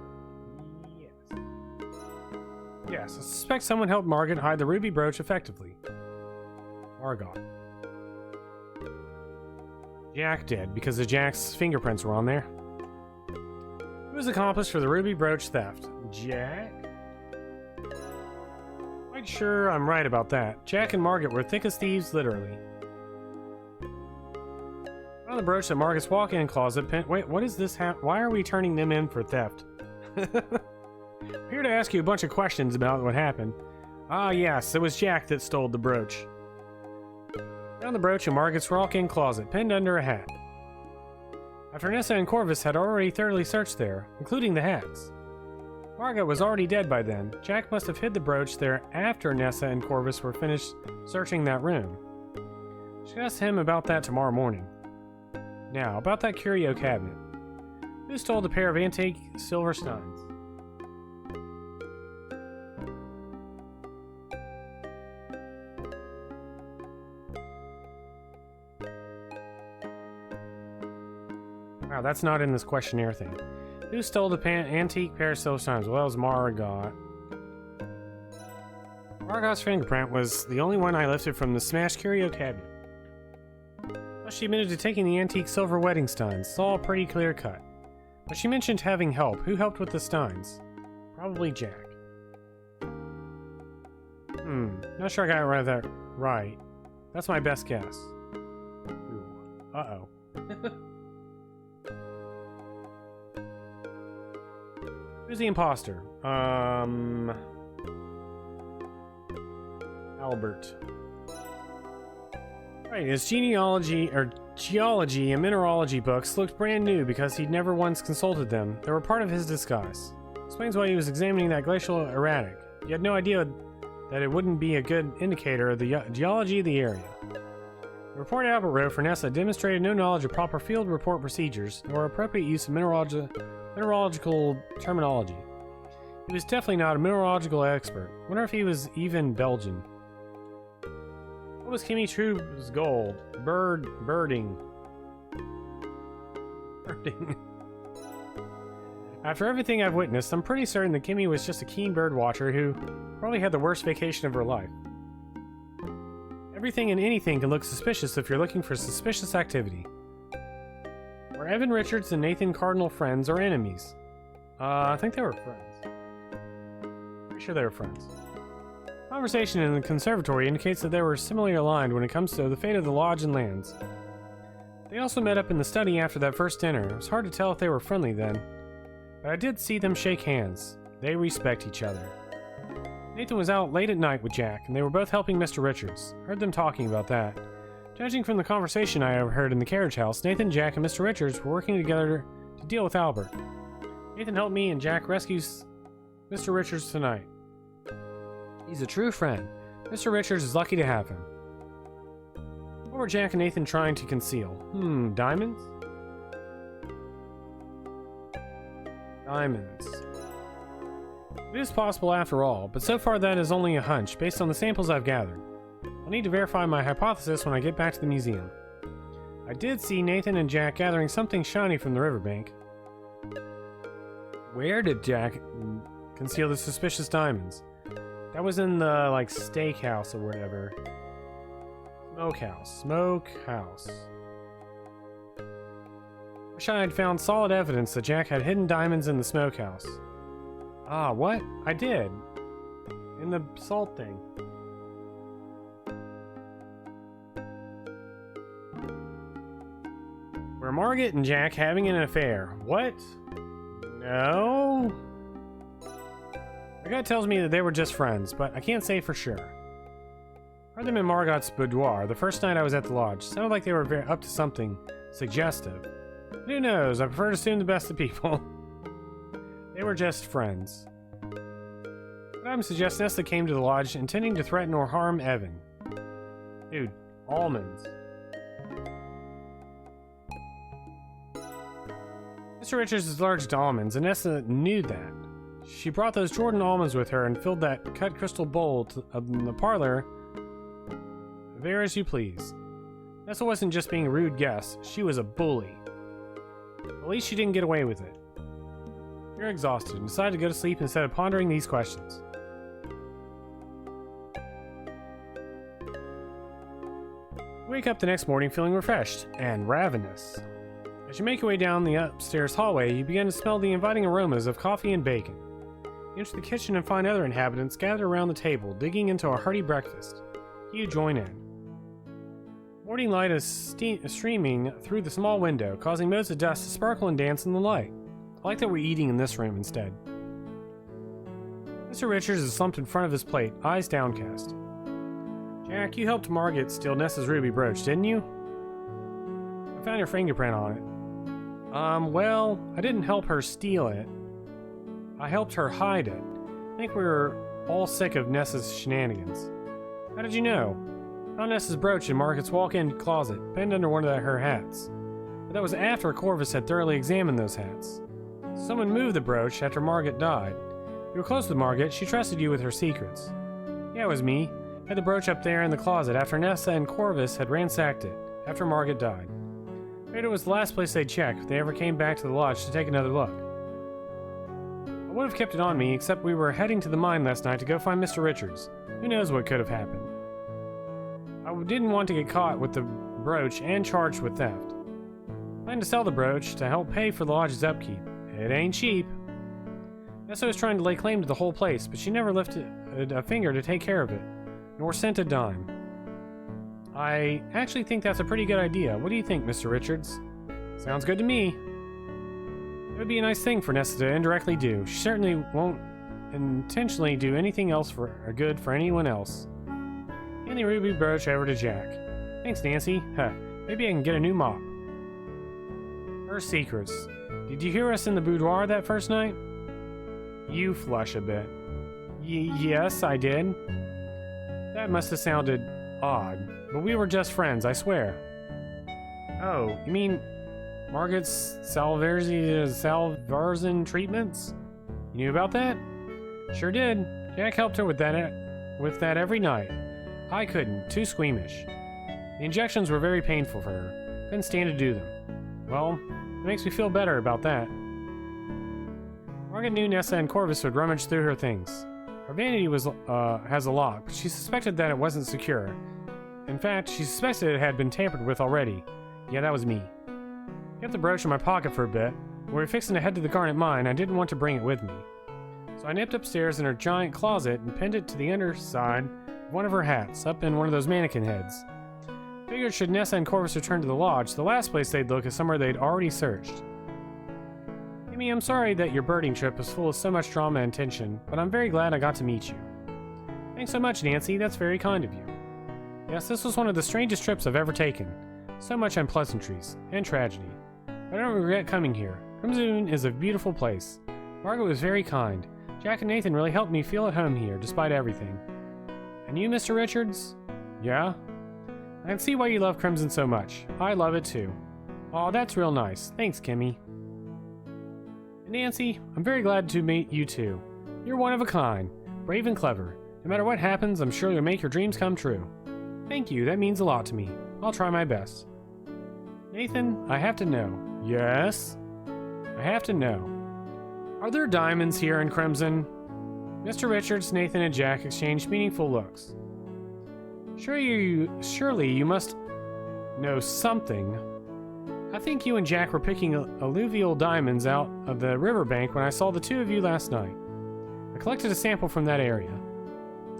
Yes, I suspect someone helped Margaret hide the ruby brooch effectively. Margot. Jack did, because of Jack's fingerprints were on there. Who was accomplished for the ruby brooch theft? Jack? Quite sure I'm right about that. Jack and Margaret were thick as thieves, literally. On the brooch at Margaret's walk-in closet. Wait, what is this? Why are we turning them in for theft? I'm here to ask you a bunch of questions about what happened. Ah, yes, it was Jack that stole the brooch. Found the brooch in Margaret's walk-in closet, pinned under a hat. After Nessa and Corvus had already thoroughly searched there, including the hats. Margaret was already dead by then. Jack must have hid the brooch there after Nessa and Corvus were finished searching that room. Should ask him about that tomorrow morning. Now, about that curio cabinet. Who stole the pair of antique silver steins? Wow, that's not in this questionnaire thing. Who stole the antique pair of silver steins? Well, it was Margot. Margot's fingerprint was the only one I lifted from the smashed curio cabinet. Well, she admitted to taking the antique silver wedding steins. It's all pretty clear cut. But she mentioned having help. Who helped with the steins? Probably Jack. Not sure I got that right. That's my best guess. Ooh. Uh-oh. Who's the imposter? Albert. Right, his geology and mineralogy books looked brand new because he'd never once consulted them. They were part of his disguise. Explains why he was examining that glacial erratic. He had no idea that it wouldn't be a good indicator of the geology of the area. The report Albert wrote for Nessa demonstrated no knowledge of proper field report procedures nor appropriate use of mineralogical terminology. He was definitely not a mineralogical expert. Wonder if he was even Belgian. What was Kimmy True's goal? Birding. After everything I've witnessed, I'm pretty certain that Kimmy was just a keen bird watcher who probably had the worst vacation of her life. Everything and anything can look suspicious if you're looking for suspicious activity. Were Evan Richards and Nathan Cardinal friends or enemies? I think they were friends. Pretty sure they were friends. Conversation in the conservatory indicates that they were similarly aligned when it comes to the fate of the lodge and lands. They also met up in the study after that first dinner. It was hard to tell if they were friendly then, but I did see them shake hands. They respect each other. Nathan was out late at night with Jack, and they were both helping Mr. Richards. Heard them talking about that. Judging from the conversation I overheard in the carriage house, Nathan, Jack, and Mr. Richards were working together to deal with Albert. Nathan helped me, and Jack rescues Mr. Richards tonight. He's a true friend. Mr. Richards is lucky to have him. What were Jack and Nathan trying to conceal? Diamonds? Diamonds. It is possible after all, but so far that is only a hunch, based on the samples I've gathered. I'll need to verify my hypothesis when I get back to the museum. I did see Nathan and Jack gathering something shiny from the riverbank. Where did Jack conceal the suspicious diamonds? That was in the, steakhouse or whatever. Smokehouse. Wish I had found solid evidence that Jack had hidden diamonds in the smokehouse. Ah, what? I did. In the salt thing. Were Margaret and Jack having an affair? What? No? My gut tells me that they were just friends, but I can't say for sure. Heard them in Margot's boudoir the first night I was at the lodge. Sounded like they were up to something suggestive. But who knows? I prefer to assume the best of people. They were just friends. But I'm suggesting Nessa came to the lodge intending to threaten or harm Evan. Dude, almonds. Mr. Richards is allergic to almonds, and Nessa knew that. She brought those Jordan almonds with her and filled that cut crystal bowl in the parlor. There as you please. Nessa wasn't just being a rude guest, she was a bully. At least she didn't get away with it. You're exhausted and decided to go to sleep instead of pondering these questions. You wake up the next morning feeling refreshed and ravenous. As you make your way down the upstairs hallway, you begin to smell the inviting aromas of coffee and bacon. You enter the kitchen and find other inhabitants gathered around the table, digging into a hearty breakfast. You join in. Morning light is streaming through the small window, causing motes of dust to sparkle and dance in the light. I like that we're eating in this room instead. Mr. Richards is slumped in front of his plate, eyes downcast. Jack, you helped Margaret steal Nessa's ruby brooch, didn't you? I found your fingerprint on it. Well, I didn't help her steal it. I helped her hide it. I think we were all sick of Nessa's shenanigans. How did you know? I found Nessa's brooch in Margaret's walk-in closet, pinned under one of her hats. But that was after Corvus had thoroughly examined those hats. Someone moved the brooch after Margaret died. You were close with Margaret, she trusted you with her secrets. Yeah, it was me. I had the brooch up there in the closet after Nessa and Corvus had ransacked it, after Margaret died. It was the last place they'd check if they ever came back to the lodge to take another look. I would have kept it on me, except we were heading to the mine last night to go find Mr. Richards. Who knows what could have happened. I didn't want to get caught with the brooch and charged with theft. Plan to sell the brooch to help pay for the lodge's upkeep. It ain't cheap. Nessa was trying to lay claim to the whole place, but she never lifted a finger to take care of it, nor sent a dime. I actually think that's a pretty good idea. What do you think, Mr. Richards? Sounds good to me. It would be a nice thing for Nessa to indirectly do. She certainly won't intentionally do anything else for good for anyone else. Hand the ruby brooch over to Jack. Thanks, Nancy. Huh, maybe I can get a new mop. Her secrets. Did you hear us in the boudoir that first night? You flush a bit. Yes, I did. That must have sounded odd, but we were just friends, I swear. Oh, you mean Margaret's Salvarsan treatments? You knew about that? Sure did. Jack helped her with that every night. I couldn't, too squeamish. The injections were very painful for her. Couldn't stand to do them. Well, it makes me feel better about that. Margaret knew Nessa and Corvus would rummage through her things. Her vanity has a lock, but she suspected that it wasn't secure. In fact, she suspected it had been tampered with already. Yeah, that was me. I kept the brooch in my pocket for a bit. When we were fixing to head to the Garnet Mine, I didn't want to bring it with me. So I nipped upstairs in her giant closet and pinned it to the underside of one of her hats, up in one of those mannequin heads. Figured should Nessa and Corvus return to the lodge, the last place they'd look is somewhere they'd already searched. Amy, I'm sorry that your birding trip was full of so much drama and tension, but I'm very glad I got to meet you. Thanks so much, Nancy. That's very kind of you. Yes, this was one of the strangest trips I've ever taken. So much unpleasantries and tragedy. I don't regret coming here. Crimson is a beautiful place. Margaret was very kind. Jack and Nathan really helped me feel at home here, despite everything. And you, Mr. Richards? Yeah? I can see why you love Crimson so much. I love it too. Aw, that's real nice. Thanks, Kimmy. And Nancy, I'm very glad to meet you too. You're one of a kind, brave and clever. No matter what happens, I'm sure you'll make your dreams come true. Thank you, that means a lot to me. I'll try my best. Nathan, I have to know. Yes? I have to know. Are there diamonds here in Crimson? Mr. Richards, Nathan, and Jack exchanged meaningful looks. Surely you must know something. I think you and Jack were picking alluvial diamonds out of the riverbank when I saw the two of you last night. I collected a sample from that area.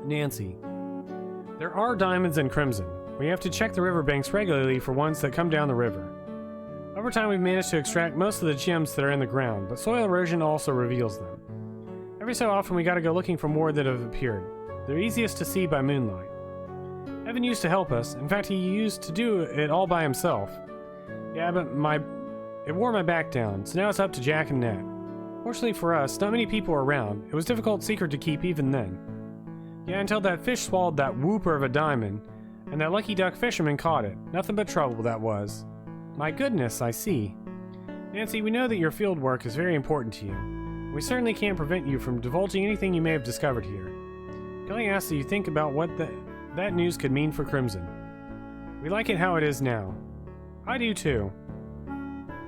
Nancy, there are diamonds in Crimson. We have to check the riverbanks regularly for ones that come down the river. Over time, we've managed to extract most of the gems that are in the ground, but soil erosion also reveals them. Every so often, we gotta go looking for more that have appeared. They're easiest to see by moonlight. Evan used to help us. In fact, he used to do it all by himself. Yeah, but it wore my back down, so now it's up to Jack and Nat. Fortunately for us, not many people were around. It was a difficult secret to keep even then. Yeah, until that fish swallowed that whooper of a diamond, and that lucky duck fisherman caught it. Nothing but trouble, that was. My goodness, I see. Nancy, we know that your field work is very important to you. We certainly can't prevent you from divulging anything you may have discovered here. We only ask that you think about what that news could mean for Crimson. We like it how it is now. I do too.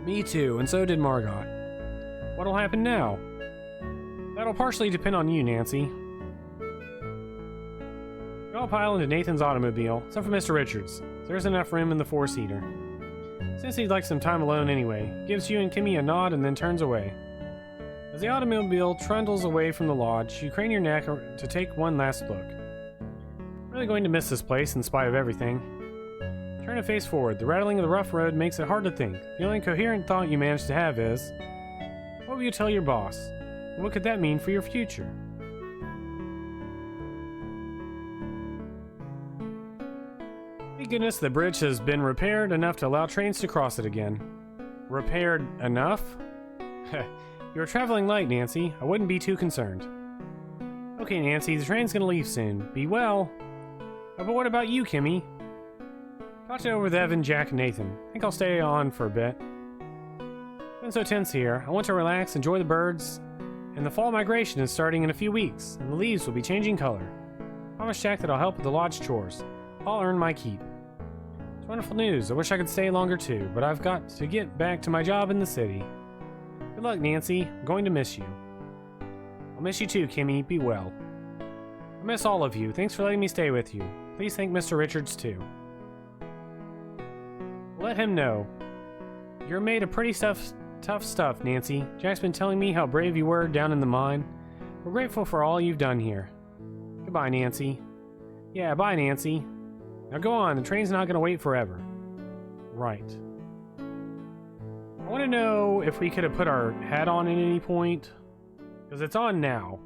Me too, and so did Margot. What'll happen now? That'll partially depend on you, Nancy. We all pile into Nathan's automobile, except for Mr. Richards. There's enough room in the four-seater. Since he'd like some time alone anyway, gives you and Kimmy a nod and then turns away. As the automobile trundles away from the lodge, you crane your neck to take one last look. Really going to miss this place in spite of everything. Turn to face forward. The rattling of the rough road makes it hard to think. The only coherent thought you manage to have is, what will you tell your boss? And what could that mean for your future? Thank goodness the bridge has been repaired enough to allow trains to cross it again. Repaired enough? You're traveling light, Nancy. I wouldn't be too concerned. Okay, Nancy, the train's gonna leave soon. Be well. Oh, but what about you, Kimmy? Talked it over with Evan, Jack, and Nathan. I think I'll stay on for a bit. It's been so tense here. I want to relax, enjoy the birds, and the fall migration is starting in a few weeks, and the leaves will be changing color. I promised Jack that I'll help with the lodge chores. I'll earn my keep. It's wonderful news. I wish I could stay longer too, but I've got to get back to my job in the city. Good luck, Nancy. I'm going to miss you. I'll miss you too, Kimmy. Be well. I miss all of you. Thanks for letting me stay with you. Please thank Mr. Richards too. Let him know. You're made of pretty tough stuff, Nancy. Jack's been telling me how brave you were down in the mine. We're grateful for all you've done here. Goodbye, Nancy. Yeah, bye, Nancy. Now go on, the train's not gonna wait forever. Right. I want to know if we could have put our hat on at any point. Because it's on now.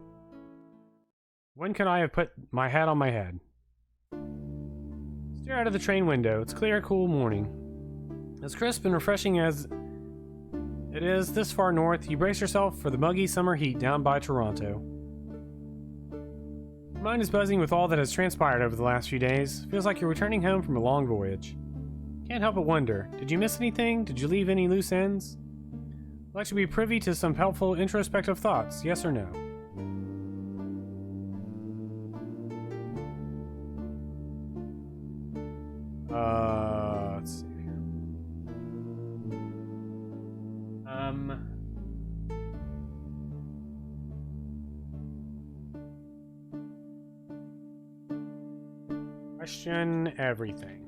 When could I have put my hat on my head? Stare out of the train window. It's a clear, cool morning. As crisp and refreshing as it is this far north, you brace yourself for the muggy summer heat down by Toronto. Your mind is buzzing with all that has transpired over the last few days. Feels like you're returning home from a long voyage. Can't help but wonder, did you miss anything? Did you leave any loose ends? Would like to be privy to some helpful introspective thoughts, yes or no? Let's see here. Question everything.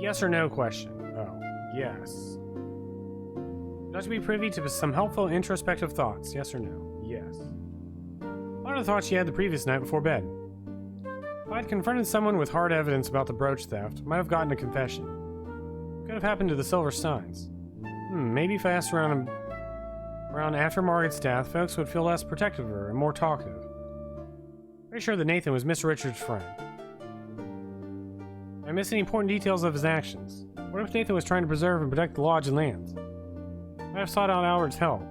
Yes or no question. Oh, yes. Would like to be privy to some helpful introspective thoughts, yes or no? Yes. A lot of the thoughts she had the previous night before bed. If I had confronted someone with hard evidence about the brooch theft, I might have gotten a confession. What could have happened to the Silver Steins? Maybe if I asked around after Margaret's death, folks would feel less protective of her and more talkative. Pretty sure that Nathan was Mr. Richards' friend. Did I miss any important details of his actions? What if Nathan was trying to preserve and protect the lodge and lands? I might have sought out Albert's help.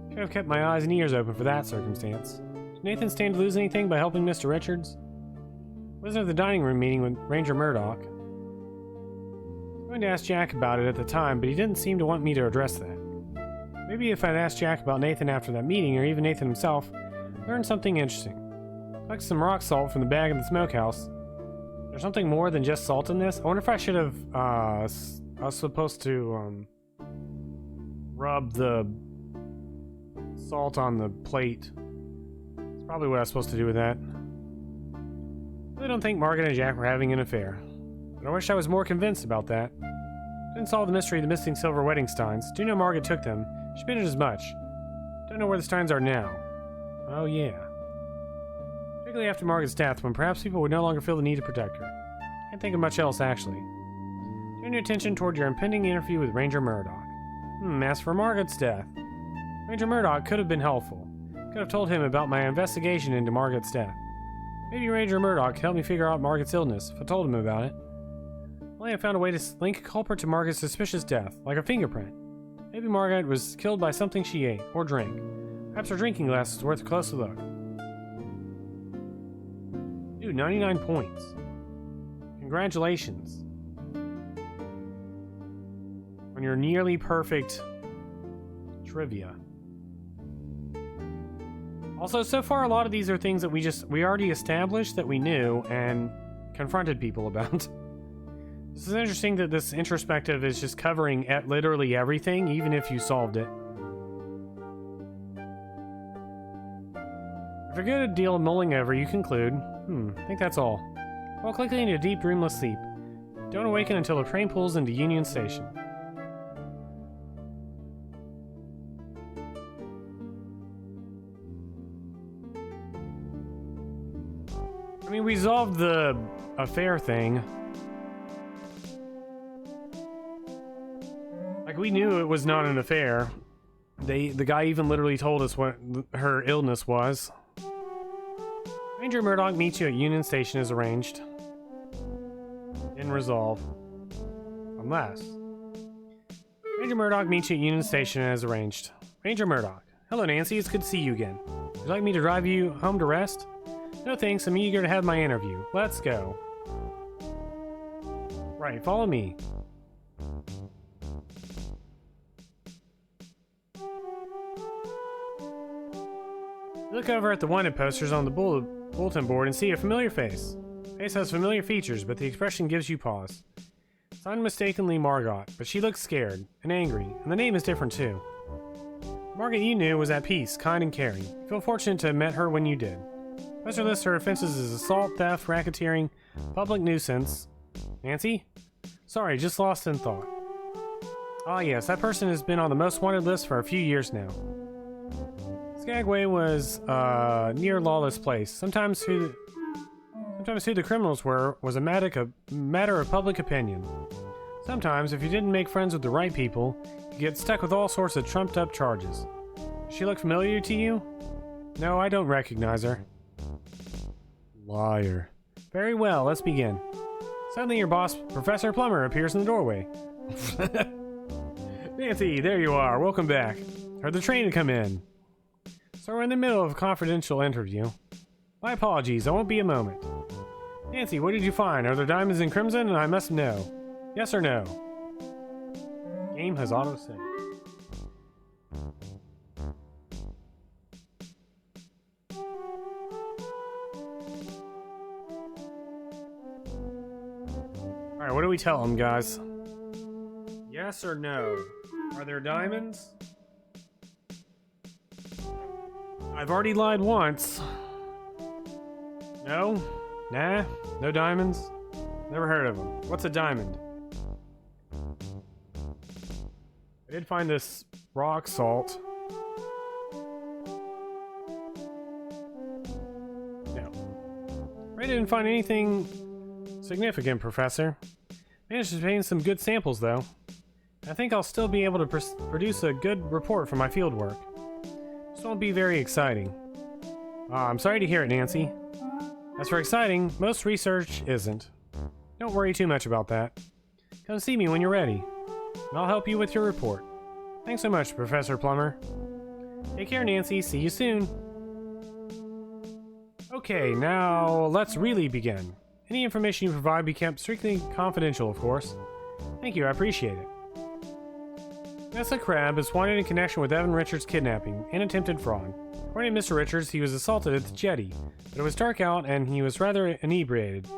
Should have kept my eyes and ears open for that circumstance. Did Nathan stand to lose anything by helping Mr. Richards? I wasn't at the dining room meeting with Ranger Murdoch. I was going to ask Jack about it at the time, but he didn't seem to want me to address that. Maybe if I'd asked Jack about Nathan after that meeting, or even Nathan himself, I'd learn something interesting. Like some rock salt from the bag in the smokehouse. There's something more than just salt in this? I wonder if I should have, I was supposed to, rub the salt on the plate. That's probably what I was supposed to do with that. I really don't think Margaret and Jack were having an affair. But I wish I was more convinced about that. Didn't solve the mystery of the missing silver wedding steins. Do know Margaret took them. She admitted as much. Don't know where the steins are now. Oh yeah. Particularly after Margaret's death, when perhaps people would no longer feel the need to protect her. Can't think of much else, actually. Turn your attention toward your impending interview with Ranger Murdoch. As for Margaret's death, Ranger Murdoch could have been helpful. Could have told him about my investigation into Margaret's death. Maybe Ranger Murdoch could help me figure out Margaret's illness, if I told him about it. Only I found a way to link a culprit to Margaret's suspicious death, like a fingerprint. Maybe Margaret was killed by something she ate, or drank. Perhaps her drinking glass is worth a closer look. Dude, 99 points. Congratulations. On your nearly perfect trivia. Also, so far a lot of these are things that we already established that we knew and confronted people about. This is interesting that this introspective is just covering at literally everything, even if you solved it. After a good deal of mulling over, you conclude, I think that's all. Fall quickly into a deep, dreamless sleep. Don't awaken until the train pulls into Union Station. I mean, we solved the affair thing. Like, we knew it was not an affair. The guy even literally told us what her illness was. Ranger Murdoch meets you at Union Station as arranged. In resolve. Unless. Ranger Murdoch meets you at Union Station as arranged. Ranger Murdoch. Hello, Nancy. It's good to see you again. Would you like me to drive you home to rest? No thanks. I'm eager to have my interview. Let's go. Right, follow me. Look over at the wanted posters on the bulletin board and see a familiar face. The face has familiar features, but the expression gives you pause. It's unmistakably Margot, but she looks scared and angry, and the name is different too. Margot you knew was at peace, kind and caring. You feel fortunate to have met her when you did. Poster lists her offenses as assault, theft, racketeering, public nuisance. Nancy? Sorry, just lost in thought. Ah yes, that person has been on the most wanted list for a few years now. Skagway was a near lawless place. Sometimes who the criminals were was a matter of public opinion. Sometimes, if you didn't make friends with the right people, you get stuck with all sorts of trumped up charges. Does she look familiar to you? No, I don't recognize her. Liar. Very well, let's begin. Suddenly your boss, Professor Plummer, appears in the doorway. Nancy, there you are. Welcome back. Heard the train had come in. So we're in the middle of a confidential interview. My apologies, I won't be a moment. Nancy, what did you find? Are there diamonds in crimson? And I must know. Yes or no? Game has auto-saved. Alright, what do we tell them, guys? Yes or no? Are there diamonds? I've already lied once. No? Nah? No diamonds? Never heard of them. What's a diamond? I did find this rock salt. No. I didn't find anything significant, Professor. Managed to obtain some good samples, though. I think I'll still be able to produce a good report for my field work. This won't be very exciting. I'm sorry to hear it, Nancy. As for exciting, most research isn't. Don't worry too much about that. Come see me when you're ready, and I'll help you with your report. Thanks so much, Professor Plummer. Take care, Nancy. See you soon. Okay, now let's really begin. Any information you provide be kept strictly confidential, of course. Thank you, I appreciate it. Nessa Crab is wanted in connection with Evan Richards' kidnapping and attempted fraud. According to Mr. Richards, he was assaulted at the jetty, but it was dark out and he was rather inebriated. Do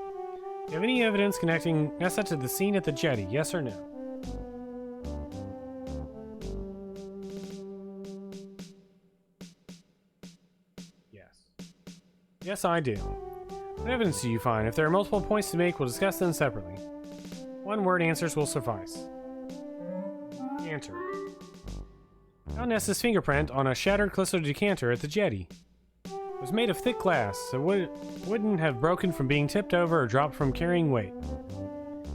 you have any evidence connecting Nessa to the scene at the jetty, yes or no? Yes. Yes, I do. What evidence do you find? If there are multiple points to make, we'll discuss them separately. One-word answers will suffice. Answer. Found Nessa's fingerprint on a shattered Callisto decanter at the jetty. It was made of thick glass, so it wouldn't have broken from being tipped over or dropped from carrying weight.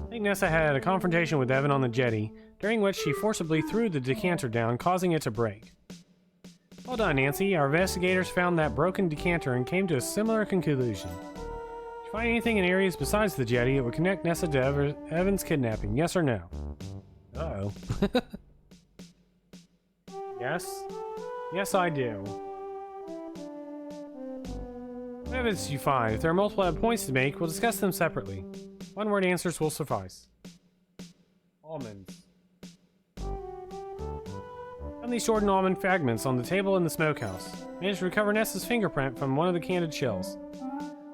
I think Nessa had a confrontation with Evan on the jetty, during which she forcibly threw the decanter down, causing it to break. Well done, Nancy. Our investigators found that broken decanter and came to a similar conclusion. Did you find anything in areas besides the jetty that would connect Nessa to Evan's kidnapping, yes or no? Uh-oh. Yes? Yes, I do. What evidence do you find? If there are multiple points to make, we'll discuss them separately. One-word answers will suffice. Almonds. Found these Jordan almond fragments on the table in the smokehouse. Managed to recover Nessa's fingerprint from one of the canted shells.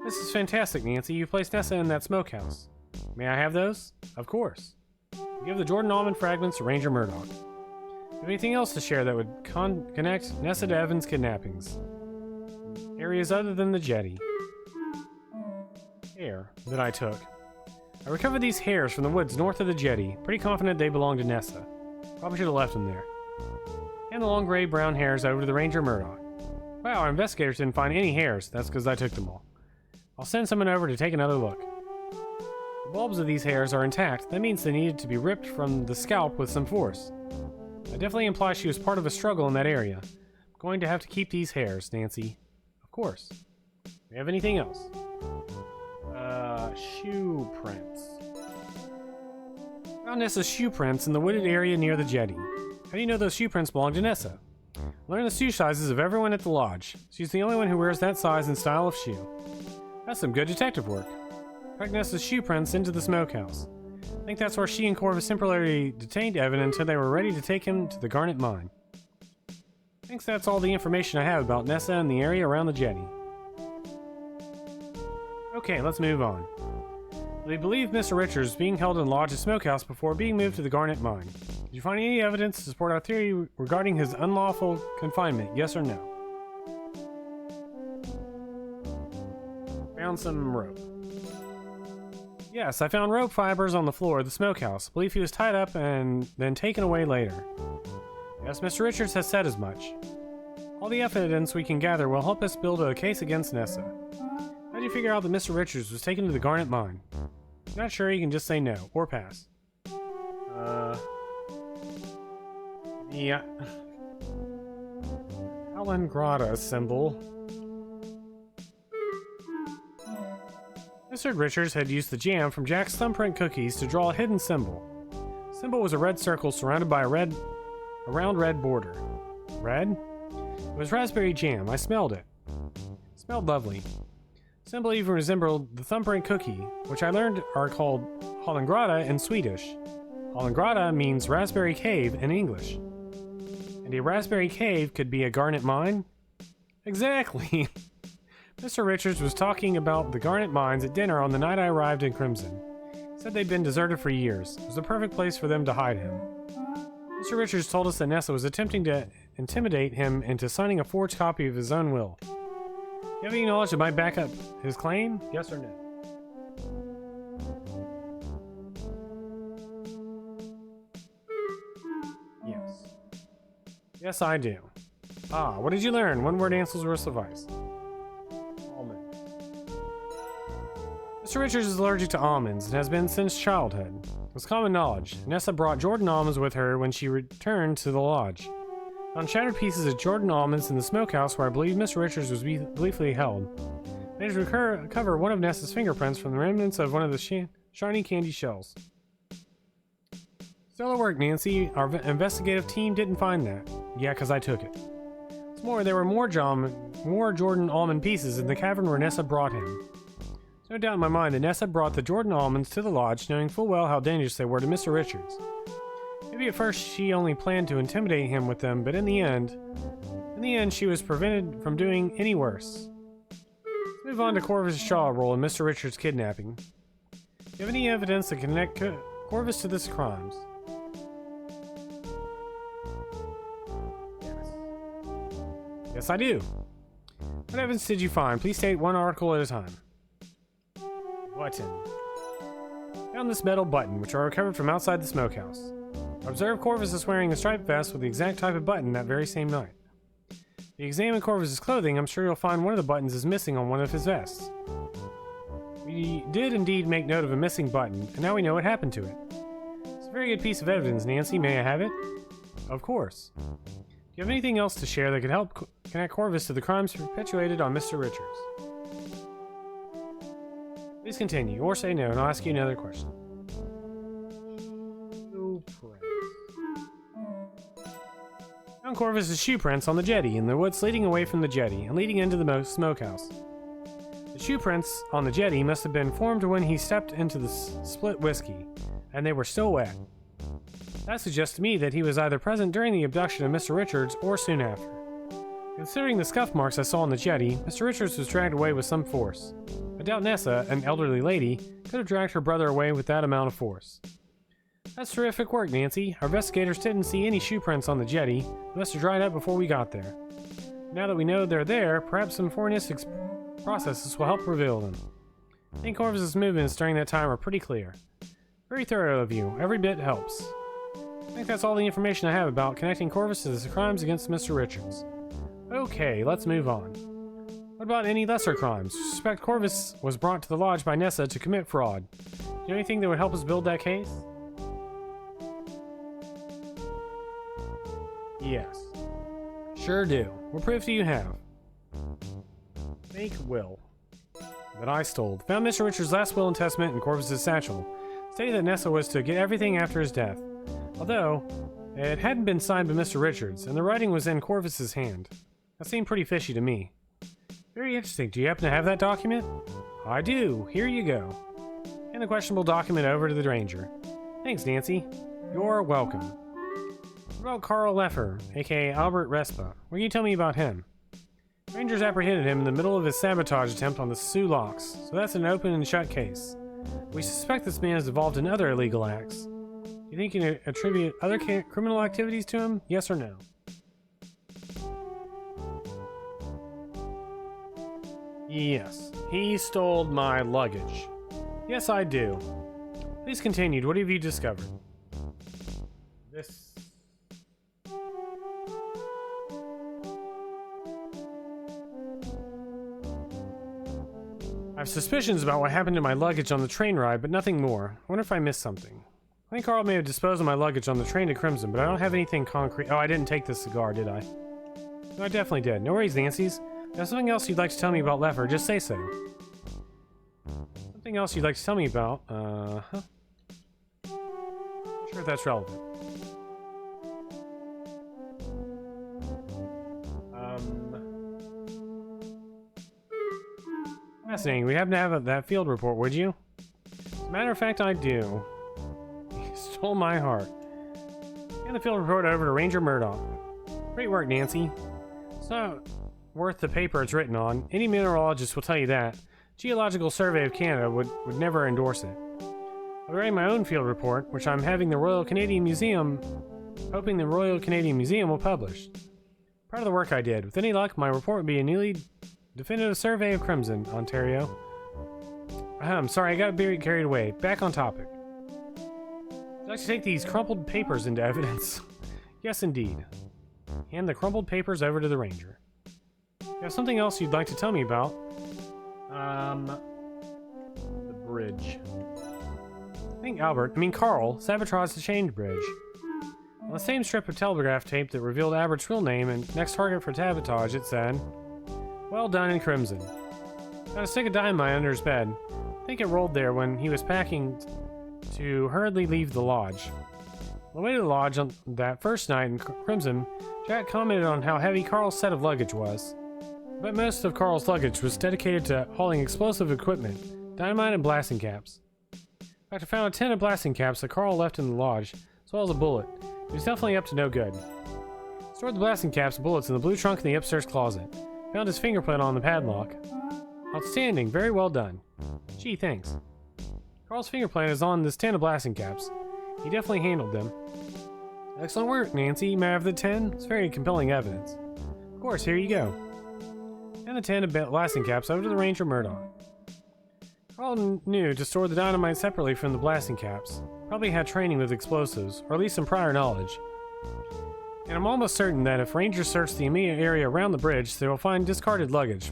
This is fantastic, Nancy. You placed Nessa in that smokehouse. May I have those? Of course. You give the Jordan almond fragments to Ranger Murdoch. Have anything else to share that would connect Nessa to Evan's kidnappings? Areas other than the jetty. Hair that I took. I recovered these hairs from the woods north of the jetty. Pretty confident they belonged to Nessa. Probably should have left them there. And the long gray-brown hairs over to the Ranger Murdoch. Wow, our investigators didn't find any hairs. That's because I took them all. I'll send someone over to take another look. The bulbs of these hairs are intact. That means they needed to be ripped from the scalp with some force. That definitely implies she was part of a struggle in that area. I'm going to have to keep these hairs, Nancy. Of course. Do you have anything else? Shoe prints. Found Nessa's shoe prints in the wooded area near the jetty. How do you know those shoe prints belong to Nessa? Learn the shoe sizes of everyone at the lodge. She's the only one who wears that size and style of shoe. That's some good detective work. Track Nessa's shoe prints into the smokehouse. I think that's where she and Corvus temporarily detained Evan until they were ready to take him to the Garnet Mine. I think that's all the information I have about Nessa and the area around the jetty. Okay, let's move on. We believe Mr. Richards is being held in Lodge's smokehouse before being moved to the Garnet Mine. Did you find any evidence to support our theory regarding his unlawful confinement, yes or no? Found some rope. Yes, I found rope fibers on the floor of the smokehouse. I believe he was tied up and then taken away later. Yes, Mr. Richards has said as much. All the evidence we can gather will help us build a case against Nessa. How did you figure out that Mr. Richards was taken to the Garnet Mine? If you're not sure, you can just say no, or pass. Yeah. Alangrada symbol. Mr. Richards had used the jam from Jack's thumbprint cookies to draw a hidden symbol. The symbol was a red circle surrounded by a round red border. Red? It was raspberry jam. I smelled it. It smelled lovely. The symbol even resembled the thumbprint cookie, which I learned are called Hollangrada in Swedish. Hollangrada means raspberry cave in English. And a raspberry cave could be a garnet mine? Exactly! Mr. Richards was talking about the garnet mines at dinner on the night I arrived in Crimson. He said they'd been deserted for years. It was the perfect place for them to hide him. Mr. Richards told us that Nessa was attempting to intimidate him into signing a forged copy of his own will. Do you have any knowledge that might back up his claim? Yes or no? Yes. Yes, I do. Ah, what did you learn? One word answers will suffice. Almond. Mr. Richards is allergic to almonds and has been since childhood. It's common knowledge. Nessa brought Jordan almonds with her when she returned to the lodge. Found shattered pieces of Jordan almonds in the smokehouse where I believe Mr. Richards was briefly held. Managed to recover one of Nessa's fingerprints from the remnants of one of the shiny candy shells. Stellar work, Nancy. Our investigative team didn't find that. Yeah, because I took it. What's more, there were more Jordan almond pieces in the cavern where Nessa brought him. There's no doubt in my mind that Nessa brought the Jordan almonds to the lodge, knowing full well how dangerous they were to Mr. Richards. Maybe at first she only planned to intimidate him with them, but in the end she was prevented from doing any worse. Let's move on to Corvus' Shaw role in Mr. Richards' kidnapping. Do you have any evidence that can connect Corvus to this crimes? Yes, I do. What evidence did you find? Please state one article at a time. Button. Found this metal button, which I recovered from outside the smokehouse. I observed Corvus is wearing a striped vest with the exact type of button that very same night. If you examine Corvus' clothing, I'm sure you'll find one of the buttons is missing on one of his vests. We did indeed make note of a missing button, and now we know what happened to it. It's a very good piece of evidence, Nancy. May I have it? Of course. Do you have anything else to share that could help connect Corvus to the crimes perpetuated on Mr. Richards? Please continue, or say no, and I'll ask you another question. Found Corvus' shoe prints on the jetty in the woods leading away from the jetty and leading into the smokehouse. The shoe prints on the jetty must have been formed when he stepped into the split whiskey, and they were still wet. That suggests to me that he was either present during the abduction of Mr. Richards or soon after. Considering the scuff marks I saw on the jetty, Mr. Richards was dragged away with some force. I doubt Nessa, an elderly lady, could have dragged her brother away with that amount of force. That's terrific work, Nancy. Our investigators didn't see any shoe prints on the jetty. They must have dried up before we got there. Now that we know they're there, perhaps some forensics processes will help reveal them. I think Corvus' movements during that time are pretty clear. Very thorough of you. Every bit helps. I think that's all the information I have about connecting Corvus to the crimes against Mr. Richards. Okay, let's move on. What about any lesser crimes? Suspect Corvus was brought to the lodge by Nessa to commit fraud. Do you know anything that would help us build that case? Yes. Sure do. What proof do you have? Fake will. That I stole. Found Mr. Richards' last will and testament in Corvus' satchel, stating that Nessa was to get everything after his death. Although, it hadn't been signed by Mr. Richards, and the writing was in Corvus' hand. That seemed pretty fishy to me. Very interesting. Do you happen to have that document? I do. Here you go. Hand the questionable document over to the ranger. Thanks, Nancy. You're welcome. What about Carl Leffer, aka Albert Respa? What can you tell me about him? Rangers apprehended him in the middle of his sabotage attempt on the Sioux Locks, so that's an open and shut case. We suspect this man is involved in other illegal acts. Do you think you can attribute other criminal activities to him? Yes or no? Yes. He stole my luggage. Yes, I do. Please continue. What have you discovered? This... I have suspicions about what happened to my luggage on the train ride, but nothing more. I wonder if I missed something. I think Carl may have disposed of my luggage on the train to Crimson, but I don't have anything concrete. Oh, I didn't take this cigar, did I? No, I definitely did. No worries, Nancy's. If there's something else you'd like to tell me about Leffer, just say so. Something else you'd like to tell me about? Not sure if that's relevant. Fascinating. We happen to have that field report, would you? As a matter of fact, I do. You stole my heart. Hand the field report over to Ranger Murdoch. Great work, Nancy. It's not worth the paper it's written on. Any mineralogist will tell you that. Geological Survey of Canada would never endorse it. I'm writing my own field report, which I'm having the Royal Canadian Museum, hoping the Royal Canadian Museum will publish. Proud of the work I did. With any luck, my report would be a newly definitive survey of Crimson, Ontario. I'm sorry, I got carried away. Back on topic. I'd like to take these crumpled papers into evidence. Yes, indeed. Hand the crumpled papers over to the ranger. You have something else you'd like to tell me about? The bridge. I think Carl sabotaged the chain bridge. On the same strip of telegraph tape that revealed Albert's real name and next target for sabotage, it said, "Well done in Crimson." Got a stick of dynamite under his bed. I think it rolled there when he was packing to hurriedly leave the lodge. On the way to the lodge on that first night in Crimson, Jack commented on how heavy Carl's set of luggage was. But most of Carl's luggage was dedicated to hauling explosive equipment, dynamite and blasting caps. In fact, I found a tin of blasting caps that Carl left in the lodge, as well as a bullet. He was definitely up to no good. Stored the blasting caps and bullets in the blue trunk in the upstairs closet. Found his fingerprint on the padlock. Outstanding, very well done. Gee, thanks. Carl's fingerprint is on this tin of blasting caps. He definitely handled them. Excellent work, Nancy. May I have the tin? It's very compelling evidence. Of course, here you go. And the tin of blasting caps over to the Ranger Murdoch. Carl knew to store the dynamite separately from the blasting caps. Probably had training with explosives, or at least some prior knowledge. And I'm almost certain that if Rangers search the immediate area around the bridge, they will find discarded luggage,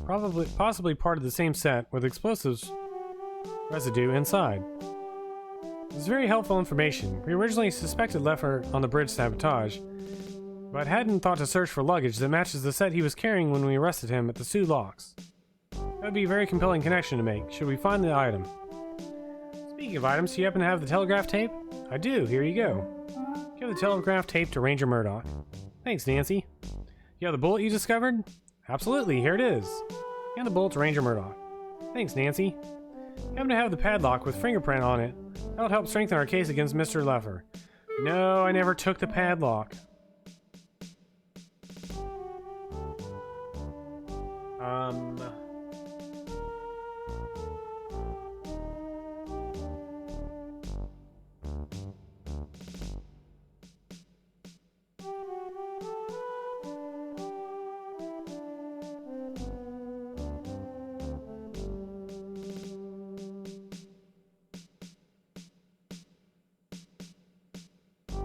possibly part of the same set with explosives residue inside. This is very helpful information. We originally suspected Leffer on the bridge sabotage, but hadn't thought to search for luggage that matches the set he was carrying when we arrested him at the Sioux Locks. That would be a very compelling connection to make, should we find the item. Speaking of items, do you happen to have the telegraph tape? I do, here you go. Give the telegraph tape to Ranger Murdoch. Thanks, Nancy. You have the bullet you discovered? Absolutely, here it is. Hand the bullet to Ranger Murdoch. Thanks, Nancy. You happen to have the padlock with fingerprint on it. That would help strengthen our case against Mr. Leffer. No, I never took the padlock.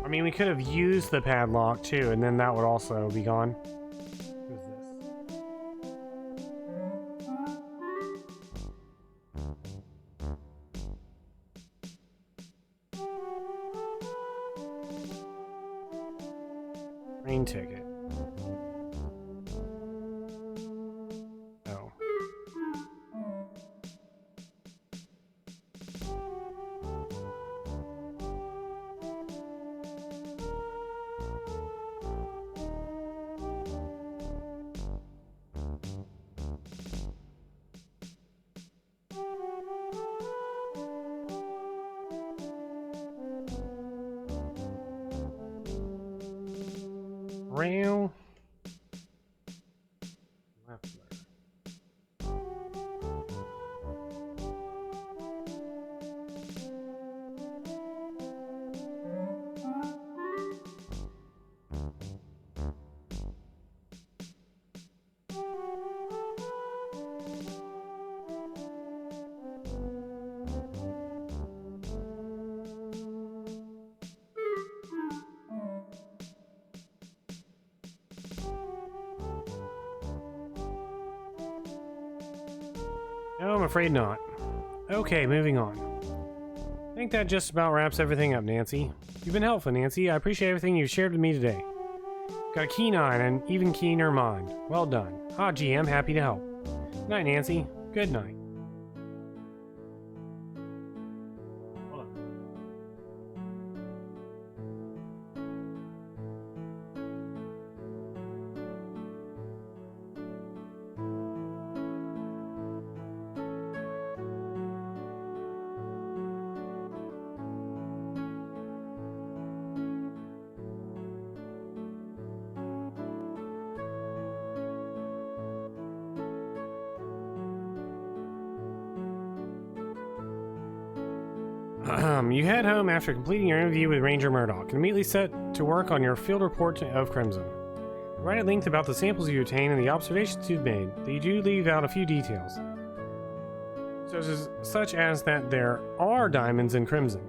I mean, we could have used the padlock too, and then that would also be gone. Who's this? Train ticket. Oh. Rail. No, I'm afraid not. Okay, moving on. I think that just about wraps everything up, Nancy. You've been helpful, Nancy. I appreciate everything you've shared with me today. Got a keen eye and an even keener mind. Well done. Ah, GM, happy to help. Good night, Nancy. Good night. You head home after completing your interview with Ranger Murdoch and immediately set to work on your field report of Crimson. Write at length about the samples you obtained and the observations you've made, though you do leave out a few details. Such as that there are diamonds in Crimson.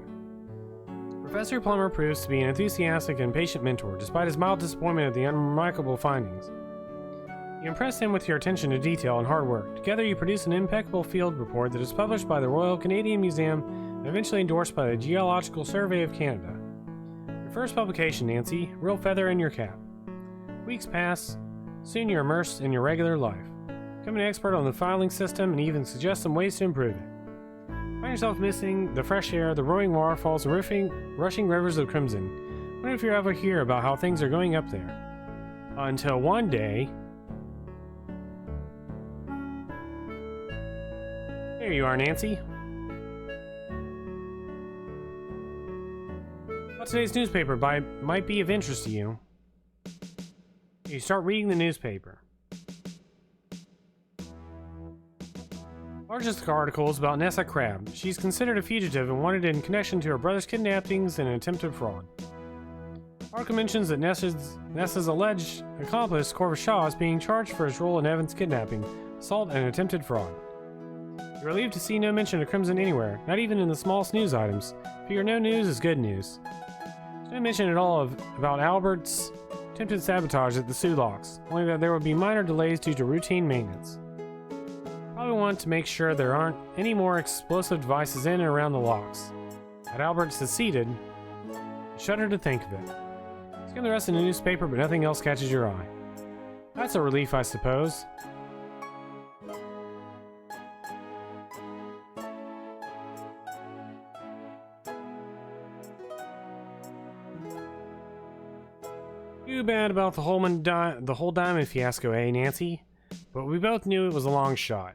Professor Plummer proves to be an enthusiastic and patient mentor, despite his mild disappointment at the unremarkable findings. You impress him with your attention to detail and hard work. Together you produce an impeccable field report that is published by the Royal Canadian Museum and eventually endorsed by the Geological Survey of Canada. Your first publication, Nancy, real feather in your cap. Weeks pass, soon you're immersed in your regular life. Become an expert on the filing system and even suggest some ways to improve it. Find yourself missing the fresh air, the roaring waterfalls, and rushing rivers of Crimson. Wonder if you ever hear about how things are going up there. Until one day... There you are, Nancy. Today's newspaper might be of interest to you. You start reading the newspaper. Largest article is about Nessa Crab. She's considered a fugitive and wanted in connection to her brother's kidnappings and an attempted fraud. Article mentions that Nessa's alleged accomplice, Corvus Shaw, is being charged for his role in Evan's kidnapping, assault, and attempted fraud. You're relieved to see no mention of Crimson anywhere, not even in the smallest news items. Figure no news is good news. No mention at all about Albert's attempted sabotage at the Sioux Locks, only that there would be minor delays due to routine maintenance. Probably want to make sure there aren't any more explosive devices in and around the locks. Had Albert succeeded, you shudder to think of it. Skim the rest of the newspaper, but nothing else catches your eye. That's a relief, I suppose. Too bad about the whole diamond fiasco, eh, Nancy? But we both knew it was a long shot.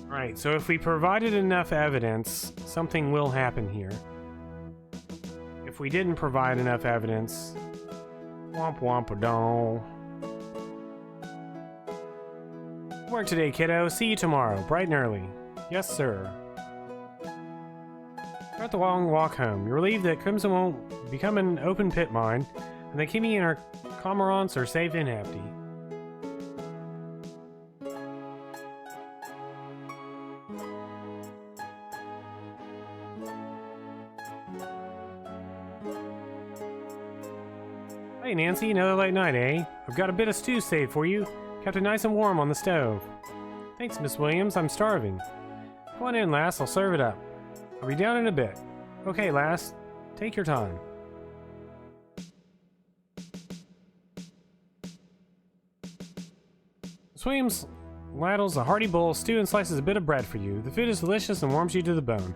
Alright, so if we provided enough evidence, something will happen here. If we didn't provide enough evidence... Womp womp-a-dong. Work today, kiddo. See you tomorrow, bright and early. Yes, sir. Start the long walk home. You're relieved that Crimson won't become an open pit mine, and that Kimmy and her cormorants are safe and happy. Hey Nancy, another late night, eh? I've got a bit of stew saved for you. Kept it nice and warm on the stove. Thanks, Miss Williams, I'm starving. Come on in, lass, I'll serve it up. I'll be down in a bit. Okay, lass, take your time. Miss Williams ladles a hearty bowl of stew and slices a bit of bread for you. The food is delicious and warms you to the bone.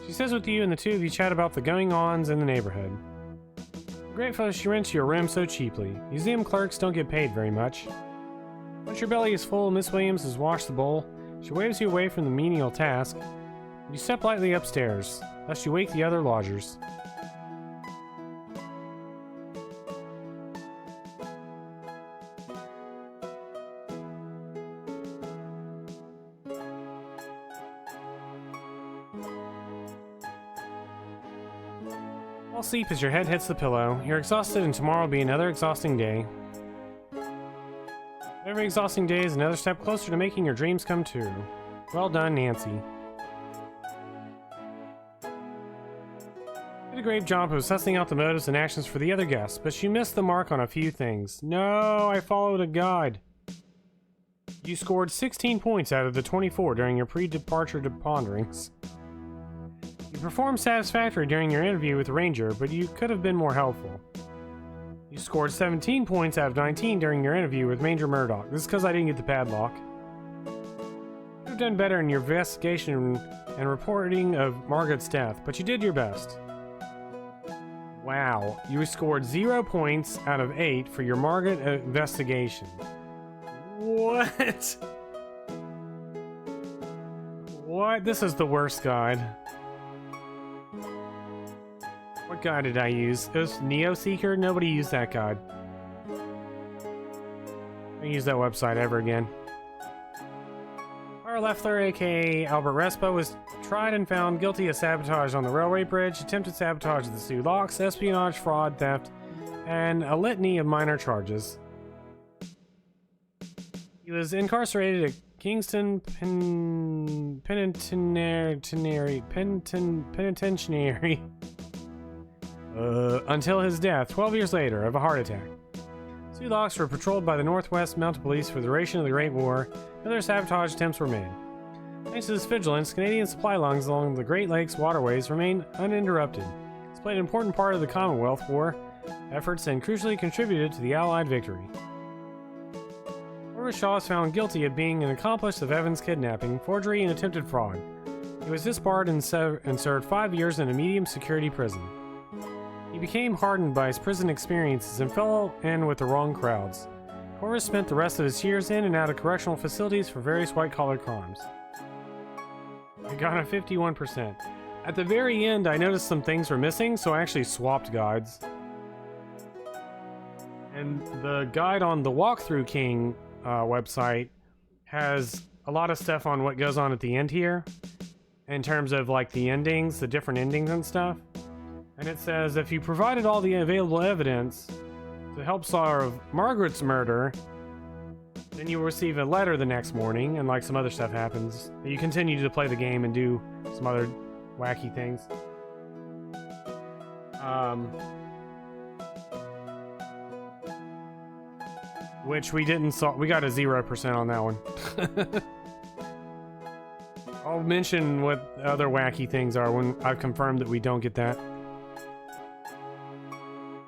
She sits with you and the two of you chat about the going-ons in the neighborhood. Grateful she rents your room so cheaply. Museum clerks don't get paid very much. Once your belly is full, Miss Williams has washed the bowl. She waves you away from the menial task. You step lightly upstairs, lest you wake the other lodgers. Fall asleep as your head hits the pillow. You're exhausted and tomorrow will be another exhausting day. Every exhausting day is another step closer to making your dreams come true. Well done, Nancy. You did a great job of sussing out the motives and actions for the other guests, but you missed the mark on a few things. No, I followed a guide. You scored 16 points out of the 24 during your pre-departure ponderings. You performed satisfactorily during your interview with the ranger, but you could have been more helpful. You scored 17 points out of 19 during your interview with Ranger Murdoch. This is because I didn't get the padlock. You could have done better in your investigation and reporting of Margaret's death, but you did your best. Wow, you scored 0 points out of 8 for your Margaret investigation. What? What? This is the worst guide. What guide did I use? It was NeoSeeker? Nobody used that guide. I don't use that website ever again. Our Leffler, aka Albert Respa, was tried and found guilty of sabotage on the railway bridge, attempted sabotage of the Sioux Locks, espionage, fraud, theft, and a litany of minor charges. He was incarcerated at Kingston Penitentiary until his death 12 years later of a heart attack. Sioux Locks were patrolled by the Northwest Mounted Police for the duration of the Great War. Other sabotage attempts were made. Thanks to this vigilance, Canadian supply lines along the Great Lakes waterways remained uninterrupted. This played an important part of the Commonwealth War efforts and crucially contributed to the Allied victory. Shaw was found guilty of being an accomplice of Evan's kidnapping, forgery, and attempted fraud. He was disbarred and served 5 years in a medium security prison. He became hardened by his prison experiences and fell in with the wrong crowds. Corvus spent the rest of his years in and out of correctional facilities for various white-collar crimes. I got a 51%. At the very end, I noticed some things were missing, so I actually swapped guides. And the guide on the Walkthrough King website has a lot of stuff on what goes on at the end here in terms of like the endings, the different endings and stuff. And it says if you provided all the available evidence to help solve Margaret's murder, then you will receive a letter the next morning, and like some other stuff happens. You continue to play the game and do some other wacky things. Which we didn't solve. We got a 0% on that one. I'll mention what other wacky things are when I've confirmed that we don't get that.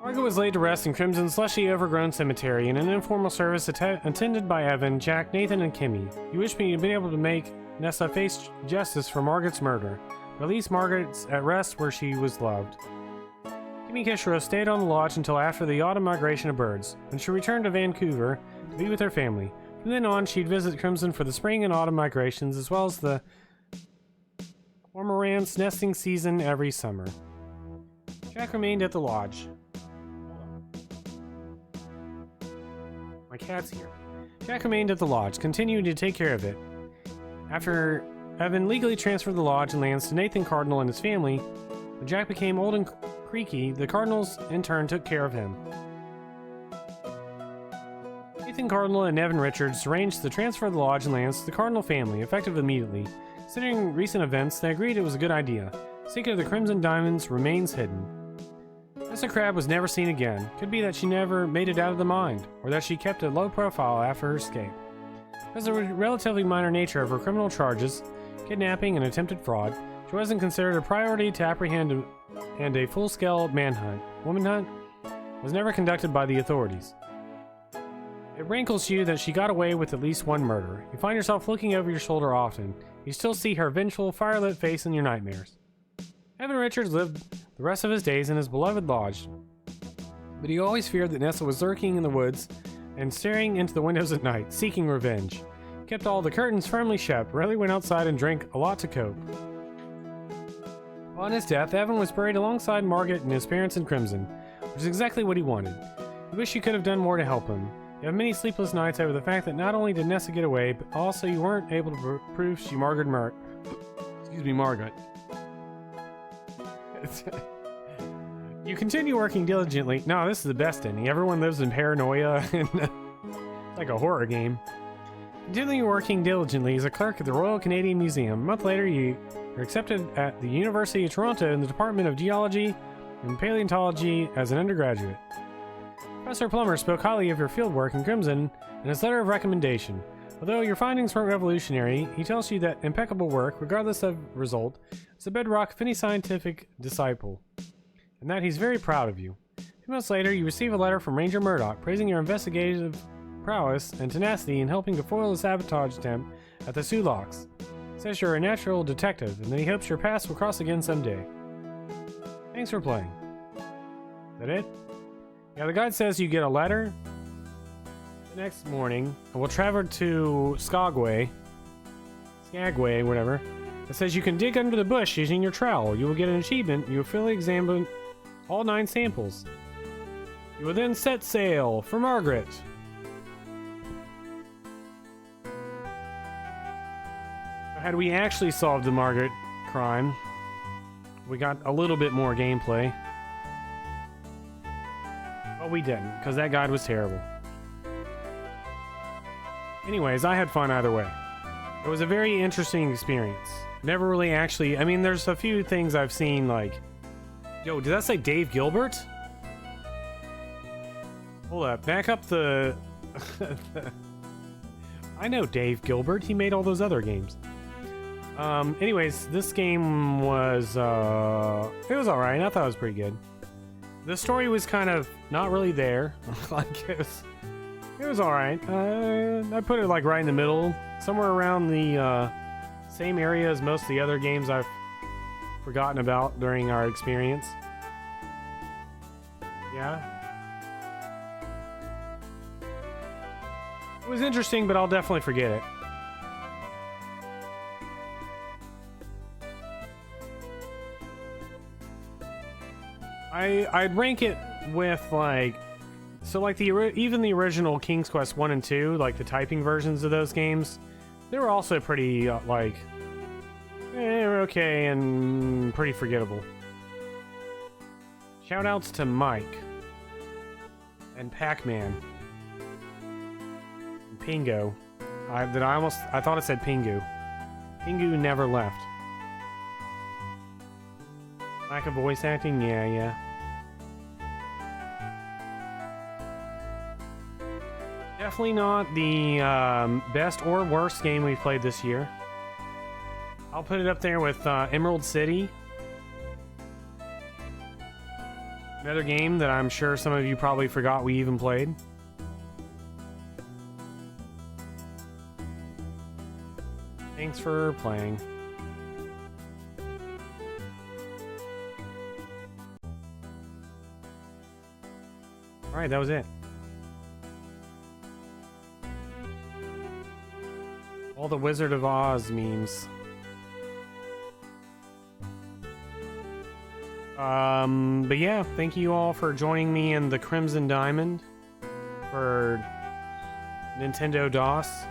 Margaret was laid to rest in Crimson's slushy, overgrown cemetery in an informal service attended by Evan, Jack, Nathan, and Kimmy. You wish me to be able to make Nessa face justice for Margaret's murder, but at least Margaret's at rest where she was loved. Kimmy Kishiro stayed on the lodge until after the autumn migration of birds, when she returned to Vancouver to be with her family. From then on, she'd visit Crimson for the spring and autumn migrations, as well as the cormorant's nesting season every summer. Jack remained at the lodge. My cat's here. Jack remained at the lodge, continuing to take care of it. After Evan legally transferred the lodge and lands to Nathan Cardinal and his family, when Jack became old and creaky, the Cardinals in turn took care of him. Nathan Cardinal and Evan Richards arranged the transfer of the lodge and lands to the Cardinal family, effective immediately. Considering recent events, they agreed it was a good idea. The secret of the Crimson Diamonds remains hidden. Nessa Crab was never seen again. Could be that she never made it out of the mine, or that she kept a low profile after her escape. Because of the relatively minor nature of her criminal charges, kidnapping and attempted fraud, she wasn't considered a priority to apprehend, and a full-scale woman hunt, was never conducted by the authorities. It rankles you that she got away with at least one murder. You find yourself looking over your shoulder often. You still see her vengeful, firelit face in your nightmares. Evan Richards lived the rest of his days in his beloved lodge, but he always feared that Nessa was lurking in the woods and staring into the windows at night, seeking revenge. He kept all the curtains firmly shut, rarely went outside, and drank a lot to cope. Upon his death, Evan was buried alongside Margaret and his parents in Crimson, which is exactly what he wanted. He wished you could have done more to help him. You have many sleepless nights over the fact that not only did Nessa get away, but also you weren't able to prove she Margaret. You continue working diligently. No, this is the best ending. Everyone lives in paranoia and like a horror game. Continue working diligently as a clerk at the Royal Canadian Museum. A month later, you are accepted at the University of Toronto in the Department of Geology, in paleontology as an undergraduate. Professor Plummer spoke highly of your fieldwork in Crimson in his letter of recommendation. Although your findings weren't revolutionary, he tells you that impeccable work, regardless of result, is the bedrock of any scientific disciple, and that he's very proud of you. 2 months later, you receive a letter from Ranger Murdoch praising your investigative prowess and tenacity in helping to foil a sabotage attempt at the Sulaks. He says you're a natural detective, and that he hopes your paths will cross again someday. Thanks for playing. Is that it? Yeah, the guide says you get a letter the next morning, and we'll travel to Skagway, whatever. It says you can dig under the bush using your trowel. You will get an achievement. You will fully examine all 9 samples. You will then set sail for Margaret. Had we actually solved the Margaret crime, we got a little bit more gameplay. But we didn't, because that guide was terrible. Anyways, I had fun either way. It was a very interesting experience. Never really actually... I mean, there's a few things I've seen, like... Yo, did that say Dave Gilbert? Hold up. Back up the... I know Dave Gilbert. He made all those other games. Anyways, this game was, it was alright. I thought it was pretty good. The story was kind of not really there. Like, it was alright. I put it, like, right in the middle. Somewhere around the, same area as most of the other games I've forgotten about during our experience. Yeah. It was interesting, but I'll definitely forget it. I'd rank it with, like, so like even the original King's Quest 1 and 2, like the typing versions of those games, they were also pretty like okay and pretty forgettable. Shoutouts to Mike and Pac-Man and Pingo. I thought it said Pingu. Pingu never left. Lack of voice acting? Yeah. Definitely not the best or worst game we've played this year. I'll put it up there with Emerald City. Another game that I'm sure some of you probably forgot we even played. Thanks for playing. Alright, that was it. All the Wizard of Oz memes. But yeah, thank you all for joining me in the Crimson Diamond for Nintendo DOS.